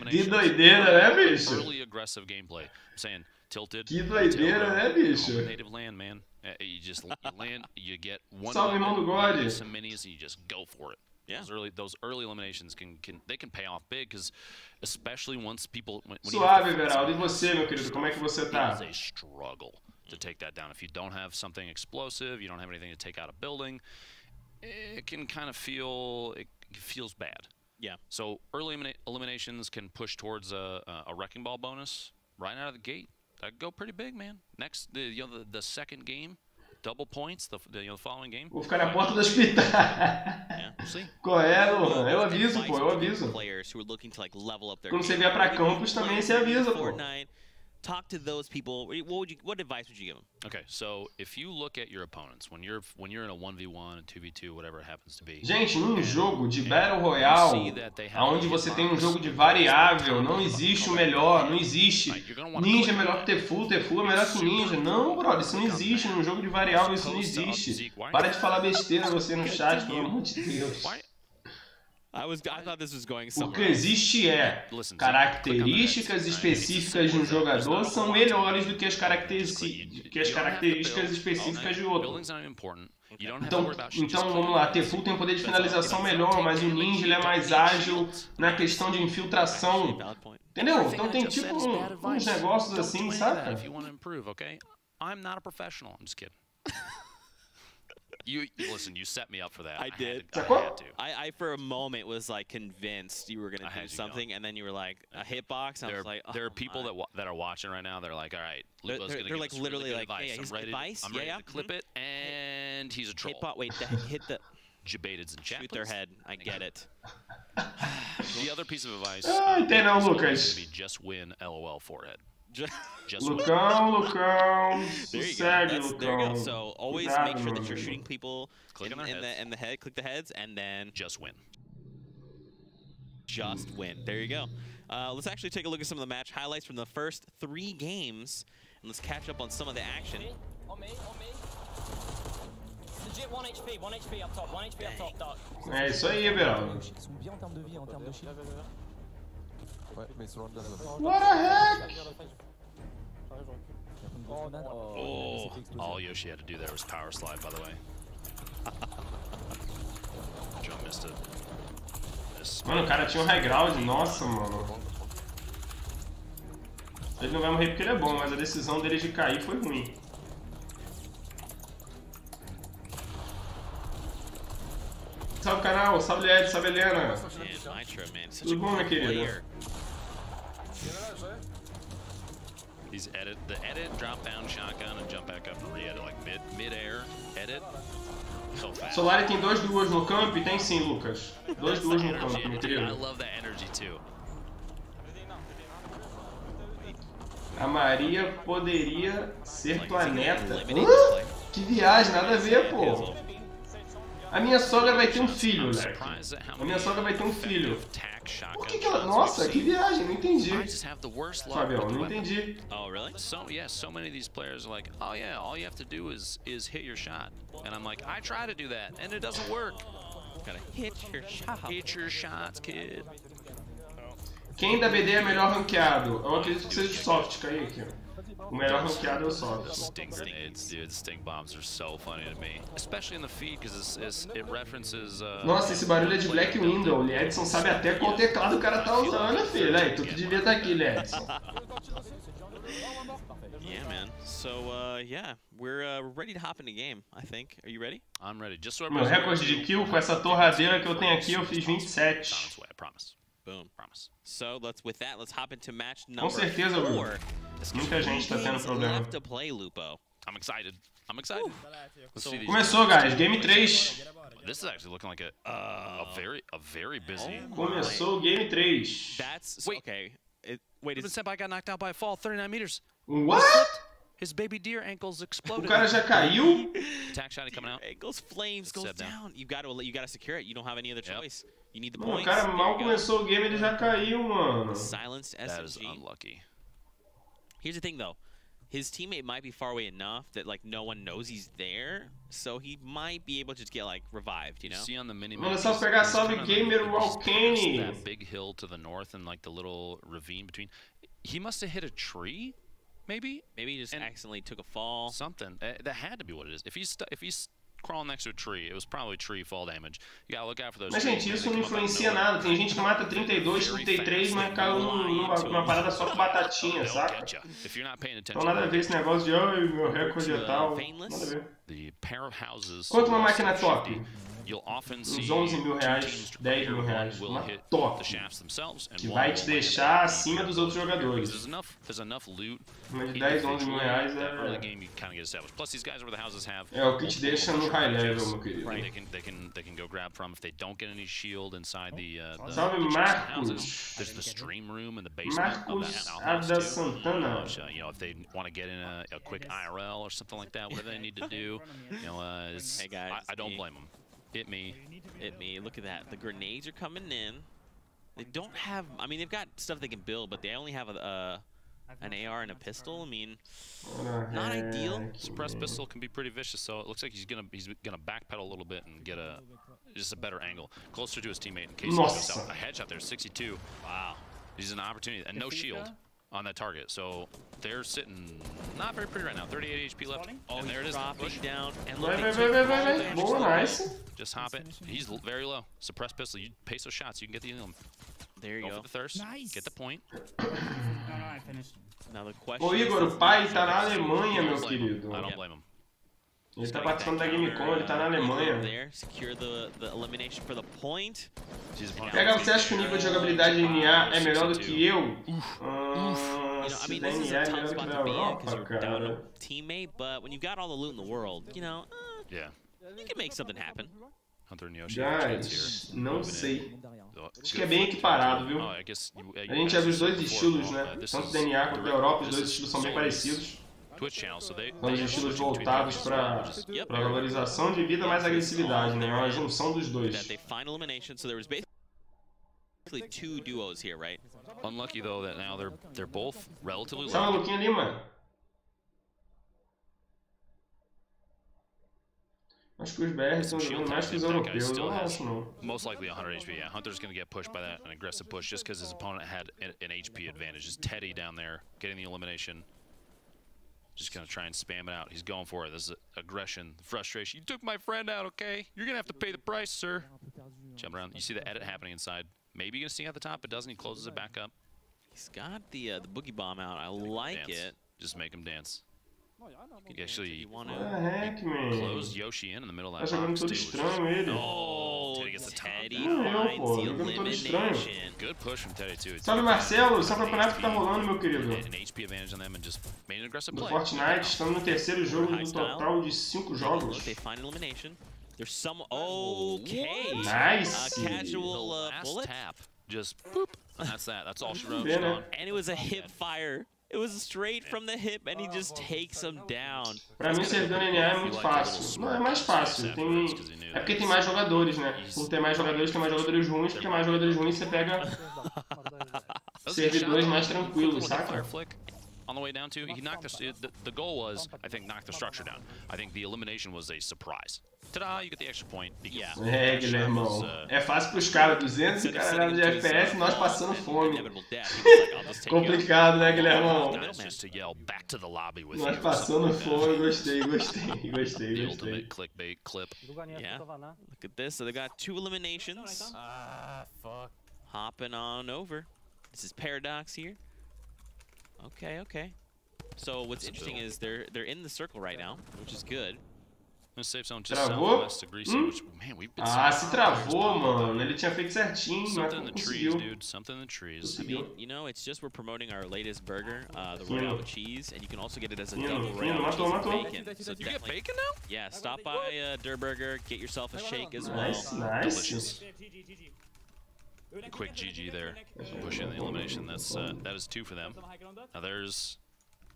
Que doideira, né, bicho? Early aggressive gameplay. I'm saying tilted. Que doideira, né, bicho? Native land, man. You just land, you get one. Salve, irmão do God. Some minis, and you just go for it. Yeah. Those early eliminations can pay off big, because especially once people. When Suave, Everaldo. E você, meu querido, como é que você tá? It's a struggle to take that down. If you don't have something explosive, you don't have anything to take out a building, it can kind of it feels bad. Yeah. So early eliminations can push towards a wrecking ball bonus right out of the gate. That could go pretty big, man. Next, the second game. Double points, the following game. Vou ficar na porta do hospital. Qual é, Lohan? Eu aviso, pô, eu aviso. Quando você vier pra campus também, você avisa, pô. Talk to those people. What advice would you give them? Okay, so if you look at your opponents when you're in a 1v1, a 2v2, whatever it happens to be. Gente, num jogo de Battle Royale, onde você tem um jogo de variável, não existe o melhor, não existe. Ninja é melhor que Tefu é melhor que Ninja. Não, brother, isso não existe. Num jogo de variável isso não existe. Para de falar besteira você no chat, pelo amor de Deus. I thought this was going O que existe é características específicas de um jogador são melhores do que as características específicas de outro. Então vamos lá, Tefu tem um poder de finalização melhor, mas o Ninja ele é mais ágil na questão de infiltração. Entendeu? Então tem tipo uns negócios assim, saca? I'm not a professional. I'm just kidding. Listen, you set me up for that. I did. I for a moment was like convinced you were gonna do something, and then you were like a hitbox. And I was like, oh, there are people that are watching right now. They're like, all right, Lupo's gonna they're like literally like, advice. hey, his advice. I'm ready to clip it, and he's a troll. Wait, hit the. Debateds and chat. Shoot their head. I get it. The other piece of advice. Entendeu, Lucas? Just win. LOL forehead. Lucão, sossego, Lucão. There you go. So always make sure that you're shooting people in the head, click the heads, and then just win. Just win. There you go. Let's actually take a look at some of the match highlights from the first 3 games, and let's catch up on some of the action. On me. Legit 1 HP, 1 HP up top, 1 HP up top, Dark. É isso aí, Everaldo. Ils sont bien en termes de vie, en termes de shield. Ouais, mais ils sont loin de la zone. What the heck? Oh, all Yoshi had to do there was power slide, by the way. Joe missed it. Mano, o cara tinha um high ground, nossa, mano. Ele não vai morrer porque ele é bom, mas a decisão dele de cair foi ruim. Salve canal, salve Ed, salve Helena. Tudo bom, minha querida? He's the edit, drop down shotgun and jump back up and re-edit like mid-air, edit. So fast. Solari tem 2 duas no campo e tem sim, Lucas. 2 duas no campo, meu querido. I love that energy too. A Maria poderia ser planeta. Que viagem, nada a ver, pô. A minha sogra vai ter um filho, Leque. A minha sogra vai ter um filho. Por que ela... Nossa, que viagem, não entendi. Fabião, não entendi. Oh, really? So many of these players are like, oh yeah, all you have to do is hit your shot. And I'm like, I try to do that, and it doesn't work. Gotta hit your shot. Hit your shots, kid. Quem da BD é melhor ranqueado? Eu acredito que seja o Soft, Kaique. O melhor ranqueado é o Soft. Sting grenades, dude. The sting bombs are so funny to me. Especially in the feed, because it references... Nossa, esse barulho é de Black Window. O Edson sabe até qual teclado o cara tá usando, filho. Aí, tu que devia estar aqui, Edson. Yeah, man. So, yeah, we're ready to hop into game, I think. Are you ready? I'm ready. Meu recorde de kill com essa torradeira que eu tenho aqui, eu fiz 27. I promise. Boom. Promise. So let's hop into match number Com certeza, 4. Muita gente tá tendo problema. To play, Lupo. I'm excited. Começou, guys. Game 3. This is actually looking like a very busy. Começou o Game 3. That's okay. Wait, Senpai got knocked out by a fall 39 meters. What? His baby deer ankles exploded. O cara já caiu? Attack shot coming out. Ankles flames goes down. You gotta secure it. You don't have any other choice. You need the Mano, points. O cara mal começou o game, ele já caiu, mano. Silenced SMG. That is unlucky. Here's the thing, though. his teammate might be far away enough that like no one knows he's there, so he might be able to just get like revived, you know. See on the mini Manda só pegar salve gamer Walkane. That big hill to the north and like the little ravine between. He must have hit a tree, maybe. Maybe he just accidentally took a fall. Something that had to be what it is. If he's crawling next to a tree, it was probably tree fall damage. You gotta look out for those. Mas gente, isso não influencia nada. Tem gente que mata 32, 33, mas caiu numa parada só com batatinha, saca? Então nada a ver esse negócio de ai, meu recorde é tal. Nada a ver. Quanto uma máquina top? Uns 11 mil reais, 10 mil reais. Uma top. Que vai te deixar acima dos outros jogadores. Uma de 10, 11 mil reais é o que te deixa no high level, meu querido. Salve Marcos! Marcos Ada Santana. Hey guys, I don't blame them. Hit me. Look at that. The grenades are coming in. They don't have. I mean, they've got stuff they can build, but they only have an AR and a pistol. I mean, not ideal. Suppressed pistol can be pretty vicious, so it looks like he's gonna backpedal a little bit and get just a better angle, closer to his teammate in case he goes out. A headshot there, 62. Wow, he's an opportunity and no shield on that target, so they're sitting not very pretty right now. 38 HP left. Oh, and there it is. Dropping down and Boa, nice. Just hop it. He's very low. Suppress pistol. You pace those shots. You can get the There you go. For the thirst. Nice. Get the point. No, I finished. Now the question. Ô Igor, o pai tá na Alemanha, meu querido. I don't blame him. Ele tá participando da GameCon, ele tá na Alemanha. Secure the elimination for the point. PH, você acha que o nível de jogabilidade em NA é melhor do que eu? Se da NA é melhor do que da Europa, cara. Teammate, but when you've got all the loot in the world, you know, yeah, you can make something happen. Guys, não sei. Acho que é bem equiparado, viu? A gente já viu os dois estilos, né? Tanto da NA quanto da Europa, os dois estilos são bem parecidos. São os estilos voltados para valorização de vida mais agressividade, né? É uma junção dos dois. Two duos here, right? Unlucky though that now they're both relatively low. Sabe o Luquinha ali, mano? Acho que os BR estão jogando mais que os europeus, não acho não. Most likely 100 HP, yeah. Hunter's going to get pushed by that, an aggressive push, just because his opponent had an HP advantage. Just Teddy down there, getting the elimination. Just going to try and spam it out. He's going for it. This is aggression, frustration. You took my friend out, okay? You're going to have to pay the price, sir. Jump around. You see the edit happening inside. Maybe you're going to see at the top, but doesn't. He closes it back up. He's got the boogie bomb out. I like it. Just make him dance. You actually close Yoshi in the middle of that box, too. Oh, Teddy finds the elimination. Good push from Teddy, too. Salve Marcelo, esse é o campeonato que tá rolando, meu querido. An HP advantage on them and just made an aggressive play. No Fortnite, estamos no terceiro jogo do total de 5 jogos. They find elimination. There's some okay. Nice. Casual bullet tap. Just boop. That's that. That's all she wrote. And it was a hip fire. It was straight from the hip, and he just takes him down. Pra mim, servidor NA é muito fácil. Não, é mais fácil. É porque tem mais jogadores, né? Por ter mais jogadores, tem mais jogadores ruins. Porque mais jogadores ruins, você pega servidores mais tranquilos, saca? On the way down to, he knocked the goal was, I think, knock the structure down. I think the elimination was a surprise. Ta-da, you get the extra point. Yeah. É, Guilhermão. É fácil pros caras, 200 de FPS, nós passando fome. Complicado, né, Guilhermão? Nós passando fome, gostei. Clickbait clip. Yeah. Look at this. So they got 2 eliminations. Fuck. Hopping on over. This is Paradox here. Okay. So what's interesting is they're in the circle right now, which is good. Travou? Se travou, mano. Ele tinha feito certinho, mas não conseguiu. I mean, you know, it's just we're promoting our latest burger, the Royale with cheese, and you can also get it as a double Royale with cheese and bacon. So you get bacon now? Yeah, stop by Der Burger, get yourself a shake as well. Nice. Quick GG there, pushing the elimination. That is 2 for them. Now there's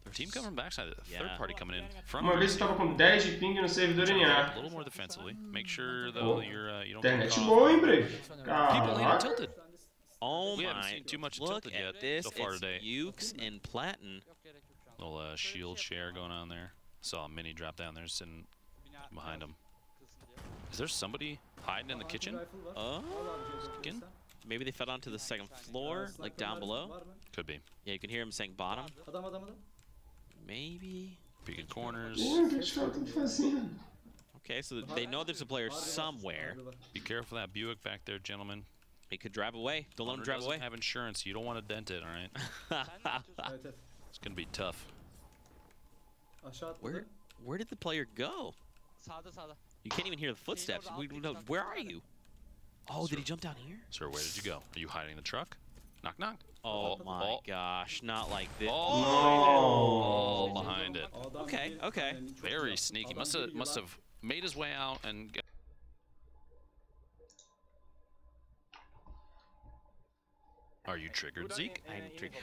a team coming from the backside, third party coming in. Uma vez eu tava com 10 de ping no servidor NA. A little more defensively. Make sure though you don't. Internet boa, hein, Brave? People ain't tilted. Oh we my! haven't seen too much Look tilted at yet this. So far it's today. Ukes and Platin. Little shield share going on there. Saw a mini drop down there sitting behind him. Is there somebody hiding in the kitchen? Again? Maybe they fell onto the second floor, like down below. Could be. Yeah, you can hear him saying bottom. Maybe. Peeking corners. Okay, so they know there's a player somewhere. Be careful of that Buick back there, gentlemen. He could drive away. Don't let him drive away. Have insurance. You don't want to dent it, all right? It's gonna be tough. Where did the player go? You can't even hear the footsteps. Where are you? Oh, did he jump down here? Sir, where did you go? Are you hiding in the truck? Knock, knock. Oh my gosh, not like this. Oh, behind it. Okay, okay. Very sneaky. Must have made his way out and. Are you triggered, Zeke?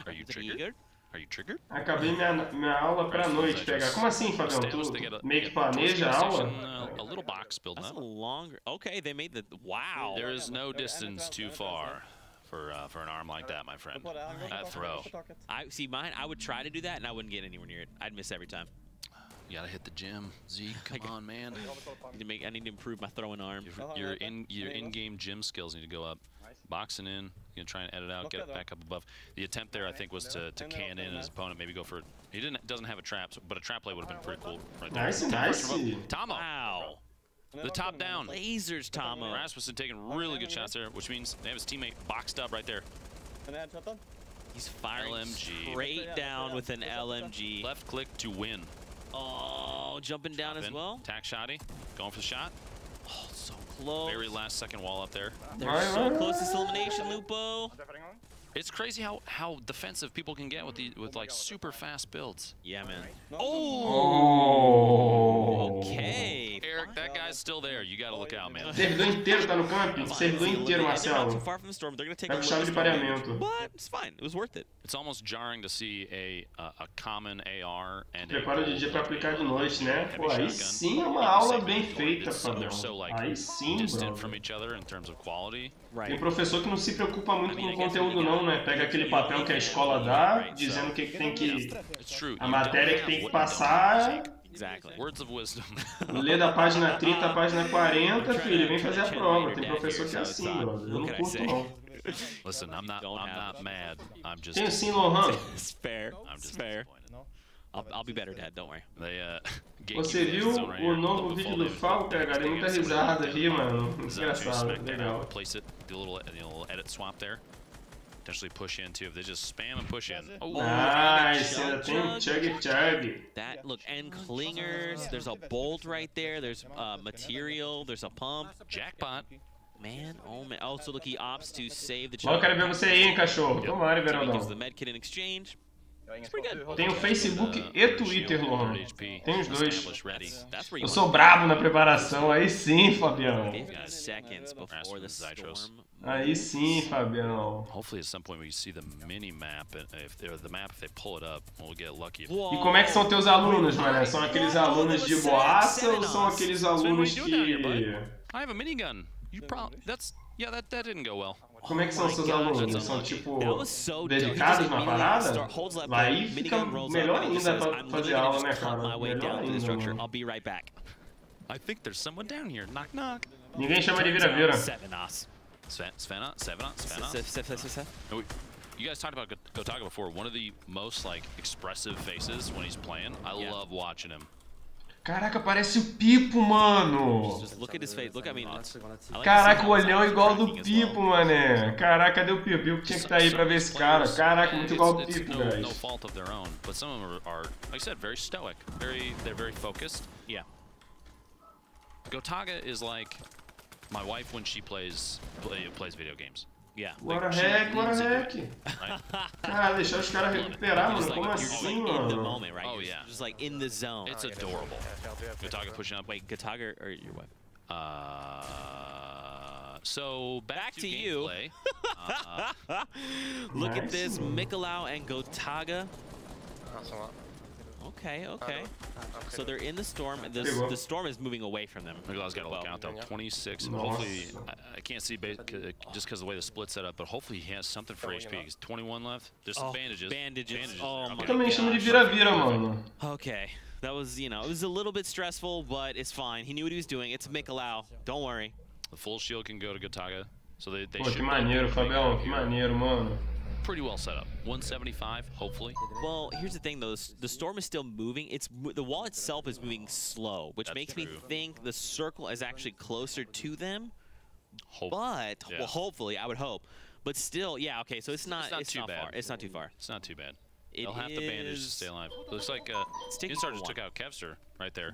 Are you triggered? Are you triggered? Acabei minha aula pra noite pegar. Como assim, Fabião? Tu meio que planeja a aula? A little box built That's up. a longer. Okay, they made the. Wow. There is no distance too far for an arm like that, my friend. That throw. I see mine. I would try to do that, and I wouldn't get anywhere near it. I'd miss every time. You gotta hit the gym, Zeke. Come on, man. I need to improve my throwing arm. Your in-game gym skills need to go up. Boxing in, you're gonna try and edit out, get it back up above. The attempt there, I think, was to can in his opponent, maybe go for. He doesn't have a trap, but a trap play would have been pretty cool right there. Nice. Tomo. Wow. The top down. Lasers, Tomo. Rasmussen taking really good shots there, which means they have his teammate boxed up right there. He's firing LMG. straight down with an LMG. Left click to win. Oh, jumping down as well. Tack shotty, going for the shot. Oh, so close. Very last second wall up there. They're so close to this elimination, Lupo. It's crazy how defensive people can get with like super fast builds. Yeah, man. Oh. Okay. Eric, that guy's still there. You gotta look out, man. Servidor inteiro tá no camping. Servidor inteiro, They're not too Marcelo. far from the storm. They're gonna take Tá a com chave de pareamento. but it's fine. It was worth it. It's almost jarring to see a common AR and Prepara de dia pra aplicar de noite, né? Pô, aí sim é uma aula bem feita, Fabião. Aí sim, distant from bro. each other in terms of quality. Tem professor que não se preocupa muito com o conteúdo não, né? Pega aquele papel que a escola dá, dizendo o que tem que... A matéria que tem que passar... Exactly. Words of wisdom. Lê da página 30 à página 40, filho, vem fazer a prova. Tem professor que é assim, brother. Eu não curto, não. Listen, I'm not mad. I'm just... Tem sim, Lohan. It's fair. It's fair. I'll be better, Dad. Don't worry. Você viu o novo vídeo do Fal, PH? Dei muita risada aqui, mano. Engraçado, legal. Place it, do a little edit swap there. Potentially push in too. If they just spam and push in. Oh, nice. Ainda tem um chug. That look, and clingers. There's a bolt right there. There's material. There's a pump. Jackpot. Man, oh man. Oh, so look, he opts to save the. Logo quero ver você aí, hein, cachorro. Tomara, Gives the Beraldão. med kit in exchange. It's pretty good. Tem o Facebook e Twitter, Lohan. Tem os dois. That's where Eu sou brabo na preparação. Aí sim, Fabião. Seconds before the storm. Aí sim, Fabião. Hopefully at some point we see the mini map, and if they pull it up, we'll get lucky. E como é que são teus alunos, mané? São aqueles alunos de boaça ou são aqueles alunos que... I have a minigun. You probably that didn't go well. Como é que são seus alunos? São tipo dedicados na parada? Aí fica melhor ainda pra fazer aula, né, cara? Melhor ainda, mano. I'll be right back. I think there's someone down here. Knock knock. Ninguém chama de vira-vira. Svena. You guys talked about Gotaga before. One of the most like expressive faces when he's playing. I love watching him. Caraca, parece o Pipo, mano. Just look at his face. Look, I mean, caraca, o olhão é igual do Pipo, mané. Caraca, cadê o Pipo? O Pipo tinha que estar aí pra ver esse cara. Caraca, muito igual do Pipo, guys. No fault of their own, but some of them are, like I said, very stoic. They're very focused. Yeah. Gotaga is like my wife when she plays video games. Yeah. Bora hack. Cara, deixar os caras recuperar, mano. Como assim, mano? Oh, yeah. Just like in the zone. It's adorable. Gotaga pushing up. Wait, Gotaga or your wife? So back to you. Look at this, Mikolau and Gotaga. Okay, okay. So they're in the storm. The storm is moving away from them. Miguel's got to look out though. 26. Nossa. Hopefully, I can't see just because of the way the split's set up, but hopefully he has something for HP. He's 21 left. There's some bandages. Bandages. Oh my Eu também chamo de vira-vira, mano. Okay. That was, you know, it was a little bit stressful, but it's fine. He knew what he was doing. It's Mikalau. Don't worry. The full shield can go to Gotaga. So they Pô, should que maneiro, Fabião. Que maneiro, mano. pretty well set up. 175, hopefully. Well, here's the thing, though. The storm is still moving. The wall itself is moving slow, which makes me think the circle is actually closer to them. But, well, hopefully, I would hope. But still, yeah, okay, so it's not too bad. far. It's not too far. It's not too bad. They'll have to bandage to stay alive. Looks like Instar just took out Kevster right there.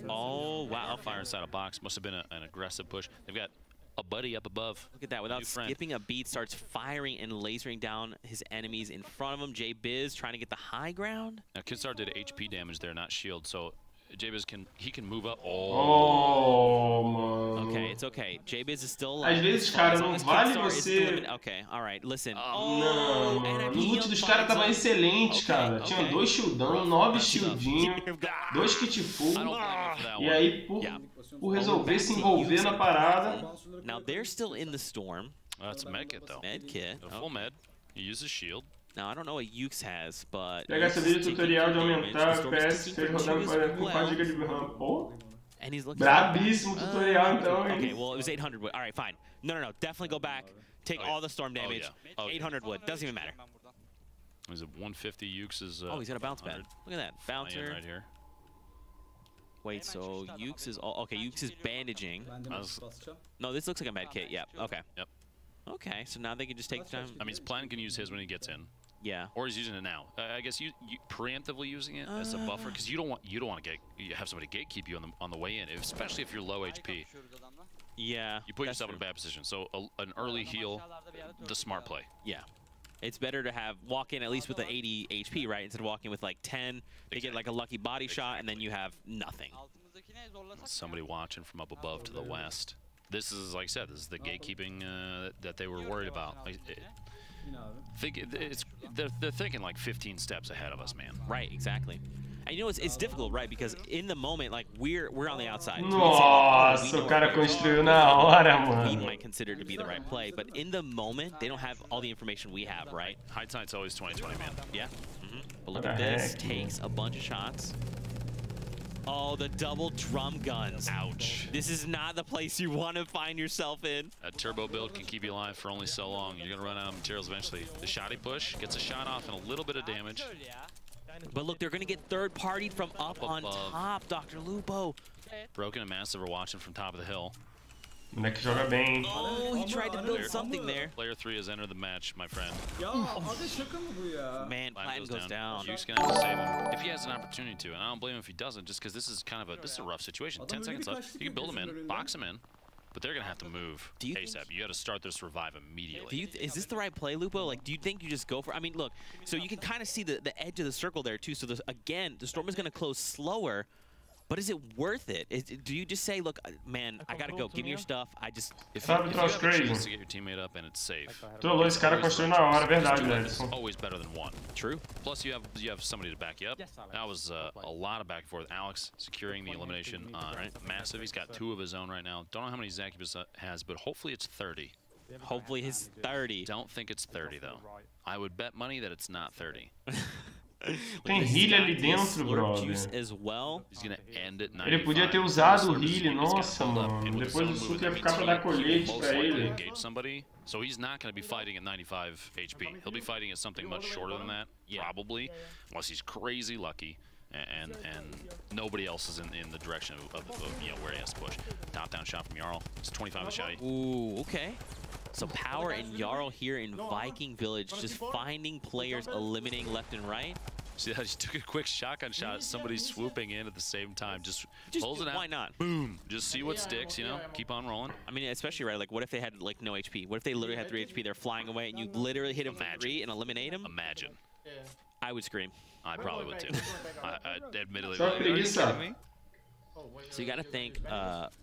Oh, wow. Fire inside a box. Must have been an aggressive push. They've got a buddy up above. Look at that. Without skipping a beat, starts firing and lasering down his enemies in front of him. J-Biz trying to get the high ground. Now, Kidstar did HP damage there, not shield, so J-Biz can move up. Oh, mano. Okay, it's okay. J-Biz is still alive. Às vezes, cara, não vale você... Okay, alright, listen. Não, mano. O loot dos caras tava excelente, cara. Tinha 2 shieldão, 9 shieldinho, 2 kit full. E aí, por resolver se envolver na parada... Now, they're still in the storm. That's a medkit, though. Medkit. A full med. He uses shield. Now, I don't know what Yukes has, but... Pega essa vídeo tutorial de aumentar o FPS, fez rodar com 4 GB de RAM. Pô, brabíssimo tutorial, então, hein? Okay, well, it was 800 wood. All right, fine. No, definitely go back. Take all the storm damage. 800 wood. Doesn't even matter. He's at 150. Yukes is... oh, he's got a bounce pad. Look at that. Bouncer. Right here. Wait, so Yukes is... okay, Yukes is bandaging. No, this looks like a med kit. Yep. Okay. Yep. Okay, so now they can just take time. I mean, Plan can use his when he gets in. Yeah. Or he's using it now. I guess you preemptively using it as a buffer because you don't want to have somebody gatekeep you on the way in, especially if you're low HP. Yeah. You put yourself in a bad position. So an early heal, the smart play. Yeah. It's better to walk in at least with an 80 HP, right? Instead of walking with like 10, they get like a lucky body shot, and then you have nothing. Somebody watching from up above to the west. This is, like I said, this is the gatekeeping that they were worried about. They're thinking like 15 steps ahead of us, man. Right, exactly. And you know, it's difficult, right? Because in the moment, like, we're on the outside. Nossa, o cara construiu na hora, mano. We might consider to be the right play, but in the moment, they don't have all the information we have, right? Hindsight's always 20/20, man. Yeah. But look at this. Takes a bunch of shots. Oh, the double drum guns. Ouch. This is not the place you want to find yourself in. A turbo build can keep you alive for only so long. You're going to run out of materials eventually. The shotty push gets a shot off and a little bit of damage. But look, they're going to get third-partied from up on top, Dr. Lupo. Broken and Massive are watching from top of the hill. Moleque joga bem. Oh, he tried to build something there. Player 3 has entered the match, my friend. Man, Platin goes down. Yuke's gonna have to save him if he has an opportunity to, and I don't blame him if he doesn't, just because this is kind of a rough situation. 10 seconds left. You can build him in, box him in, but they're gonna have to move ASAP. You got to start this revive immediately. Is this the right play, Lupo? Like, do you think you just go for? I mean, look. So you can kind of see the edge of the circle there too. So again, the storm is gonna close slower. But is it worth it? Do you just say, look, man, I gotta go. Give me your stuff. If you have a chance to get your teammate up and it's safe. Trollou esse cara construiu na hora, verdade, It's always better than one. True. Plus, you have somebody to back you up. That was a lot of back and forth. Alex securing the elimination on Massive. He's got 2 of his own right now. Don't know how many Zacubus has, but hopefully it's 30. Hopefully his 30. Don't think it's 30 though. I would bet money that it's not 30. Tem heal ali dentro, brother. Ele podia ter usado o heal, nossa, mano. Depois o suco ia ficar pra dar colete pra ele. So he's not going to be fighting at 95 HP. He'll be fighting at something much shorter than that, probably, unless he's crazy lucky and nobody else is in the direction of where he has to push. Top down shot from Jarl. It's 25 with Shotty. Ooh, okay. So Power and Jarl here in Viking Village, just finding players, eliminating left and right. See that? He took a quick shotgun shot. Somebody swooping in at the same time. Just pulls it out. Why not? Boom. Just see what sticks, you know? Keep on rolling. I mean, especially, right, like, what if they had, like, no HP? What if they literally had 3 HP, they're flying away, and you literally hit him for 3 and eliminate him? Imagine. I would scream. I probably would, too. I admittedly Só preguiça. So you gotta think.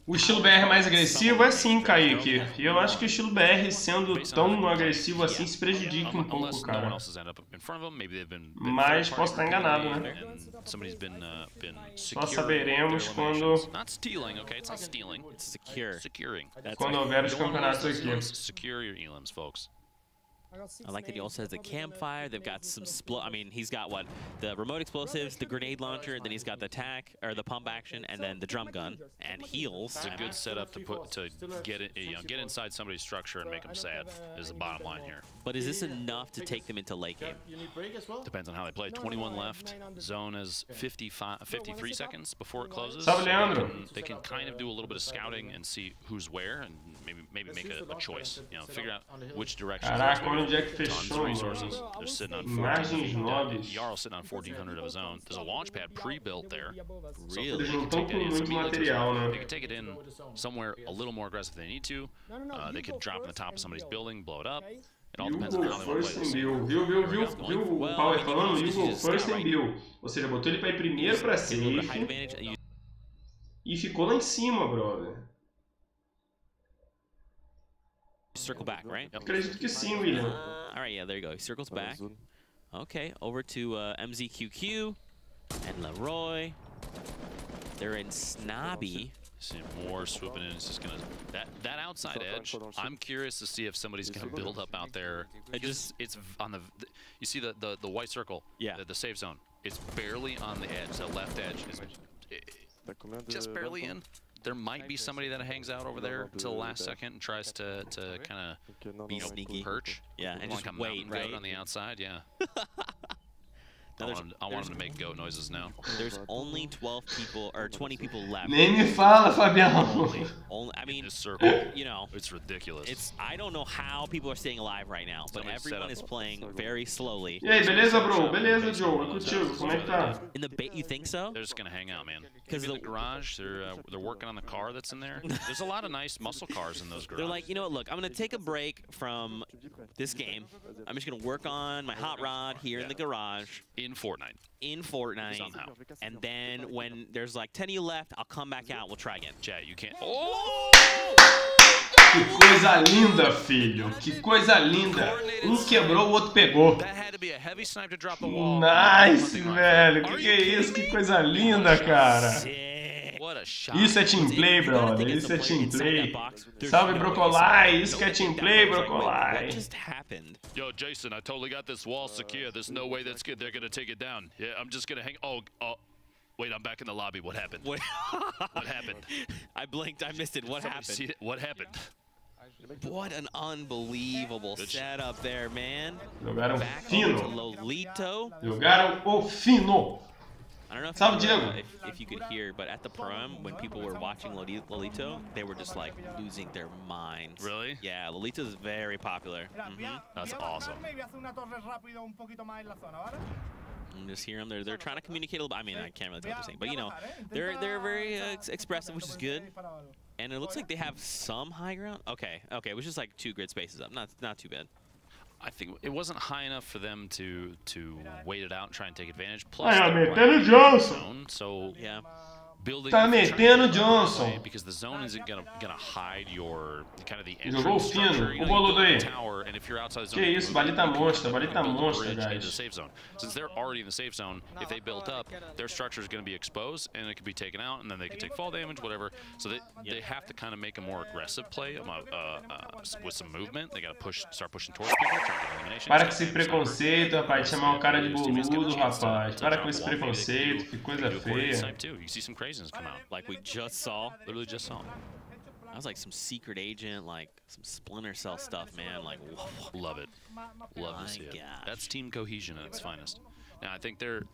O estilo BR mais agressivo é sim, Kaique. E eu acho que o estilo BR sendo tão agressivo assim se prejudica um pouco, cara. Mas posso estar enganado, né? Só saberemos quando houver os campeonatos aqui. I like that he also has the campfire. They've got some I mean, he's got what? The remote explosives, the grenade launcher, then he's got the attack or the pump action, and then the drum gun and heals. It's a good setup to get it, get inside somebody's structure and make them sad. Is the bottom line here. But is this enough to take them into late game? Depends on how they play. 21 left. Zone is 53 seconds before it closes. They can kind of do a little bit of scouting and see who's where, and maybe make a choice. You know, figure out which direction. Onde é que fechou, resources. They're sitting on 1400. Jarl's sitting on 1400 of his own. There's a launch pad pre-built there. Really? Eles não estão com muito material, né? They can take it in somewhere a little more aggressive if they need to. They could drop in the top of somebody's building, blow it up. It all depends on how they want to play this. Viu o Power falando? You go first and build. Ou seja, botou ele pra ir primeiro pra safe e ficou lá em cima, brother. Circle back, right? Acredito que sim, William. All right, yeah, there you go. He circles back. Okay, over to MZQQ and Leroy. They're in Snobby. See more swooping in. It's just gonna that outside edge. I'm curious to see if somebody's gonna build up out there. It's on the. You see the white circle. Yeah. The safe zone. It's barely on the edge. The left edge is just barely in. There might be somebody that hangs out over there till the last second and tries to kind of be sneaky, perch. Yeah, and just like a wait, right? On the outside, yeah. I want him to make goat noises now. There's only 12 people or 20 people left. Nem me fala, Fabiano. Only, I mean, this circle, you know, it's ridiculous. I don't know how people are staying alive right now, but everyone is playing very slowly. E aí, beleza, bro? Beleza, Joe? É contigo. Como é que tá? In the bait, you think so? They're just gonna hang out, man. Because in the garage, they're working on the car that's in there. There's a lot of nice muscle cars in those garages. They're like, you know what? Look, I'm gonna take a break from this game. I'm just gonna work on my hot rod here in the garage. In Fortnite. Somehow. And then when there's like 10 of you left, I'll come back out. We'll try again. Chat, you can't. Oh! Que coisa linda, filho. Que coisa linda. Um quebrou, o outro pegou. Nice, velho. Que é isso? Que coisa linda, cara. Isso é team play, brother. Isso é team play. Salve, Brocolai. Isso que é team play, Brocolai. Yo, Jason, I totally got this wall secure. There's no way that's good. They're gonna take it down. Yeah, I'm just gonna hang. Oh. Wait, I'm back in the lobby. What happened? What happened? I blinked. I missed it. What happened? See it? What happened? What an unbelievable setup there, man. Jogaram back fino. To Lolito. Jogaram o fino. I don't know if, Salve, Diego. If you could hear, but at the prom, when people were watching Lolito, they were just like losing their minds. Really? Yeah, Lolito's very popular. That's awesome. And just hear them. They're trying to communicate a little bit. I mean, I can't really tell what they're saying, but you know, they're very expressive, which is good. And it looks like they have some high ground. Okay, it was just like 2 grid spaces up. Not too bad. I think it wasn't high enough for them to wait it out and try and take advantage. Plus, metendo Johnson. So yeah. Building tá metendo Johnson. Because the zone isn't gonna hide your kind of the Jogou entrance structure. fino. O boludo aí. Tower, and if you're outside the zone, Que isso, balita monstra, guys. The safe zone. Since they're already in the safe zone, if they built up, their structure is going to be exposed, and it could be taken out, and then they could take fall damage, whatever. So they have to kind of make a more aggressive play with some movement. They got to start pushing towards people, trying to get elimination. Para com esse preconceito, rapaz, chamar o cara de boludo, rapaz. Para com esse preconceito, que coisa feia. You see some craziness come out. Like we just saw. Literally just saw. That was like some secret agent, like some Splinter Cell stuff, man. Like, whoa. Love it. Love to see it. That's team cohesion at its finest. Now I think they're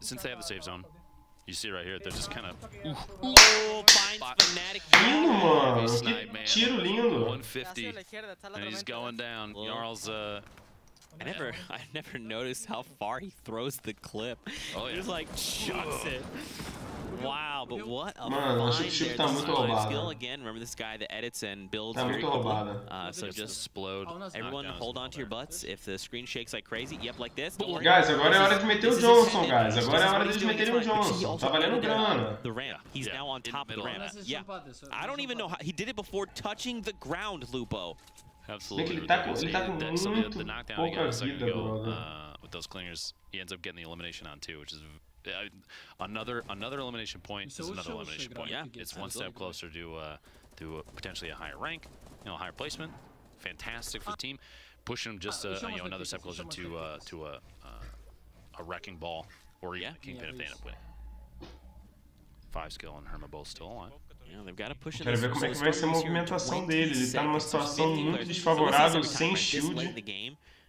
since they have the safe zone. You see right here, they're just kind of. Oh, finds Fnatic. Lindo, mano. Que tiro lindo. 150, and he's going down. Jarl's I never noticed how far he throws the clip. Oh, yeah. He just like chucks it. Wow, but what a Mano, find acho que o chip there. tá This muito is live roubado. skill again. Remember this guy that edits and builds Tá very muito quickly. roubada. So just explode. everyone hold on to your butts if the screen shakes like crazy. Yep, like this. Don't worry. Guys, agora é hora de meter o Johnson, guys. This is Agora é hora what he's deles doing. meterem o It's fine. He Johnson. also Tá valendo edited grana. the ramp. He's Yeah, now on top of the ramp. Yeah. I don't even know how he did it before touching the ground, Lupo. Absolutely. Ele tá com the muito knockdown he got pouca a second vida, ago, brother. with those clingers, he ends up getting the elimination on too, which is another elimination point. Is another elimination point. Yeah, it's one step closer to potentially a higher rank, higher placement. Fantastic for the team, pushing just another step closer to a wrecking ball or even a kingpin if they end up winning. 5 skill and Herma both still alive. Yeah, they've got to push in. Quero ver como é que vai ser a movimentação dele. Ele tá numa situação muito desfavorável, sem shield.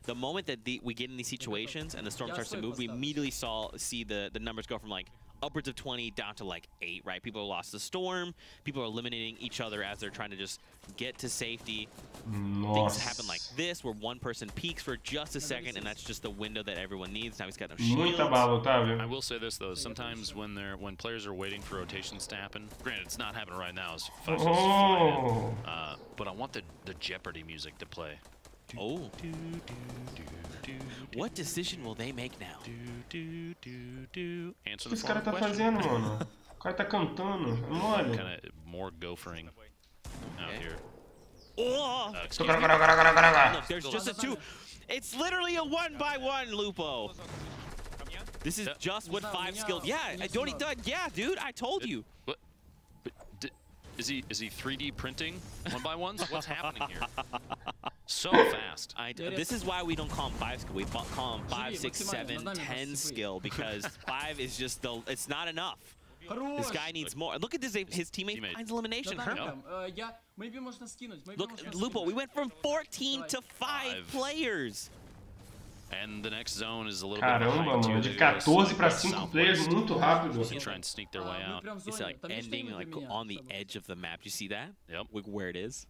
The moment that we get in these situations and the storm starts to move, we immediately see the numbers go from like upwards of 20 down to like 8, right? People lost the storm. People are eliminating each other as they're trying to just get to safety. Things happen like this, where one person peaks for just a second, and that's just the window that everyone needs. Now he's got no shields. Muita bala, Otávio. I will say this though: sometimes when players are waiting for rotations to happen, granted it's not happening right now, but I want the Jeopardy music to play. Oh. What decision will they make now? Answer O que the esse cara tá question. fazendo, mano? O cara tá cantando. É mole. Kind of more gophering out here. Oh! Excuse me. Look, there's just a 2. It's literally a 1-by-1, Lupo. This is just what 5 skilled. Yeah, don't he done? Yeah, dude, I told you. But is he 3D printing 1-by-1s? What's happening here? So fast. This is why we don't call him 5 skill. We call him 5, 6, 7, 10 skill, because 5 is just it's not enough. This guy needs more. Look at this. His teammate finds elimination. Look, Lupo, we went from 14 to 5 players. And the next zone is a little Caramba, bit mano, de 14 pra 5 players muito rápido. To try and sneak their way out. It's like ending like on the edge of the map. Do you see that? Yep. Look where it is.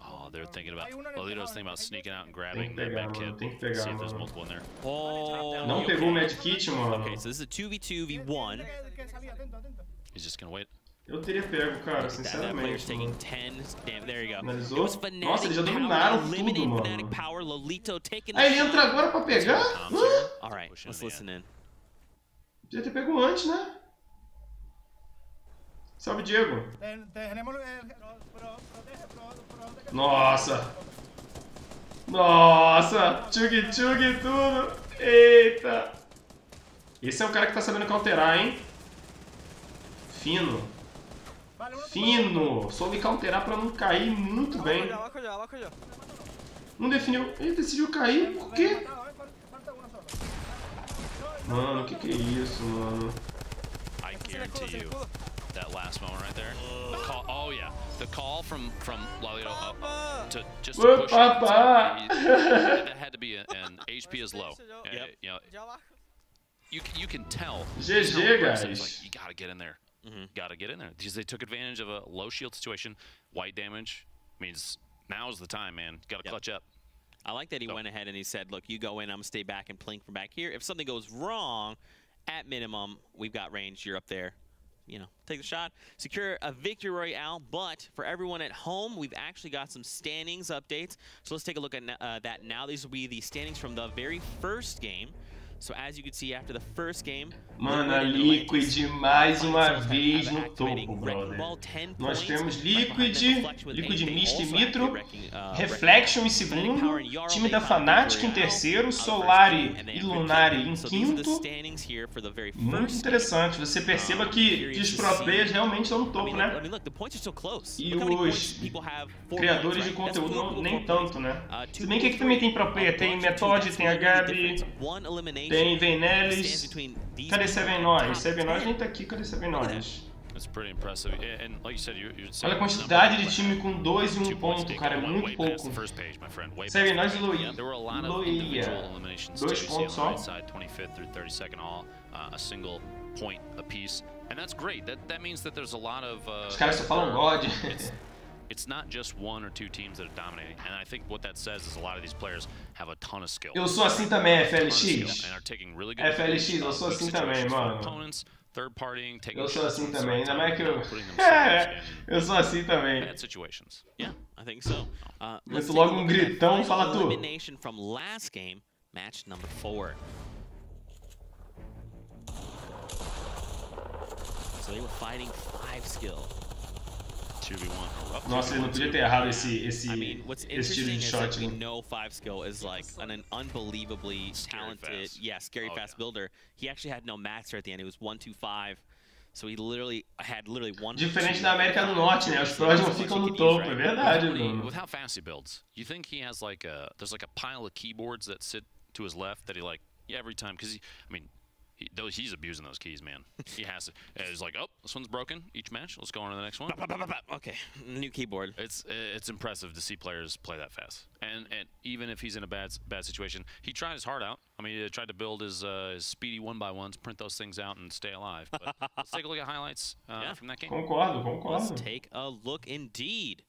Oh, they're thinking about. Lolito's thinking about sneaking out and grabbing that pegar, med kit. mano, tem que pegar, See if there's mano. multiple in there. Oh. Não pegou o med kit, mano. Okay, so this is a 2v2v1. He's just gonna wait. Eu teria pego, cara, That player's sinceramente. taking Mano. 10. Damn, there you go. Analisou? It was Nossa, eles já Fnatic dominaram power, tudo, eliminating mano. Fnatic power, Lolito taking Ah, ele the entra shot. agora pra pegar? All right, let's listen in. Podia ter pego antes, né? Salve, Diego. Nossa. Nossa. Tchug e tudo. Eita. Esse é o cara que tá sabendo counterar, hein? Fino. Fino. Soube counterar pra não cair muito bem. Não definiu. Ele decidiu cair. Por quê? Mano, que é isso, mano? I guarantee you that last moment right there. The call, oh yeah, the call from Lolito to just to push. That had to be an HP is low. Yep. You know, you can tell. GG, guys. Like, you gotta get in there. Gotta get in there because they took advantage of a low shield situation. White damage means now's the time, man. Gotta clutch up. I like that he went ahead and he said, look, you go in, I'm going to stay back and plink from back here. If something goes wrong, at minimum, we've got range. You're up there. You know, take the shot. Secure a victory royale. But for everyone at home, we've actually got some standings updates. So let's take a look at that now. These will be the standings from the very first game. So as you can see, after the first game, mano, a Liquid mais uma vez no topo, brother. Nós temos Liquid, Mist e Mitro, Reflection em segundo, time da Fnatic em terceiro, Solari e Lunari em quinto. Muito interessante, você perceba que os pro players realmente estão no topo, né? E os criadores de conteúdo não, nem tanto, né? Se bem que aqui também tem pro player, tem Method, tem a Gabi, tem Venelis. Cadê Seven Noise? Seven Noise nem tá aqui, cadê Seven Noise? Olha a quantidade de time com 2 e 1 ponto, cara, é muito pouco. Seven Noise e Loia. 2 pontos só. Os caras só falam God. it's not just one or two teams that are dominating, and I think what that says is a lot of these players have a ton of skill. Eu sou assim também, FLX. And are taking really good FLX, eu sou assim também, mano. Opponents, third partying, taking Eu sou assim também, ainda mais que eu... Eu sou assim também. bad situations. Yeah, I think so. Meto logo um gritão, fala tu. Elimination from last game, match number 4. So they were fighting 5 skill. 2v1. Nossa, ele não podia ter errado esse I mean, what's estilo interesting de is shot. that we know 5 skill is like an unbelievably talented, scary fast builder. He actually had no master at the end. It was 1-2-5. So he literally had one. Diferente da América do Norte, né? Os pros não ficam no topo, é verdade, Bruno. With how fast he builds, you think he has like there's like a pile of keyboards that sit to his left that he like every time, because he's abusing those keys, man. He has to. It's like, oh, this one's broken each match. Let's go on to the next one. Okay, new keyboard. It's impressive to see players play that fast, and even if he's in a bad situation, he tried his heart out. I mean, he tried to build his speedy 1x1s, print those things out, and stay alive. But let's take a look at highlights from that game. Concordo. Let's take a look indeed.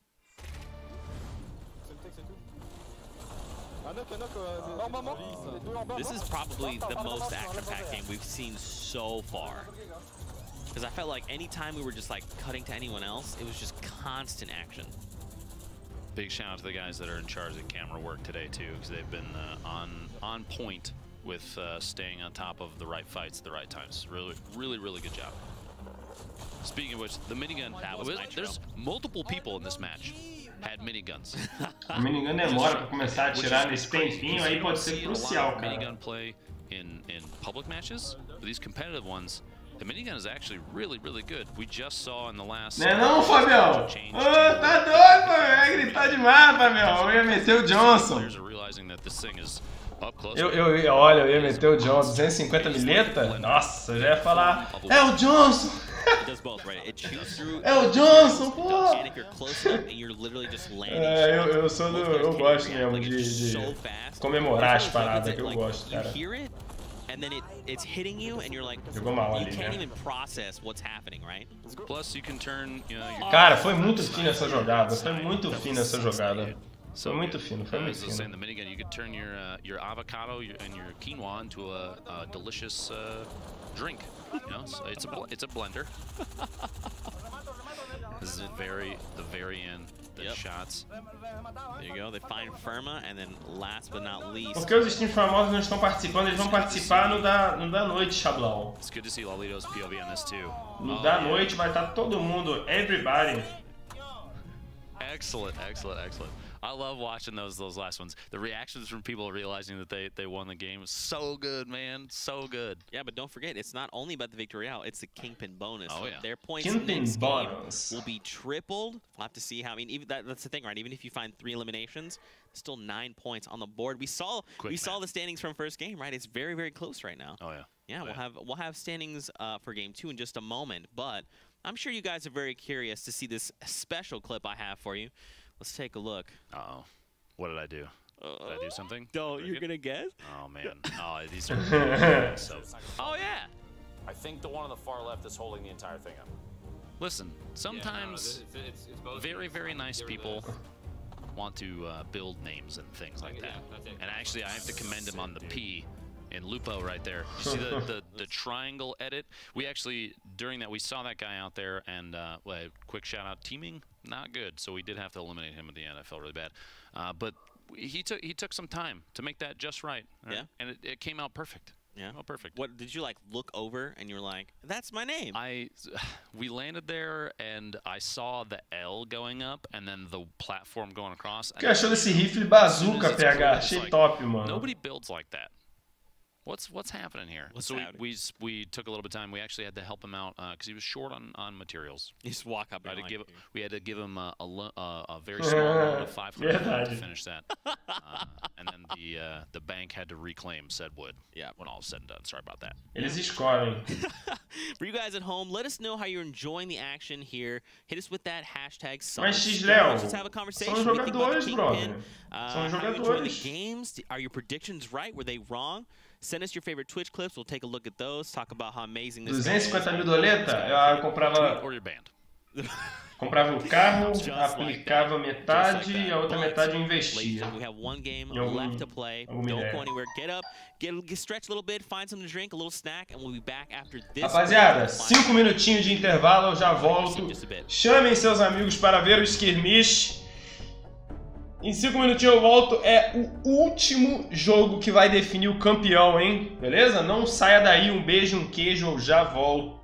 This is probably the most action-packed game we've seen so far. Because I felt like anytime we were just like cutting to anyone else, it was just constant action. Big shout out to the guys that are in charge of camera work today too, because they've been on point with staying on top of the right fights at the right times. Really good job. Speaking of which, the minigun, there's multiple people in this match had miniguns. A minigun demora pra começar a atirar nesse tempinho, aí pode ser crucial, cara. Minigun play in public matches, but these competitive ones, the minigun is actually really good. We just saw in the last. Não, Fabião. Tá doido, Fabião. Vai gritar demais, Fabião. Eu ia meter o Johnson. Players are realizing that this thing is up close. Olha, eu ia meter o Johnson. 250 mileta? Nossa, eu já ia falar. É o Johnson. It does both, right? It shoots through. É o Johnson, pô. And if you're close enough and you're literally just landing. Eu gosto mesmo de comemorar as paradas, que eu gosto, cara. You hear it, and then it's hitting you, and you're like, Jogou mal you ali, can't né? even process what's happening, right? Plus, you can turn. Cara, foi muito fina essa jogada. Foi muito fina essa jogada. Foi muito fino, foi muito As I say in fino. the minigun, you could turn your avocado and your quinoa into a delicious drink. You know, so it's a blender. This is the very end. The shots. There you go. They find Firma, and then last but not least. Por que os streams famosos não estão participando? Eles vão participar no da noite, Chablão. It's good to see Lalito's POV on this too. No da noite vai estar todo mundo, everybody. Excellent. I love watching those last ones. The reactions from people realizing that they won the game was so good, man. So good. Yeah, but don't forget, it's not only about the victory royale, it's the Kingpin bonus. Oh, So yeah. their points Kingpin next bonus. game will be tripled. We'll have to see how. I mean, even that's the thing, right? Even if you find 3 eliminations, still 9 points on the board. We saw the standings from first game, right? It's very close right now. Oh yeah. Yeah, we'll have standings for game 2 in just a moment, but I'm sure you guys are very curious to see this special clip I have for you. Let's take a look. Uh-oh. What did I do? Did I do something? No, you're gonna guess? Oh man. Oh, these are so. Oh yeah. I think the one on the far left is holding the entire thing up. Listen, sometimes very nice people want to build names and things like that. And actually, I have to commend him on the P in Lupo right there. You see the triangle edit? We actually, during that, we saw that guy out there, and quick shout out, teaming, not good. So we did have to eliminate him at the end. I felt really bad. But he took some time to make that just right. Yeah. And it came out perfect. Yeah. Oh, perfect. What did you like? Look over and you're like, "That's my name." We landed there and I saw the L going up and then the platform going across. O que achou desse rifle bazooka, PH? Achei top, mano. Nobody builds like that. What's happening here? What's so happening? we took a little bit of time. We actually had to help him out because he was short on materials. You just walk up. We had to give him a very small loan of 500 to finish that, and then the bank had to reclaim said wood. Yeah. When all is said and done. Sorry about that. Eles escolhem. For you guys at home, let us know how you're enjoying the action here. Hit us with that hashtag. Mas X-Léo, Let's have a conversation. são jogadores, brother. São How you enjoying the jogadores. games? Are your predictions right? Were they wrong? Send us your favorite Twitch clips. We'll take a look at those. Talk about how amazing this game is. 250 mil doleta? Eu comprava. Or your band. Comprava o carro, aplicava metade e a outra metade eu investia. We have one game Em algum- left to play. alguma Don't ideia. go anywhere. Get up, get stretch a little bit, find something to drink, a little snack, and we'll be back after this. Rapaziada, 5 minutinhos de intervalo, eu já volto. Chamem seus amigos para ver o Skirmish. Em 5 minutinhos eu volto. É o último jogo que vai definir o campeão, hein? Beleza? Não saia daí. Um beijo, um queijo, eu já volto.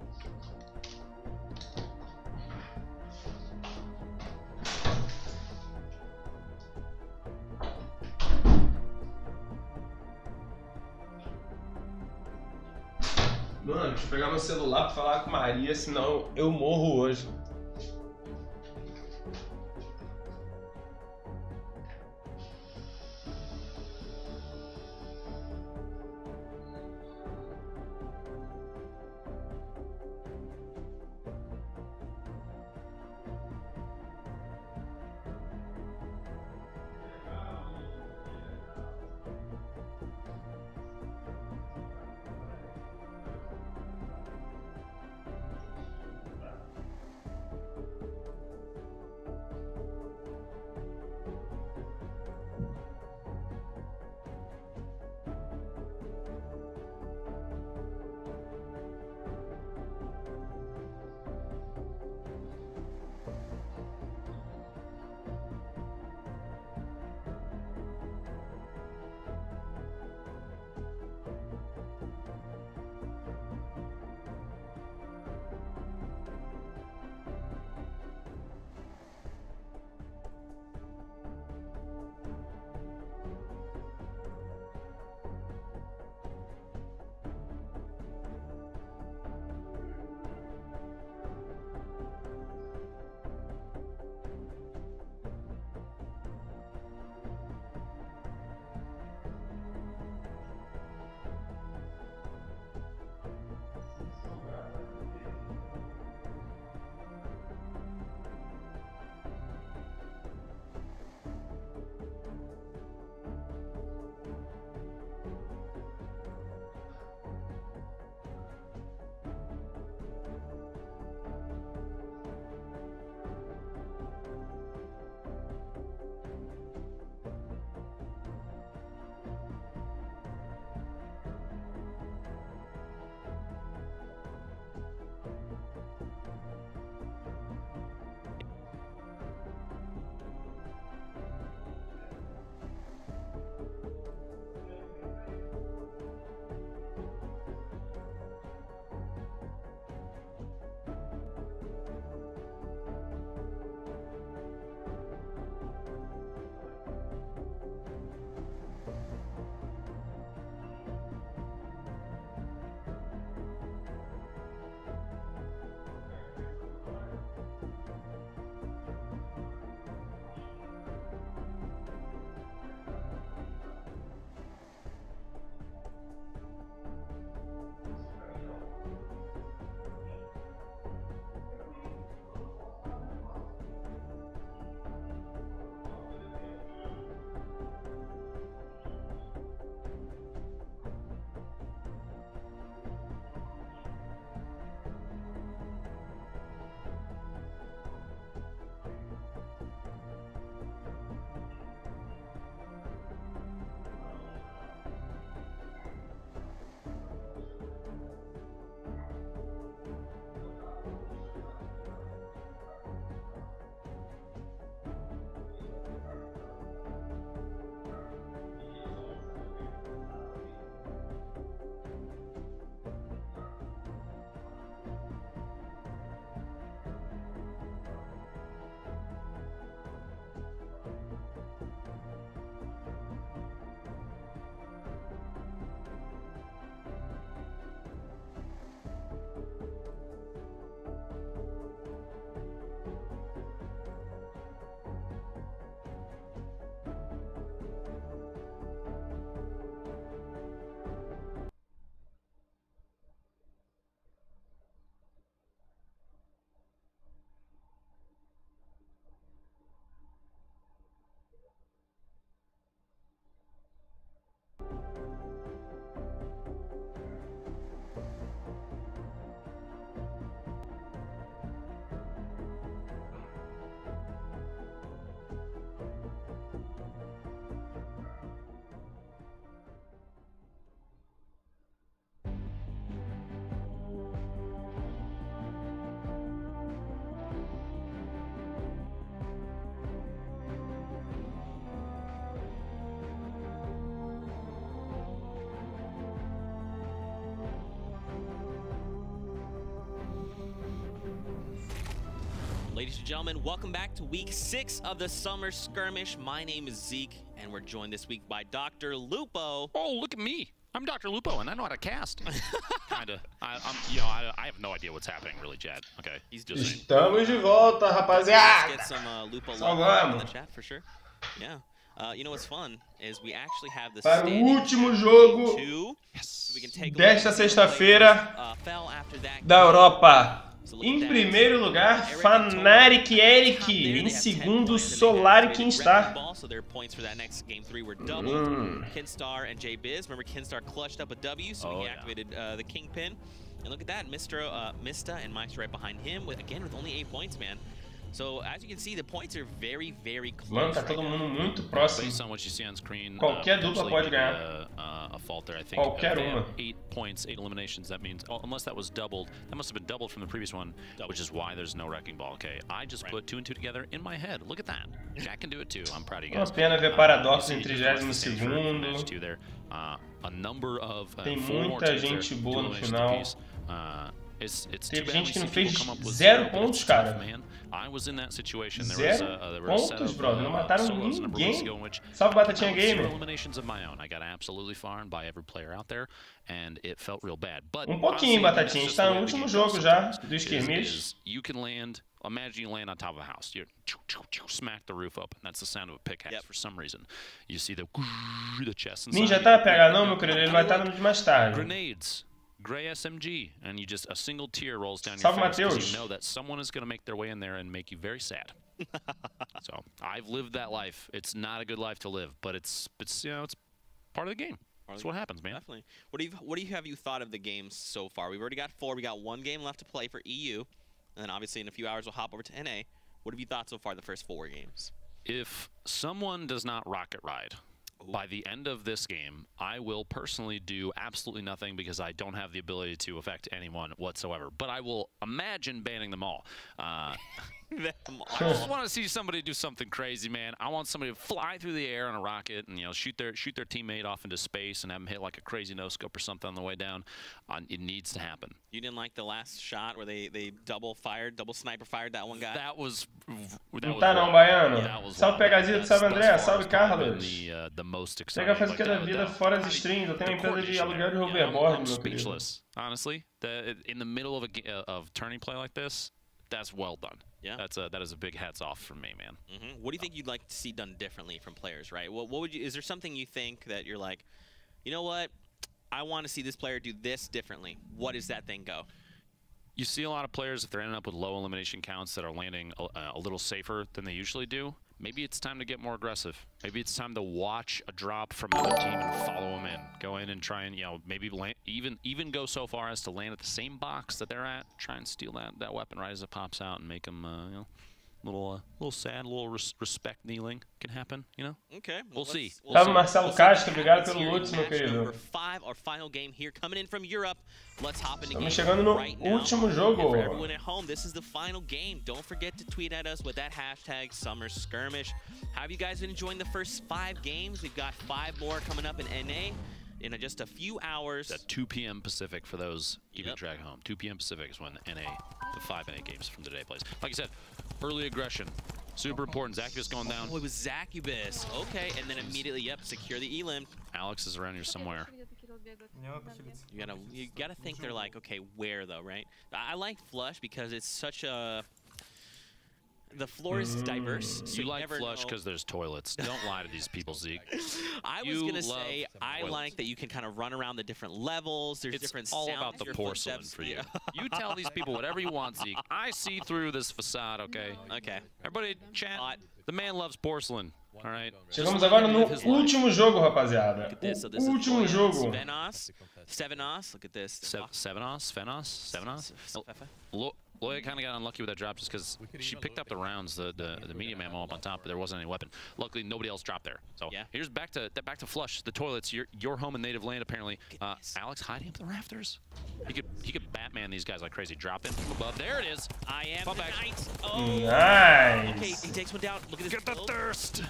Mano, deixa eu pegar meu celular pra falar com Maria, senão eu morro hoje. ladies and gentlemen. Welcome back to week 6 of the Summer Skirmish. My name is Zeke, and we're joined this week by Dr. Lupo. Oh, look at me. I'm Dr. Lupo, and I know how to cast. Kinda. I have no idea what's happening, really, Chad. Okay. He's just Estamos de volta, rapaziada. Let's get some Lupo Só love in vamos. the chat for sure. Yeah. You know what's fun is we actually have the Para o standings último jogo so we can take a look desta at the sexta-feira fell after that da game. Europa. So look Em at that. primeiro lugar, Fnatic Eric. Em segundo, Solar Kinstar. So their points for that next game 3 were doubled. Kinstar and J-Biz. Remember, Kinstar clutched up a W, so he activated the Kingpin. And look at that, Mista and Meister right behind him, with only 8 points, man. So as you can see, the points are very, very close. Mano, tá todo mundo muito próximo. Based on what you see on screen, Qualquer dupla pode ganhar. A fault there, I think. Qualquer uma. 8 points, 8 eliminations. That means, unless that was doubled, that must have been doubled from the previous one, which is why there's no wrecking ball. Okay, I just put 2 and 2 together in my head. Look at that. Jack can do it too. I'm proud of you guys. Uma pena ver Paradox em 32º. A number of Tem 4 more muita teams there, gente 2 boa no eliminations final. apiece. It's Teve too bad gente que we não see people fez come up with 0 but pontos, it's tough, cara. man. I was in that situation. There 0 were a set pontos, of, brother. Não mataram solos a number of weeks ago ninguém. in which Salve Batatinha I went through Gamer. eliminations of my own. I got absolutely farmed by every player out there, and it felt real bad. But Pouquinho, Batatinha. A gente tá no último jogo já do Skirmish. You can land. Imagine you land on top of a house. You smack the roof open. That's the sound of a pickaxe for some reason. You see the chest inside. Ninja tá pegar não, meu querido. Ele vai estar no de mais tarde. Grenades. Gray SMG, and a single tear rolls down Salve, your face because Mateus. you know that someone is going to make their way in there and make you very sad. So I've lived that life. It's not a good life to live, but it's part of the game. That's what happens, man. Definitely. What have you thought of the games so far? We've already got 4. We got 1 game left to play for EU, and then obviously in a few hours we'll hop over to NA. What have you thought so far the first 4 games? If someone does not rocket ride by the end of this game, I will personally do absolutely nothing because I don't have the ability to affect anyone whatsoever. But I will imagine banning them all. I just want to see somebody do something crazy, man. I want somebody to fly through the air on a rocket and shoot their teammate off into space and have them hit like a crazy no-scope or something on the way down. It needs to happen. You didn't like the last shot where they double sniper fired that one guy? That was Não tá não, Baiano. That was Salve Pegazito, salve André, salve Carlos. The most Pega exciting. faz o que da vida fora das streams. Eu tenho uma empresa de aluguel de hoverboard, I'm meu querido. speechless, honestly. In the middle of turning play like this, that's well done. Yeah, that is a big hats off from me, man. What do you think you'd like to see done differently from players? Right? What would you? Is there something you think that you're like, you know what? I want to see this player do this differently. What does that thing go? You see a lot of players, if they're ending up with low elimination counts, that are landing a little safer than they usually do. Maybe it's time to get more aggressive. Maybe it's time to watch a drop from another team and follow them in. Go in and try and, maybe land, even go so far as to land at the same box that they're at. Try and steal that weapon right as it pops out and make them, little sad, a little respect kneeling can happen, Okay, we'll see. Salve Marcelo Castro, obrigado pelo loot, meu querido. Number 5, our final game here, coming in from Europe. Let's hop into game Estamos chegando no right now. último And jogo. for everyone at home, this is the final game. Don't forget to tweet at us with that hashtag Summer Skirmish. How have you guys been enjoying the first 5 games? We've got 5 more coming up in NA in just a few hours. At 2 p.m. Pacific for those keeping track home. 2 p.m. Pacific is when the 5 NA games from today plays. Like I said, early aggression. Super important. Zacubus going down. Oh, it was Zacubus. Okay, and then immediately, secure the elim. Alex is around here somewhere. You gotta think they're like, okay, where though, right? I like Flush because it's such a... The floor is diverse. So You like never Flush know. because there's toilets. Don't lie to these people, Zeke. I was You gonna love say I toilets. like that you can kind of run around the different levels. There's It's different all sounds about to the your porcelain footsteps. for you. You tell these people whatever you want, Zeke. I see through this facade, okay? Okay. Everybody, chat. The man loves porcelain. All right. Chegamos agora no último jogo, rapaziada. So this O último is jogo. Sevenos. Look at this. Sevenos. Loya kind of got unlucky with that drop just because she picked up the rounds, the medium ammo up on top, but there wasn't any weapon. Luckily, nobody else dropped there. So here's back to Flush. The toilets. Your home and native land apparently. Alex hiding up the rafters. He could Batman these guys like crazy. Drop in from above. There it is. I am Fall the back. knight. Oh. Nice. Okay, he takes one down. Look at this. Get the thirst.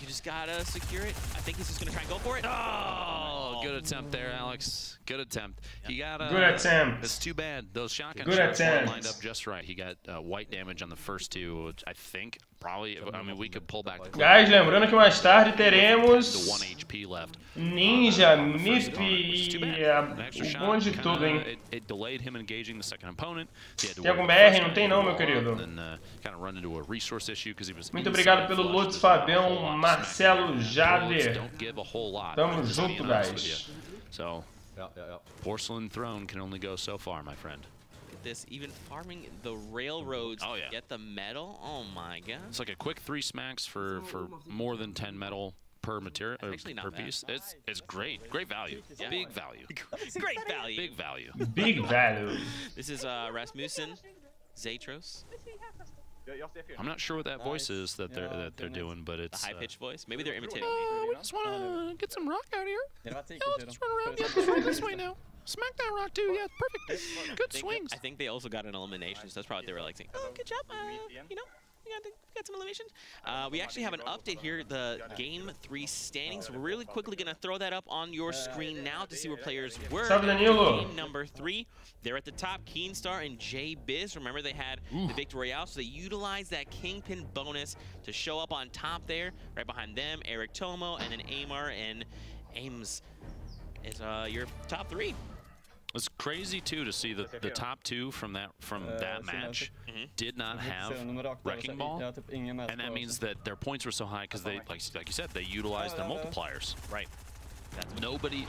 You just gotta secure it. I think he's just gonna try and go for it. Oh, good attempt there, Alex. Good attempt. He got Good attempt. It's too bad. Those shotgun Good shots weren't attempt. lined up just right. He got white damage on the first two, which I think probably. I mean, we could pull back the clip. Guys, lembrando que mais tarde The teremos 1 HP left. Ninja, Mip Which is too bad. e An extra o shot bonde de kinda- tudo, hein? It delayed him engaging the second opponent. He had to Tem wait algum for the BR? first Não guy tem to não, go meu off querido. and then, kind of run into a resource issue because he was Muito inside obrigado pelo flush. Lutz, There's not a Fabião, whole lot of Marcelo, bullets Jader. don't give a whole lot. Tamo just being junto, honest with guys. you. So, porcelain throne can only go so far, my friend. This even farming the railroads Oh, yeah. to get the metal. Oh my god. It's like a quick 3 smacks for more than 10 metal per material or Actually not per bad. piece. It's great value. Yeah. Big value. Great value. Big value. Big value. This is Rasmussen, Zatros, I'm not sure what that voice is that they're doing, but the it's high pitched voice. Maybe they're imitating me. we just want to get some rock out here. Det var Yeah, let's just run around. Yeah, just run this way now. Smack that rock too. Yeah, perfect. Good swings. I think they also got an elimination, so that's probably what they were like saying, oh, good job, you know, we got some eliminations. We actually have an update here, the Game 3 standings. We're really quickly going to throw that up on your screen now to see where players were. Salve, Danilo. Game number 3, they're at the top, Keenstar and J-Biz. Remember, they had the Victory Royale, so they utilized that Kingpin bonus to show up on top there. Right behind them, Eric Tomo, and then Amar and Ames is your top 3. It's crazy too to see that the top 2 from that match did not have Wrecking Ball, and that means that their points were so high because they, like you said, they utilized their multipliers. Right. That's Nobody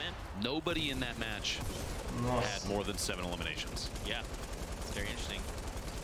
in that match had more than 7 eliminations. Yeah, it's very interesting.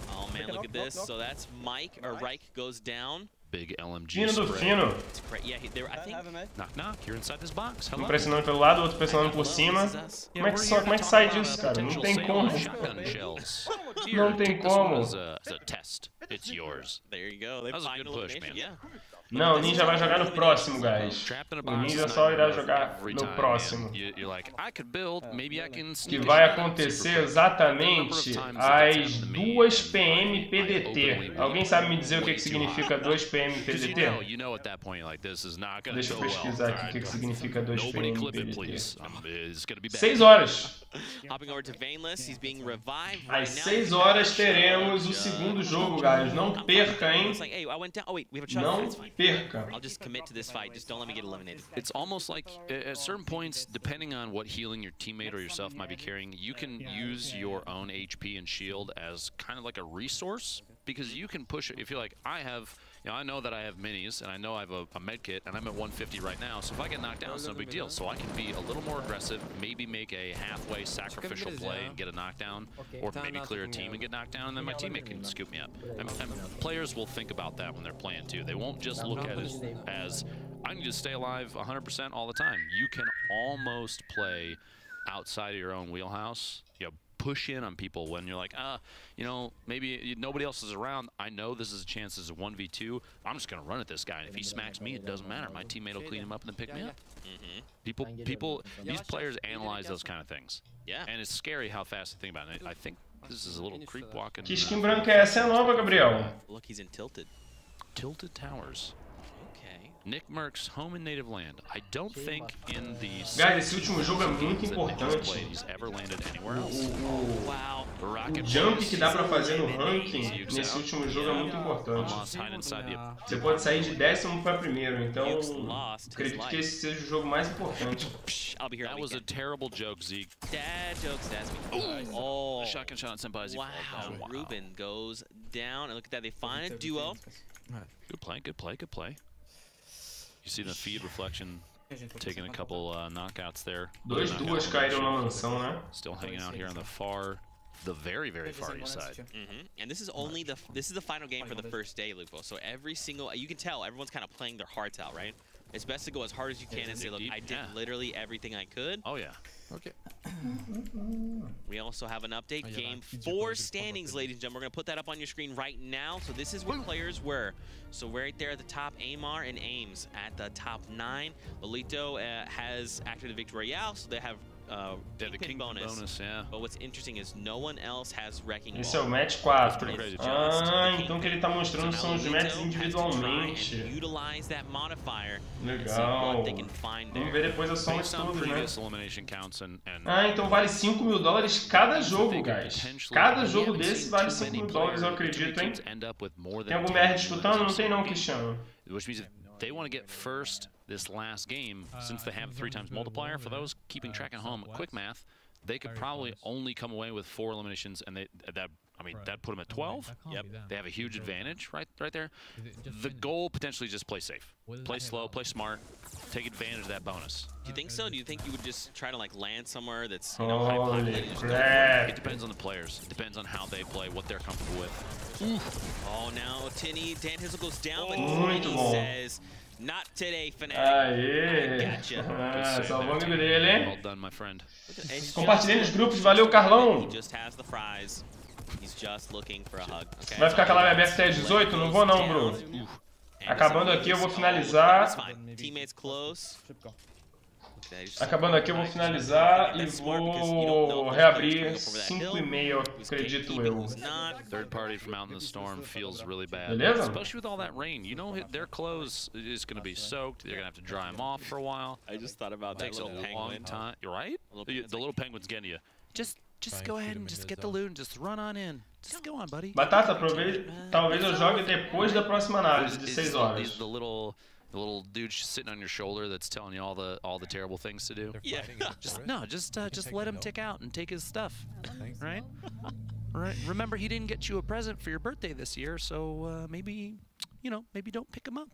Oh man, look at this. So that's Mike, or Reich goes down. Big LMG Fino do spray. fino. It's great. Yeah, I think. Knock knock, you're inside this box. Hello. Um pressionando pelo lado, outro pressionando por cima. Como é que sai disso, cara? Não tem como. Shotgun shells. Não tem como. As a test. It's yours. There you go. They That was a find good push, elimination. man. Yeah. Não, o Ninja vai jogar no próximo, guys. Trapped in a O box Ninja is só not irá enough jogar every no time, próximo. man. You're like, I could build, maybe I can Que sneak vai a shot, acontecer super exatamente às 2 PM PDT. Alguém sabe me dizer o que significa 2 PM PDT? You know at that point, like, this is not gonna Deixa eu go well. pesquisar aqui o que significa 2 Nobody PM clip it, PDT. please. It's gonna be bad. 6 horas. Hopping over to Vainless, he's being revived Às right now. 6 horas teremos o segundo jogo, guys. Não perca, hein? It's like, hey, I went down. Oh wait, we have a shot. Não It's fine. perca. I'll just commit to this fight. Just don't let me get eliminated. It's almost like at certain points, depending on what healing your teammate or yourself might be carrying, you can use your own HP and shield as kind of like a resource, because you can push it. If you're like, I know that I have minis, and I know I have a med kit, and I'm at 150 right now, so if I get knocked down, it's no big deal. So I can be a little more aggressive, maybe make a halfway sacrificial play and get a knockdown, or maybe clear a team and get knocked down, and then my teammate can scoop me up. And players will think about that when they're playing too. They won't just look at it as, I need to stay alive 100% all the time. You can almost play outside of your own wheelhouse, push in on people when you're like, maybe nobody else is around. I know this is a chance, this is a 1v2. I'm just gonna run at this guy, and if he smacks me, it doesn't matter. My teammate will clean him up and then pick me up. These players analyze those kind of things. Yeah. And it's scary how fast they think about it. I think this is a little creep walking. Que skin branca é essa? É nova, Gabriel? Look, he's in Tilted. Tilted Towers. Okay. Nick Merck's home and native land. I don't think in the Guys, esse último jogo é muito importante. he's ever landed anywhere else. Wow. O jump que dá pra fazer no ranking nesse último jogo é muito importante. Você pode sair de 10º para primeiro, então acredito que esse seja o jogo mais importante. I'll be here. That was a terrible joke, Zeke. Dad jokes, that's me. Oh. Shotgun shot on Senpai's. Wow. Ruben goes down, and look at that. They find a duo. Good play, good play, good play. You see the feed reflection taking a couple knockouts there. Duas caíram na mansão, né? Still hanging out here on the very, very far east side. And this is only the final game for the first day, Lupo. So every single, you can tell everyone's kind of playing their hearts out, right? It's best to go as hard as you can and say, look, I did literally everything I could. Oh yeah. Okay. We also have an update. Game 4 standings, ladies and gentlemen. We're going to put that up on your screen right now. So this is where players were. So right there at the top, Amar and Ames at the top 9. Lolito has activated the Victory Royale, so they have the King bonus, yeah. But what's interesting is no one else has wrecking Esse é o ball. match 4. crazy. Ah, então o que ele tá mostrando So são os now matches Lito has to try and individualmente. utilize that modifier and see Legal. what they can find Vamos there. ver depois a soma de Based on todos, né? previous elimination counts and Ah, então vale $5 mil cada jogo, guys. Cada jogo desse vale $5 mil, eu acredito, hein? Tem algum BR disputando? Não tem não, Cristiano. Which means if they want to get first this last game, since they have 3 times multiplier, for those keeping track at home, quick math, they could probably only come away with 4 eliminations, and that'd put them at 12. Yep, they have a huge advantage right there. The goal potentially just play safe, play slow, play smart, take advantage of that bonus. Do you think so? Do you think you would just try to like land somewhere that's Holy high crap. It depends on the players. It depends on how they play, what they're comfortable with. Oh, now Tinny, Dan Hizzle goes down, but Muito Tinny bom. says, not today, Fnatic. Aê! Gotcha. Ah, salvou o amigo dele, hein? Well done, my friend. Compartilhei nos grupos, valeu, Carlão! He just has the fries. He's just looking for a hug. Okay. Vai ficar com a live aberta até às 18? Não vou não, bro. Acabando aqui eu vou finalizar. Teammates close. Acabando aqui eu vou finalizar e vou reabrir 5h30, acredito eu. Third party from out in the storm feels really bad. Beleza? Especially with all that rain. You know their clothes is going to be soaked. They're going to have to dry them off for a while. I just thought about that Takes a little long penguin. time. You're right? The little penguin's getting you. Just go ahead and just get the loot and just run on in. Just go on, buddy. Batata, talvez eu jogue depois da próxima análise de 6 horas. The little dude sitting on your shoulder that's telling you all the terrible things to do. Yeah. Just let him tick out and take his stuff. Right? Right. Remember, he didn't get you a present for your birthday this year, so maybe don't pick him up.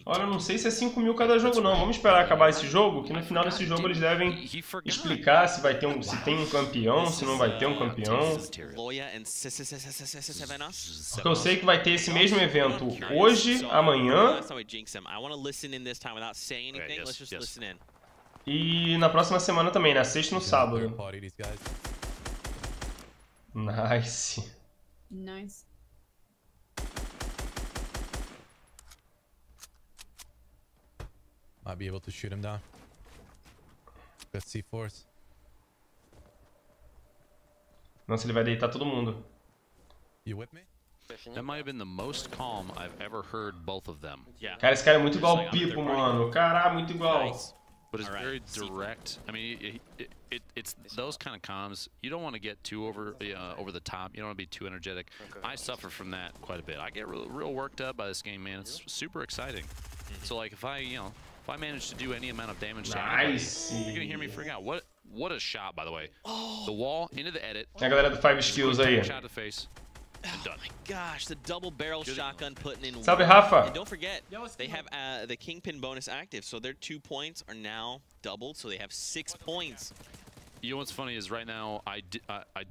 Olha, eu não sei se é 5 mil cada jogo não. Vamos esperar acabar esse jogo, que no final desse jogo eles devem explicar se vai ter se tem um campeão, se não vai ter um campeão. Porque eu sei que vai ter esse mesmo evento hoje, amanhã e na próxima semana também, na sexta e no sábado. Nice. Nice. Might be able to shoot him down. Got C4s. Nossa, ele vai deitar todo mundo. You with me? That might have been the most calm I've ever heard both of them. Yeah. Cara, esse cara é muito igual ao Pipo, mano. Caralho, muito igual. But it's very direct. I mean, it's those kind of comms. You don't want to get too over the top. You don't want to be too energetic. I suffer from that quite a bit. I get real worked up by this game, man. It's super exciting. So like if I manage to do any amount of damage to anybody, you're gonna hear me freak out. What a shot, by the way. The wall into the edit. A galera do 5 Skills aí. Shot to face. Oh my gosh, the double barrel shotgun putting in. Salve, Rafa. And don't forget, they have the Kingpin bonus active, so their 2 points are now doubled, so they have 6 points. You know what's funny is right now I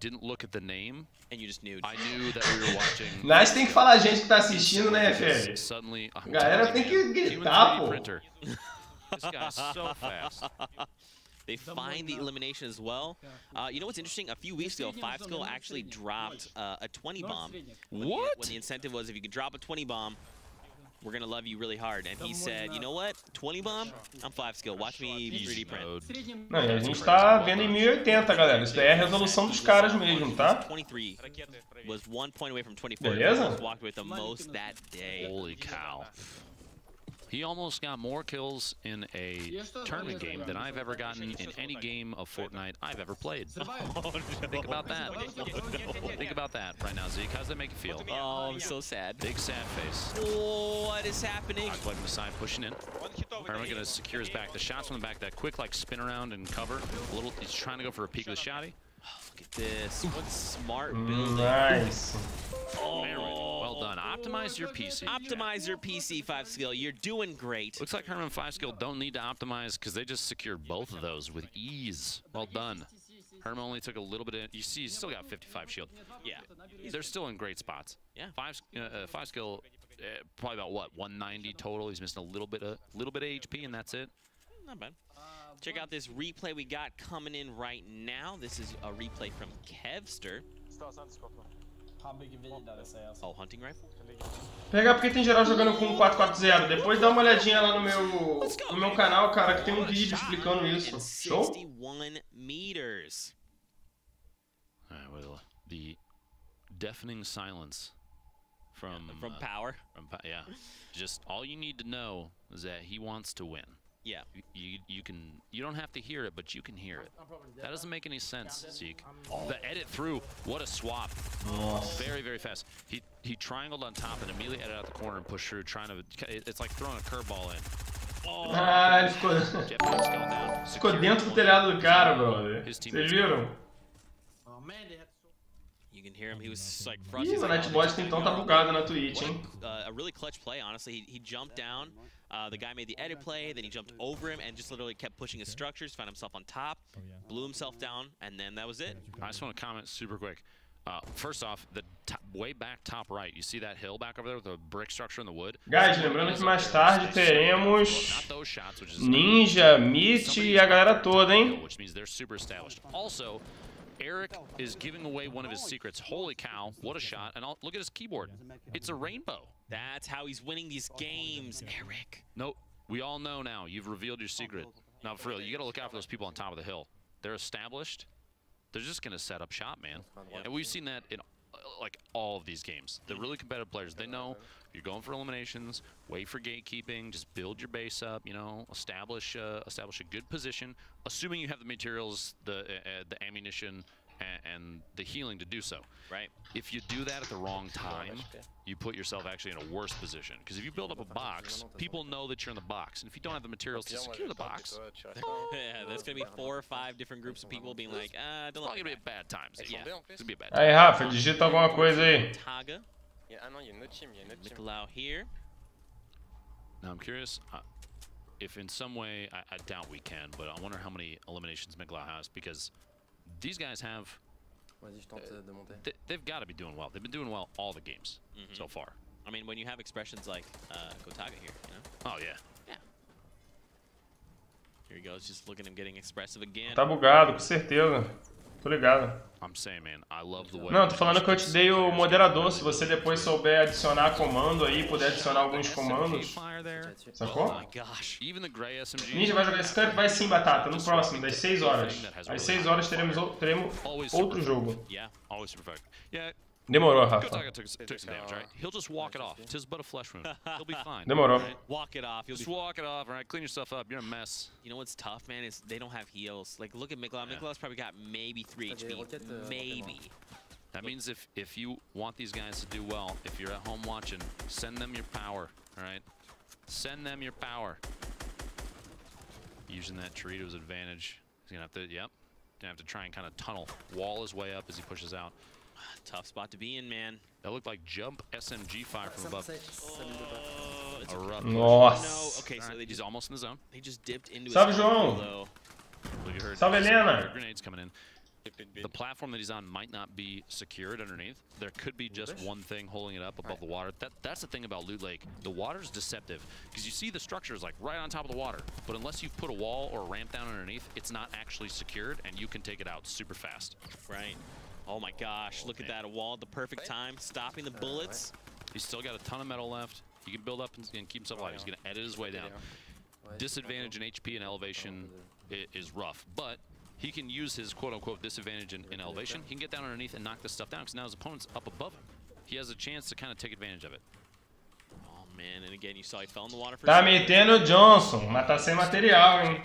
didn't look at the name. And you just knew. I knew that we were watching. Mas tem que falar a gente que tá assistindo, né, Fê? Suddenly, galera tem que gritar, pô. This guy's so fast. They find the elimination as well. You know what's interesting? A few weeks ago, 5skill actually dropped a 20 bomb. What? When the incentive was, if you could drop a 20 bomb, we're gonna love you really hard. And he said, you know what? 20 bomb? I'm 5skill. Watch me 3D print. Não, e a gente tá vendo em 1080, galera. Isso daí é a resolução dos caras mesmo, tá? 23 was 1 point away from 24. Beleza? Walked with the most that day. Holy cow. He almost got more kills in a tournament game than I've ever gotten in any game of Fortnite I've ever played. Think about that. Think about that right now, Zeke. How's that make you feel? Oh, I'm so sad. Big sad face. Oh, what is happening? Playing the side, pushing in. Herman gonna secure his back. The shots from the back, that quick like spin around and cover. He's trying to go for a peek of the shotty. Look at this. What smart building. Nice. Oh. Well done. Optimize your PC. Optimize your PC, 5skill. You're doing great. Looks like Herman 5skill don't need to optimize because they just secured both of those with ease. Well done. Herman only took a little bit in. You see, he's still got 55 shield. Yeah. They're still in great spots. Yeah. 5skill, probably about what, 190 total. He's missing a little bit of HP, and that's it. Not bad. Check out this replay we got coming in right now. This is a replay from Kevster. Oh, hunting rifle? Pegar porque tem geral jogando com 440. Depois dá uma olhadinha lá no meu canal, cara, que tem um vídeo explicando isso. Show? 61 meters. Alright, well, the deafening silence from Power. Yeah, just all you need to know is that he wants to win. Yeah. You don't have to hear it, but you can hear it. That doesn't make any sense, Zeke. The edit through, what a swap. Very, very fast. He triangled on top and immediately edited out the corner and pushed through, trying to, it's like throwing a curveball in. Ah, ele ficou dentro do telhado do cara, brother. Vocês viram? You can hear him. He was like Ih, frustrated. o Nightbot então tá bugado na Twitch, hein? A really clutch play, honestly. He jumped down. The guy made the edit play, then he jumped over him and just literally kept pushing his structures, found himself on top, blew himself down, and then that was it. I just want to comment super quick. First off, the way back top right, you see that hill back over there with the brick structure in the wood? Guys, lembrando que mais tarde teremos Ninja, Meat e a galera toda, hein? Which means they're super established. Also, Eric is giving away one of his secrets. Holy cow, what a shot. And look at his keyboard. It's a rainbow. That's how he's winning these games, Eric. No, we all know now. You've revealed your secret. Now, for real, you got to look out for those people on top of the hill. They're established. They're just going to set up shop, man. And we've seen that in like all of these games. The really competitive players, they know you're going for eliminations, wait for gatekeeping, just build your base up, you know, establish a good position, assuming you have the materials, the ammunition, and the healing to do so. Right. If you do that at the wrong time, you put yourself actually in a worse position. Because if you build up a box, people know that you're in the box. And if you don't have the materials to secure the box, yeah, there's going to be 4 or 5 different groups of people being like, it's not going to be a bad time. Yeah, it's going to be a bad time. Aí, Rafa, digita alguma coisa aí. Taga. Nicolau here. Now, I'm curious if in some way, I doubt we can, but I wonder how many eliminations Nicolau has, because these guys have, they've got to be doing well. They've been doing well all the games so far. I mean, when you have expressions like Gotaga here, you know? Oh, yeah. Yeah. Here he goes, just look at him getting expressive again. Tá bugado, com certeza. Tô ligado. I'm saying, man, I love the way. Não, tô falando que eu te dei o moderador. Se você depois souber adicionar comando aí, puder adicionar alguns comandos. Sacou? Oh my gosh. Even the gray SMG. Ninja vai jogar esse campo? Vai sim, Batata, no próximo, das 6 horas. Às 6 horas teremos outro jogo. Yeah, always perfect. Yeah. Demorou, Rafa. Gotaga took some damage, right? He'll just walk it off. Tis but a flesh wound. He'll be fine. Demorou. Right? Walk it off. Just walk it off, right? Clean yourself up. You're a mess. You know what's tough, man, is they don't have heals. Like, look at Nicolau. Yeah. Nicolau's probably got maybe 3 HP. Maybe. That means if you want these guys to do well, if you're at home watching, send them your power, all right? Send them your power. Using that tree to his advantage. He's going to have to, gonna have to try and kind of tunnel, wall his way up as he pushes out. Tough spot to be in, man. That looked like jump SMG fire from above. Oh, it's a rough Nossa. No. Okay, so he's almost in the zone. They just dipped into Salve, his João. though. Salve, Helena. Grenades coming in. The platform that he's on might not be secured underneath. There could be just one thing holding it up above the water. That's the thing about Loot Lake. The water's deceptive because you see the structures like right on top of the water, but unless you put a wall or a ramp down underneath, it's not actually secured and you can take it out super fast. Right. Oh my gosh, look at that, a wall at the perfect time, stopping the bullets. He's still got a ton of metal left. He can build up and keep himself alive. He's going to edit his way down. Disadvantage in HP and elevation is rough, but he can use his quote-unquote disadvantage in elevation. He can get down underneath and knock this stuff down because now his opponent's up above him. He has a chance to kind of take advantage of it. Oh man, and again, you saw he fell in the water for Tá metendo o Johnson, mas tá sem material, hein?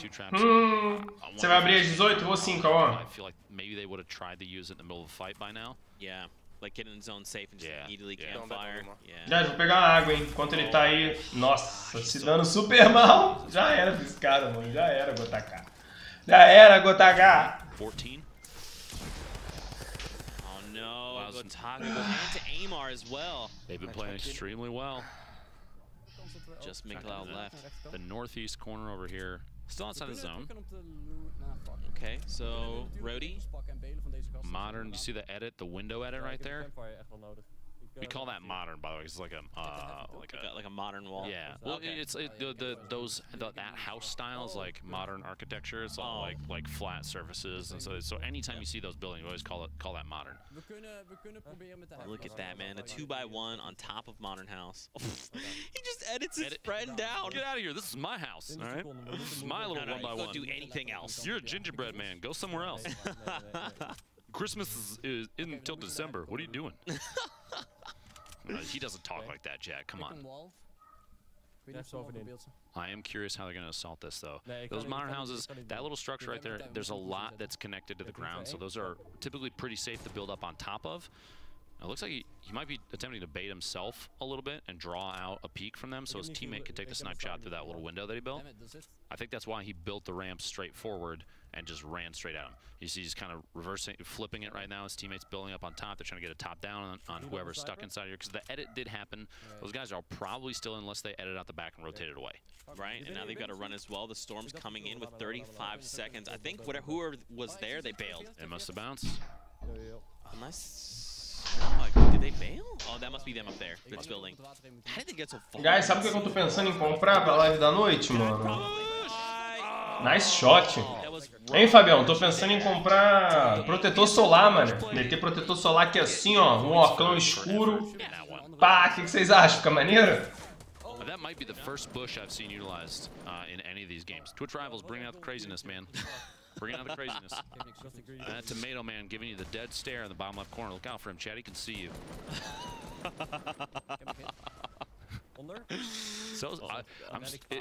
Você vai abrir às 18? Vou sim, Cauã. I feel like maybe they would have tried to use it in the middle of the fight by now. Yeah, like get in his zone safe and just immediately campfire. Yeah. Já, vou pegar uma água, hein? Enquanto ele tá aí. Nossa, se dando super mal. Já era pra esse cara, mano. Já era, Gotaga. Já era, Gotaga. 14. Oh no, Gotaga goes into Amar as well. They've been playing extremely well. Just Nicolau left. The northeast corner over here, still outside the zone. Okay, so Rody. Modern, you see the edit, the window edit right there? We call that modern, by the way. It's like a modern wall. Yeah. Well, it's that house style is like modern architecture. It's all like flat surfaces, and so anytime you see those buildings, you always call that modern. Look at that, man. A 2x1 on top of modern house. He just edits his friend down. Get out of here. This is my house. All right. This is my little 1x1. Don't do anything else. You're a gingerbread man. Go somewhere else. Christmas is until December. What are you doing? He doesn't talk like that, Jack. Come on. I am curious how they're going to assault this, though. Those modern houses, that little structure right there, there's a lot that's connected to the ground, so those are typically pretty safe to build up on top of. It looks like he might be attempting to bait himself a little bit and draw out a peek from them so his teammate could take the snipe shot through that little window that he built. I think that's why he built the ramp straight forward and just ran straight at him. You see he's kind of flipping it right now. His teammate's building up on top. They're trying to get a top down on whoever's stuck inside here because the edit did happen. Those guys are probably still in unless they edit out the back and rotate it away. Right, and now they've got to run as well. The storm's coming in with 35 seconds. I think whoever was there, they bailed. It must have bounced. Unless... Oh, did they bail? Oh, that must be them up there. That's building. How did they get so far? Guys, sabe o que eu tô pensando em comprar pra live da noite, mano? Nice shot. Hein, Fabião? Tô pensando em comprar protetor solar, mano. Meter protetor solar aqui assim, ó. Um óculos escuro. Pá, o que vocês acham? Fica maneiro? That might be the first bush I've seen utilized in any of these games. Twitch Rivals, bring out the craziness, man. Bring out the craziness. That tomato man giving you the dead stare in the bottom left corner. Look out for him, Chad. He can see you.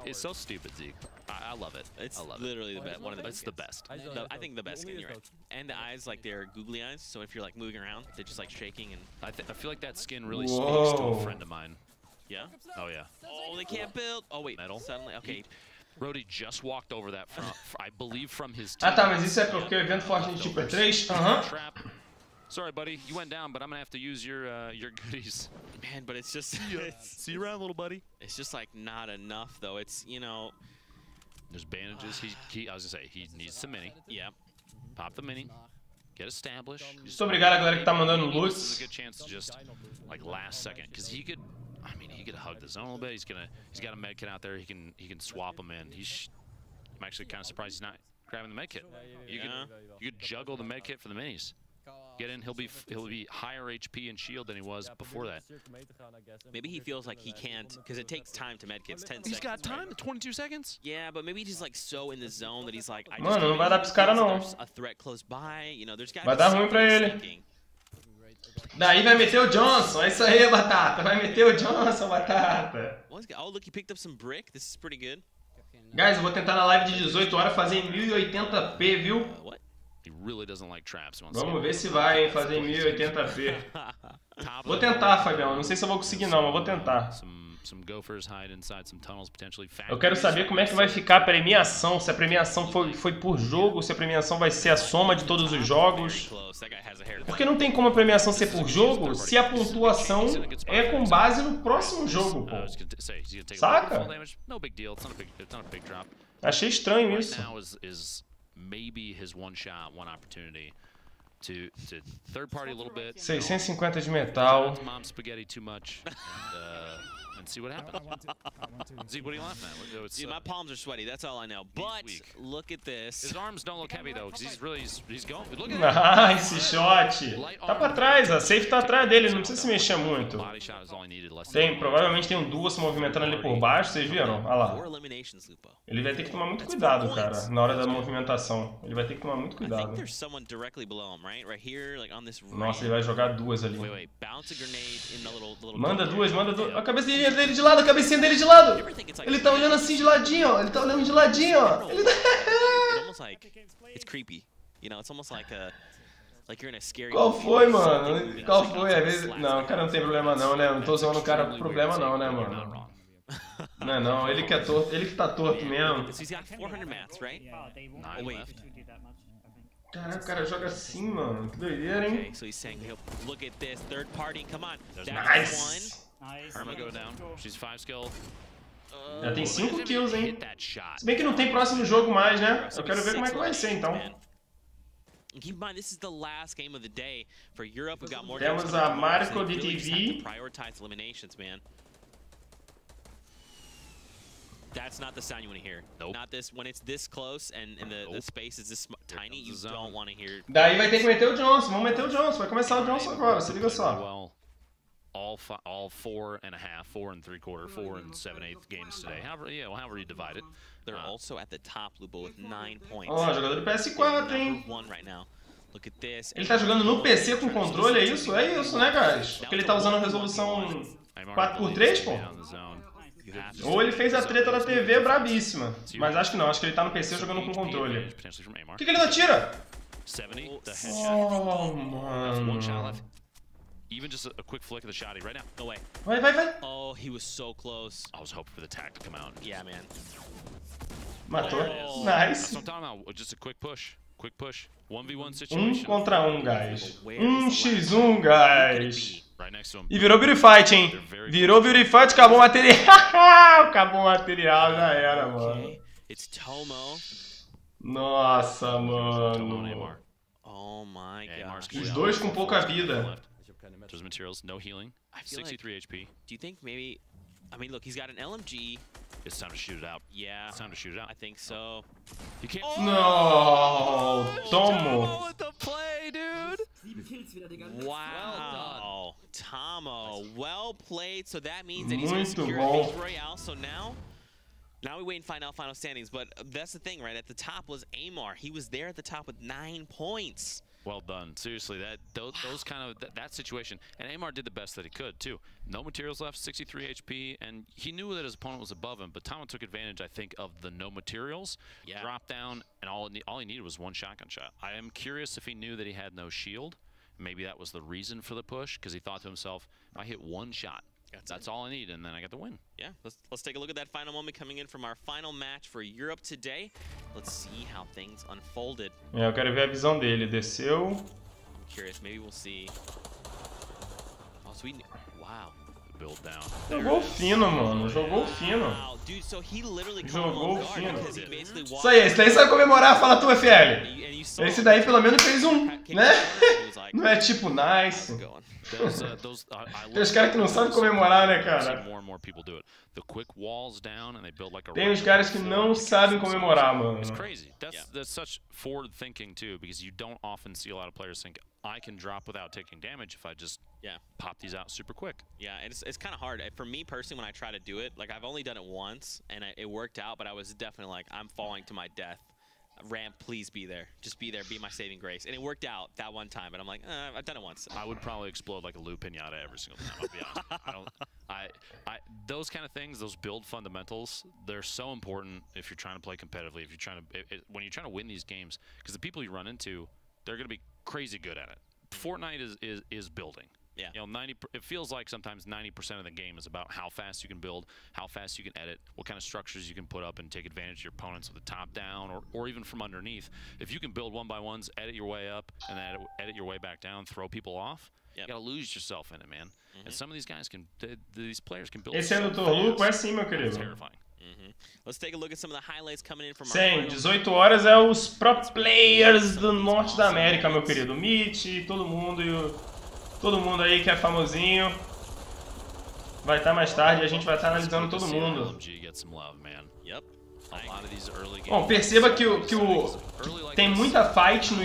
It's so stupid, Zeke. I love it. It's I love literally the best. One of the best. It's the best. I think the best skin, you're right. And the eyes, like they're googly eyes. So if you're like moving around, they're just like shaking. And I feel like that skin really speaks to a friend of mine. Yeah. Oh yeah. Oh, they can't build. Oh wait. Metal. Suddenly, okay. Rody just walked over that from, I believe, from his team. Ah, tá, mas isso é porque o evento Fortnite tipo é 3? Sorry, buddy, you went down, but I'm gonna have to use your goodies. Man, but it's just see you around, little buddy. It's just like not enough, though. It's There's bandages. I was gonna say he needs some mini. Yeah. Pop the mini. Get established. Muito obrigado a galera que tá mandando luz. This is a good chance to just like last second, because he could. I mean, he could hug the zone a little bit. He's got a med kit out there. He can swap them in. I'm actually kind of surprised he's not grabbing the med kit. You could juggle the med kit for the minis. Get in. He'll be higher HP and shield than he was before that. Maybe he feels like he can't, because it takes time to med kits. 10 seconds. He's got time. Right? 22 seconds. Yeah, but maybe he's like so in the zone that he's like, Mano, não vai dar pra esse cara não. A threat close by. There's got. Vai dar ruim pra ele. Daí vai meter o Johnson, é isso aí, Batata. Vai meter o Johnson, Batata. Oh, look, he picked up some brick. This is pretty good. Guys, eu vou tentar na live de 18 horas fazer em 1080p, viu? What? He really doesn't like traps. Vamos ver se vai, hein, fazer em 1080p. Vou tentar, Fabião. Não sei se eu vou conseguir não, mas vou tentar. Eu quero saber como é que vai ficar a premiação. Se a premiação foi por jogo, se a premiação vai ser a soma de todos os jogos. Porque não tem como a premiação ser por jogo se a pontuação é com base no próximo jogo, pô. Saca? Achei estranho isso. Maybe his one shot, one opportunity to third party a little bit. 650 de metal. Mom spaghetti too much and see what happens. See, what are you laughing at? Dude, my palms are sweaty. That's all I know. But look at this. His arms don't look heavy though, because he's going. Look at that. Esse shot. Tá pra trás, a safe tá atrás dele, não precisa se mexer muito. Provavelmente tem um duo se movimentando ali por baixo, vocês viram? Olha lá. Ele vai ter que tomar muito cuidado, cara, na hora da movimentação. Ele vai ter que tomar muito cuidado. Nossa, ele vai jogar duas ali. Manda duas, manda duas. A cabecinha dele de lado, a cabecinha dele de lado. Ele tá olhando assim de ladinho, ó. Ele tá olhando de ladinho, ó. Ele tá... Qual foi, mano? Qual foi? Às vezes... Não, o cara não tem problema não, né? Não tô zoando o cara com problema não, né, mano? Não, não, ele que é torto, ele que tá torto mesmo. Caraca, o cara joga assim, mano. Que doideira, hein? Nice! Já tem 5 kills, hein? Se bem que não tem próximo jogo mais, né? Eu quero ver como é que vai ser, então. And keep in mind, this is the last game of the day for Europe. We've got more. Temos a Marco de TV. Prioritize eliminations, man. That's not the sound you want to hear. Nope. Not this. When it's this close and the space is this tiny, you don't want to hear. Daí vai ter que meter o Johnson. Vamos meter o Johnson. Vai começar o Johnson agora. Se liga só. Well, all 4.5, 4 3/4, 4 7/8 games today. However you divide it. They're also at the top, Lubo, with 9 points. Ó, jogador de PS4, hein? Right now. Look at this. Ele tá jogando no PC com controle, é isso? É isso, né, guys? Porque ele tá usando a resolução 4x3, pô. Ou ele fez a treta da TV brabíssima. Mas acho que não, acho que ele tá no PC jogando com controle. Por que ele não atira? Oh, mano. Even just a quick flick of the shotty right now. No way. Vai. Oh, he was so close. I was hoping for the tag to come out. Yeah, man. Matou. Oh. Nice. That's what I'm talking about. Just a quick push. 1v1 situation. Contra guys. 1x1, guys. Right next to him. E virou Beauty Fight, hein? Virou Beauty Fight, acabou o material. Acabou o material, já era, mano. It's Tomo. Nossa, mano. Oh my god. Os dois com pouca vida. Those materials, no healing. 63 HP. Do you think maybe... I mean, look, he's got an LMG. It's time to shoot it out. Yeah. It's time to shoot it out. I think so. You can't... No, Tomo. With the play, dude. Wow. Tomo, well played. So that means that he's going to Muito secure bom. a victory royale. So now we wait and find out final standings. But that's the thing, right? At the top was Amar. He was there at the top with 9 points. Well done. Seriously, that situation, and Amar did the best that he could too. No materials left, 63 HP, and he knew that his opponent was above him. But Tomo took advantage, I think, of the no materials, dropped down, and all he needed was one shotgun shot. I am curious if he knew that he had no shield. Maybe that was the reason for the push, because he thought to himself, if I hit one shot, that's all I need, and then I get the win. Yeah, let's take a look at that final moment coming in from our final match for Europe today. Let's see how things unfolded. Eu quero ver a visão dele. Desceu. I'm curious, maybe we'll see. Oh, sweet. Wow. Build down. Jogou fino, mano. Jogou fino. Wow, dude, so he literally Jogou fino. Isso aí, esse daí sabe comemorar, fala tu, FL. Esse daí pelo menos fez né? Não é tipo nice. Tem os caras que não sabem comemorar, né, cara? Tem os caras que não sabem comemorar, mano. It's crazy. That's such forward thinking too, because you don't often see a lot of players think I can drop without taking damage if I just pop these out super quick. Yeah, it's kind of hard for me personally when I try to do it. Like I've only done it once and it worked out, but I was definitely like I'm falling to my death. Ramp, please be there. Just be there. Be my saving grace. And it worked out that one time. But I'm like, I've done it once. I would probably explode like a Lou Pinata every single time. I'll be honest. Those kind of things, those build fundamentals, they're so important if you're trying to play competitively. If you're trying to, when you're trying to win these games, because the people you run into, they're going to be crazy good at it. Fortnite is building. Yeah. You know, it feels like sometimes 90% of the game is about how fast you can build, how fast you can edit, what kind of structures you can put up and take advantage of your opponents with the top down or even from underneath. If you can build 1x1s, edit your way up, and then edit your way back down, throw people off, you gotta lose yourself in it, man. And some of these guys these players can build. Esse é o Dr. Luco, é sim, meu querido. Terrifying. Let's take a look at some of the highlights coming in from our 18 horas é os pro players do norte da América, meu querido. Mitch, todo mundo aí que é famosinho. Vai estar mais tarde e a gente vai estar analisando todo mundo. Bom, perceba que tem muita fight no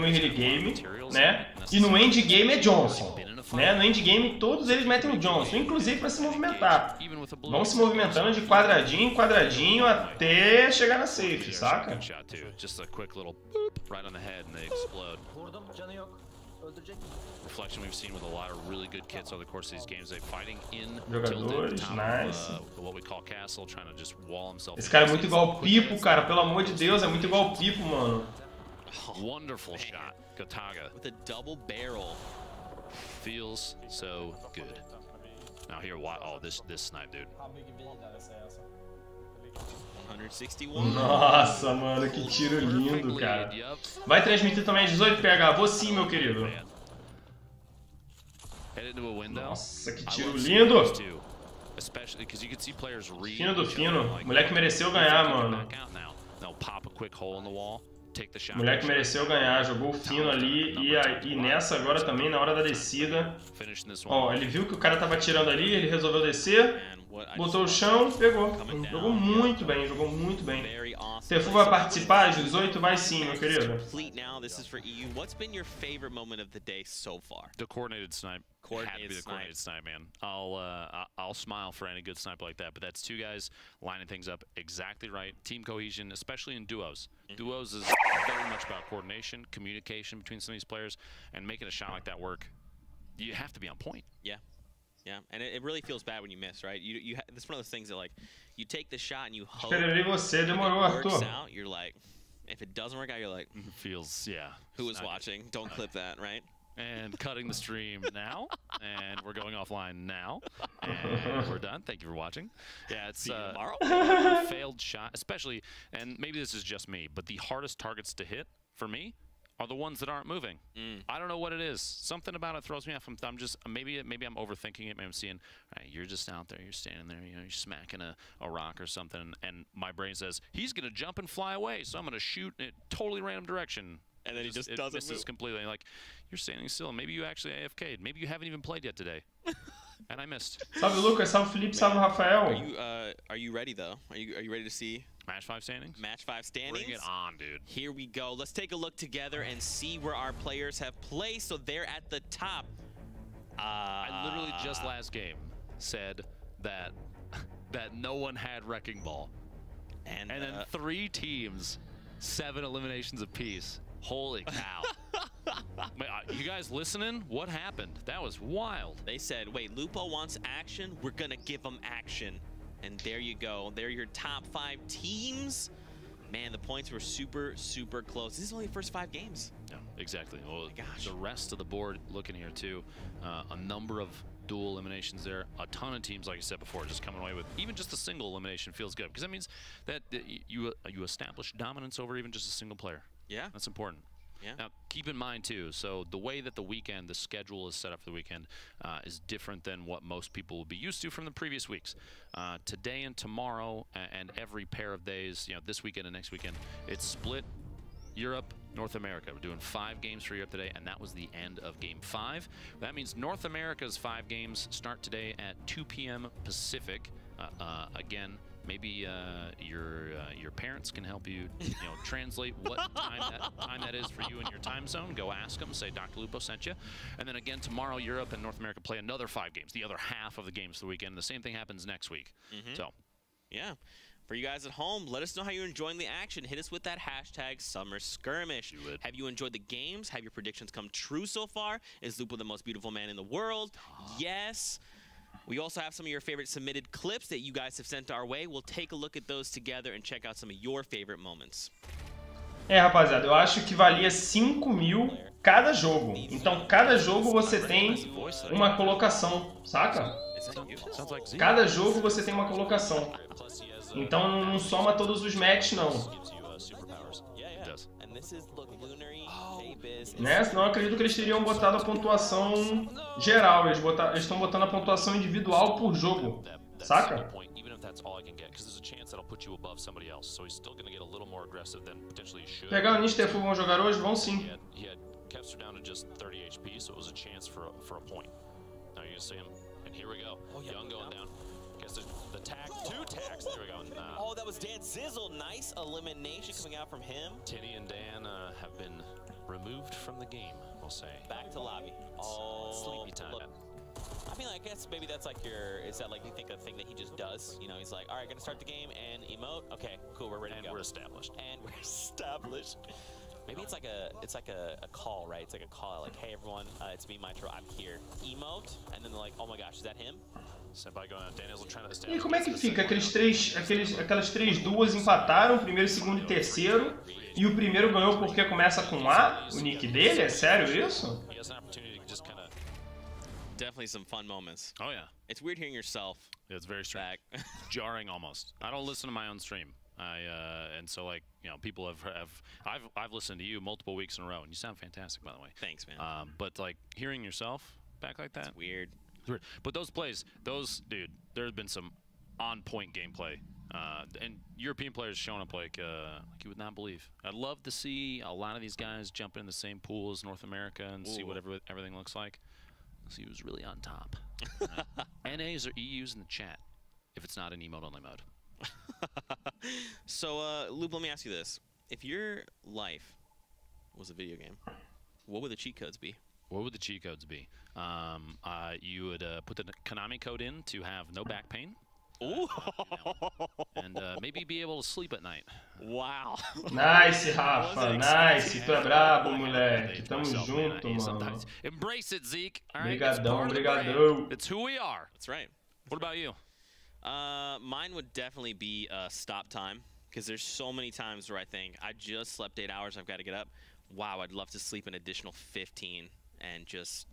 early game, né? E no end game é Johnson. Né? No endgame todos eles metem o Johnson, inclusive para se movimentar. Vão se movimentando de quadradinho em quadradinho até chegar na safe, saca? Reflection we've seen with a lot of really good kits over the course of these games. They're fighting in Jogadores, nice. What we call castle, trying to just wall himself. Esse cara é muito igual ao Pipo, cara. Pelo amor de Deus, é muito igual ao Pipo, mano. Wonderful shot, Gotaga. With a double barrel. Feels so good. Now here, this snipe, dude. 161. Nossa, mano, que tiro lindo, cara. Vai transmitir também às 18 PH. Vou sim, meu querido. Nossa, que tiro lindo. Fino do fino. Moleque mereceu ganhar, mano. take the shot. O moleque mereceu ganhar, jogou fino ali e nessa agora também, na hora da descida. Ó, ele viu que o cara tava atirando ali, ele resolveu descer, botou o chão, pegou. Jogou muito bem, jogou muito bem. Tefu vai participar às 18? Vai sim, meu querido. The coordinated snipe. Had to be the coordinated snipe, man. I'll smile for any good snipe like that. But that's two guys lining things up exactly right. Team cohesion, especially in duos. Duos is very much about coordination, communication between some of these players, and making a shot like that work. You have to be on point. Yeah. Yeah, and it really feels bad when you miss, right? It's one of those things that, like, you take the shot and you hope Esperei você, demorou, it works Arthur. out. You're like, if it doesn't work out, you're like, Feels, yeah. who was watching? Don't clip that, right? And cutting the stream now, and we're going offline now, and we're done. Thank you for watching. Yeah, it's a failed shot, especially, and maybe this is just me, but the hardest targets to hit for me are the ones that aren't moving. I don't know what it is. Something about it throws me off. I'm just maybe I'm overthinking it. Maybe I'm seeing, all right, you're just out there, you're standing there, you know, you're smacking a rock or something, and my brain says he's gonna jump and fly away, so I'm gonna shoot in a totally random direction. And then he just doesn't misses move. Completely. Like, you're standing still. Maybe you actually AFK'd. Maybe you haven't even played yet today. And I missed. Salve Lucas, salve Felipe, salve Rafael. Are you ready though? Are you ready to see Match 5 standings? Match 5 standings? Bring it on, dude. Here we go. Let's take a look together and see where our players have placed. So they're at the top. I literally just last game said that no one had Wrecking Ball. And then 3 teams, 7 eliminations apiece. Holy cow. You guys listening? What happened? That was wild. They said, wait, Lupo wants action. We're going to give him action. And there you go. They're your top 5 teams. Man, the points were super, super close. This is only the first 5 games. Yeah, exactly. Well, gosh. The rest of the board looking here too. A number of dual eliminations there. A ton of teams, like I said before, just coming away with even just a single elimination feels good because that means that you establish dominance over even just a single player. Yeah. That's important. Yeah. Now, keep in mind, too, so the way that the schedule is set up for the weekend is different than what most people will be used to from the previous weeks. Today and tomorrow and every pair of days, you know, this weekend and next weekend, it's split Europe, North America. We're doing 5 games for Europe today, and that was the end of Game 5. That means North America's 5 games start today at 2 p.m. Pacific. Again, maybe your parents can help you, translate what time that is for you in your time zone. Go ask them. Say Dr. Lupo sent you. And then again tomorrow, Europe and North America play another 5 games, the other half of the games for the weekend. The same thing happens next week. So, yeah. For you guys at home, let us know how you're enjoying the action. Hit us with that hashtag Summer Skirmish. Have you enjoyed the games? Have your predictions come true so far? Is Lupo the most beautiful man in the world? Yes. We also have some of your favorite submitted clips that you guys have sent our way. We'll take a look at those together and check out some of your favorite moments. Rapaziada, eu acho que valia 5.000 cada jogo. Então, cada jogo você tem uma colocação, saca? Cada jogo você tem uma colocação. Então, não soma todos os matches, não. Né? Senão eu acredito que eles teriam botado a pontuação geral. Eles estão botando a pontuação individual por jogo. Saca? Pegar o Nister vão jogar hoje? Vão sim. The tag, 2 tags, there we go. Oh, that was Dan Sizzle. Nice elimination coming out from him. Tinny and Dan have been removed from the game, we'll say. Back to lobby. Sleepy time. Look. I mean, I guess maybe that's like is that like you think a thing that he just does? You know, he's like, all right, gonna start the game and emote. Okay, cool, we're ready to go. And we're established. And we're established. Maybe it's like a call, right? It's like a call, like, hey everyone, it's me, Mitro, I'm here. Emote, and then they're like, oh my gosh, is that him? E como é que fica? Aquelas 3 duas empataram, primeiro, segundo e terceiro, e o primeiro ganhou porque começa com A, o nick dele? É sério isso? Definitely some fun moments. Oh yeah. It's weird hearing yourself. It's very strange. Jarring almost. I don't listen to my own stream. And so people I've listened to you multiple weeks in a row, and you sound fantastic, by the way. Thanks, man. But like hearing yourself back like that, it's weird. But those plays, dude, there have been some on-point gameplay And European players showing up like you would not believe. I'd love to see a lot of these guys jump in the same pool as North America and see what everything looks like. See who's really on top. NAs or EUs in the chat if it's not an emote-only mode. So, Lube, let me ask you this. If your life was a video game, what would the cheat codes be? What would the cheat codes be? You would put the Konami code in to have no back pain. Ooh. And maybe be able to sleep at night. Wow. Nice, Rafa. Nice. Tu é brabo, moleque. Tamo junto, mano. Embrace it, Zeke. All right, Brigadão, brigadão. it's who we are. That's right. What about you? Mine would definitely be stop time, because there's so many times where I think I just slept 8 hours, I've got to get up. Wow, I'd love to sleep an additional 15 and just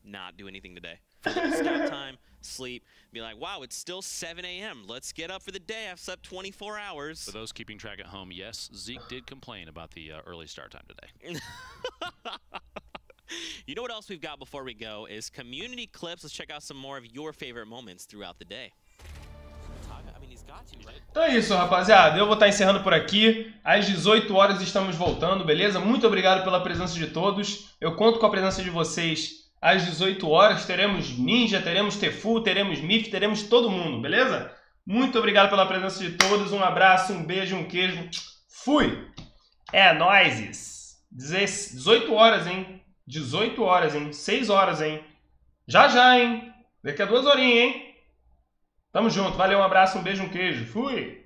not do anything today. Stop time, sleep, be like, wow, it's still 7 a.m. Let's get up for the day. I've slept 24 hours. For those keeping track at home, yes, Zeke did complain about the early start time today. You know what else we've got before we go is community clips. Let's check out some more of your favorite moments throughout the day. Então é isso, rapaziada. Eu vou estar encerrando por aqui. Às 18 horas estamos voltando, beleza? Muito obrigado pela presença de todos. Eu conto com a presença de vocês às 18 horas. Teremos Ninja, teremos Tefu, teremos Mif, teremos todo mundo, beleza? Muito obrigado pela presença de todos. Um abraço, um beijo, um queijo. Fui! É nóis! 18 horas, hein? 18 horas, hein? 6 horas, hein? Já, hein? Daqui a 2 horinhas, hein? Tamo junto. Valeu, um abraço, um beijo, um queijo. Fui!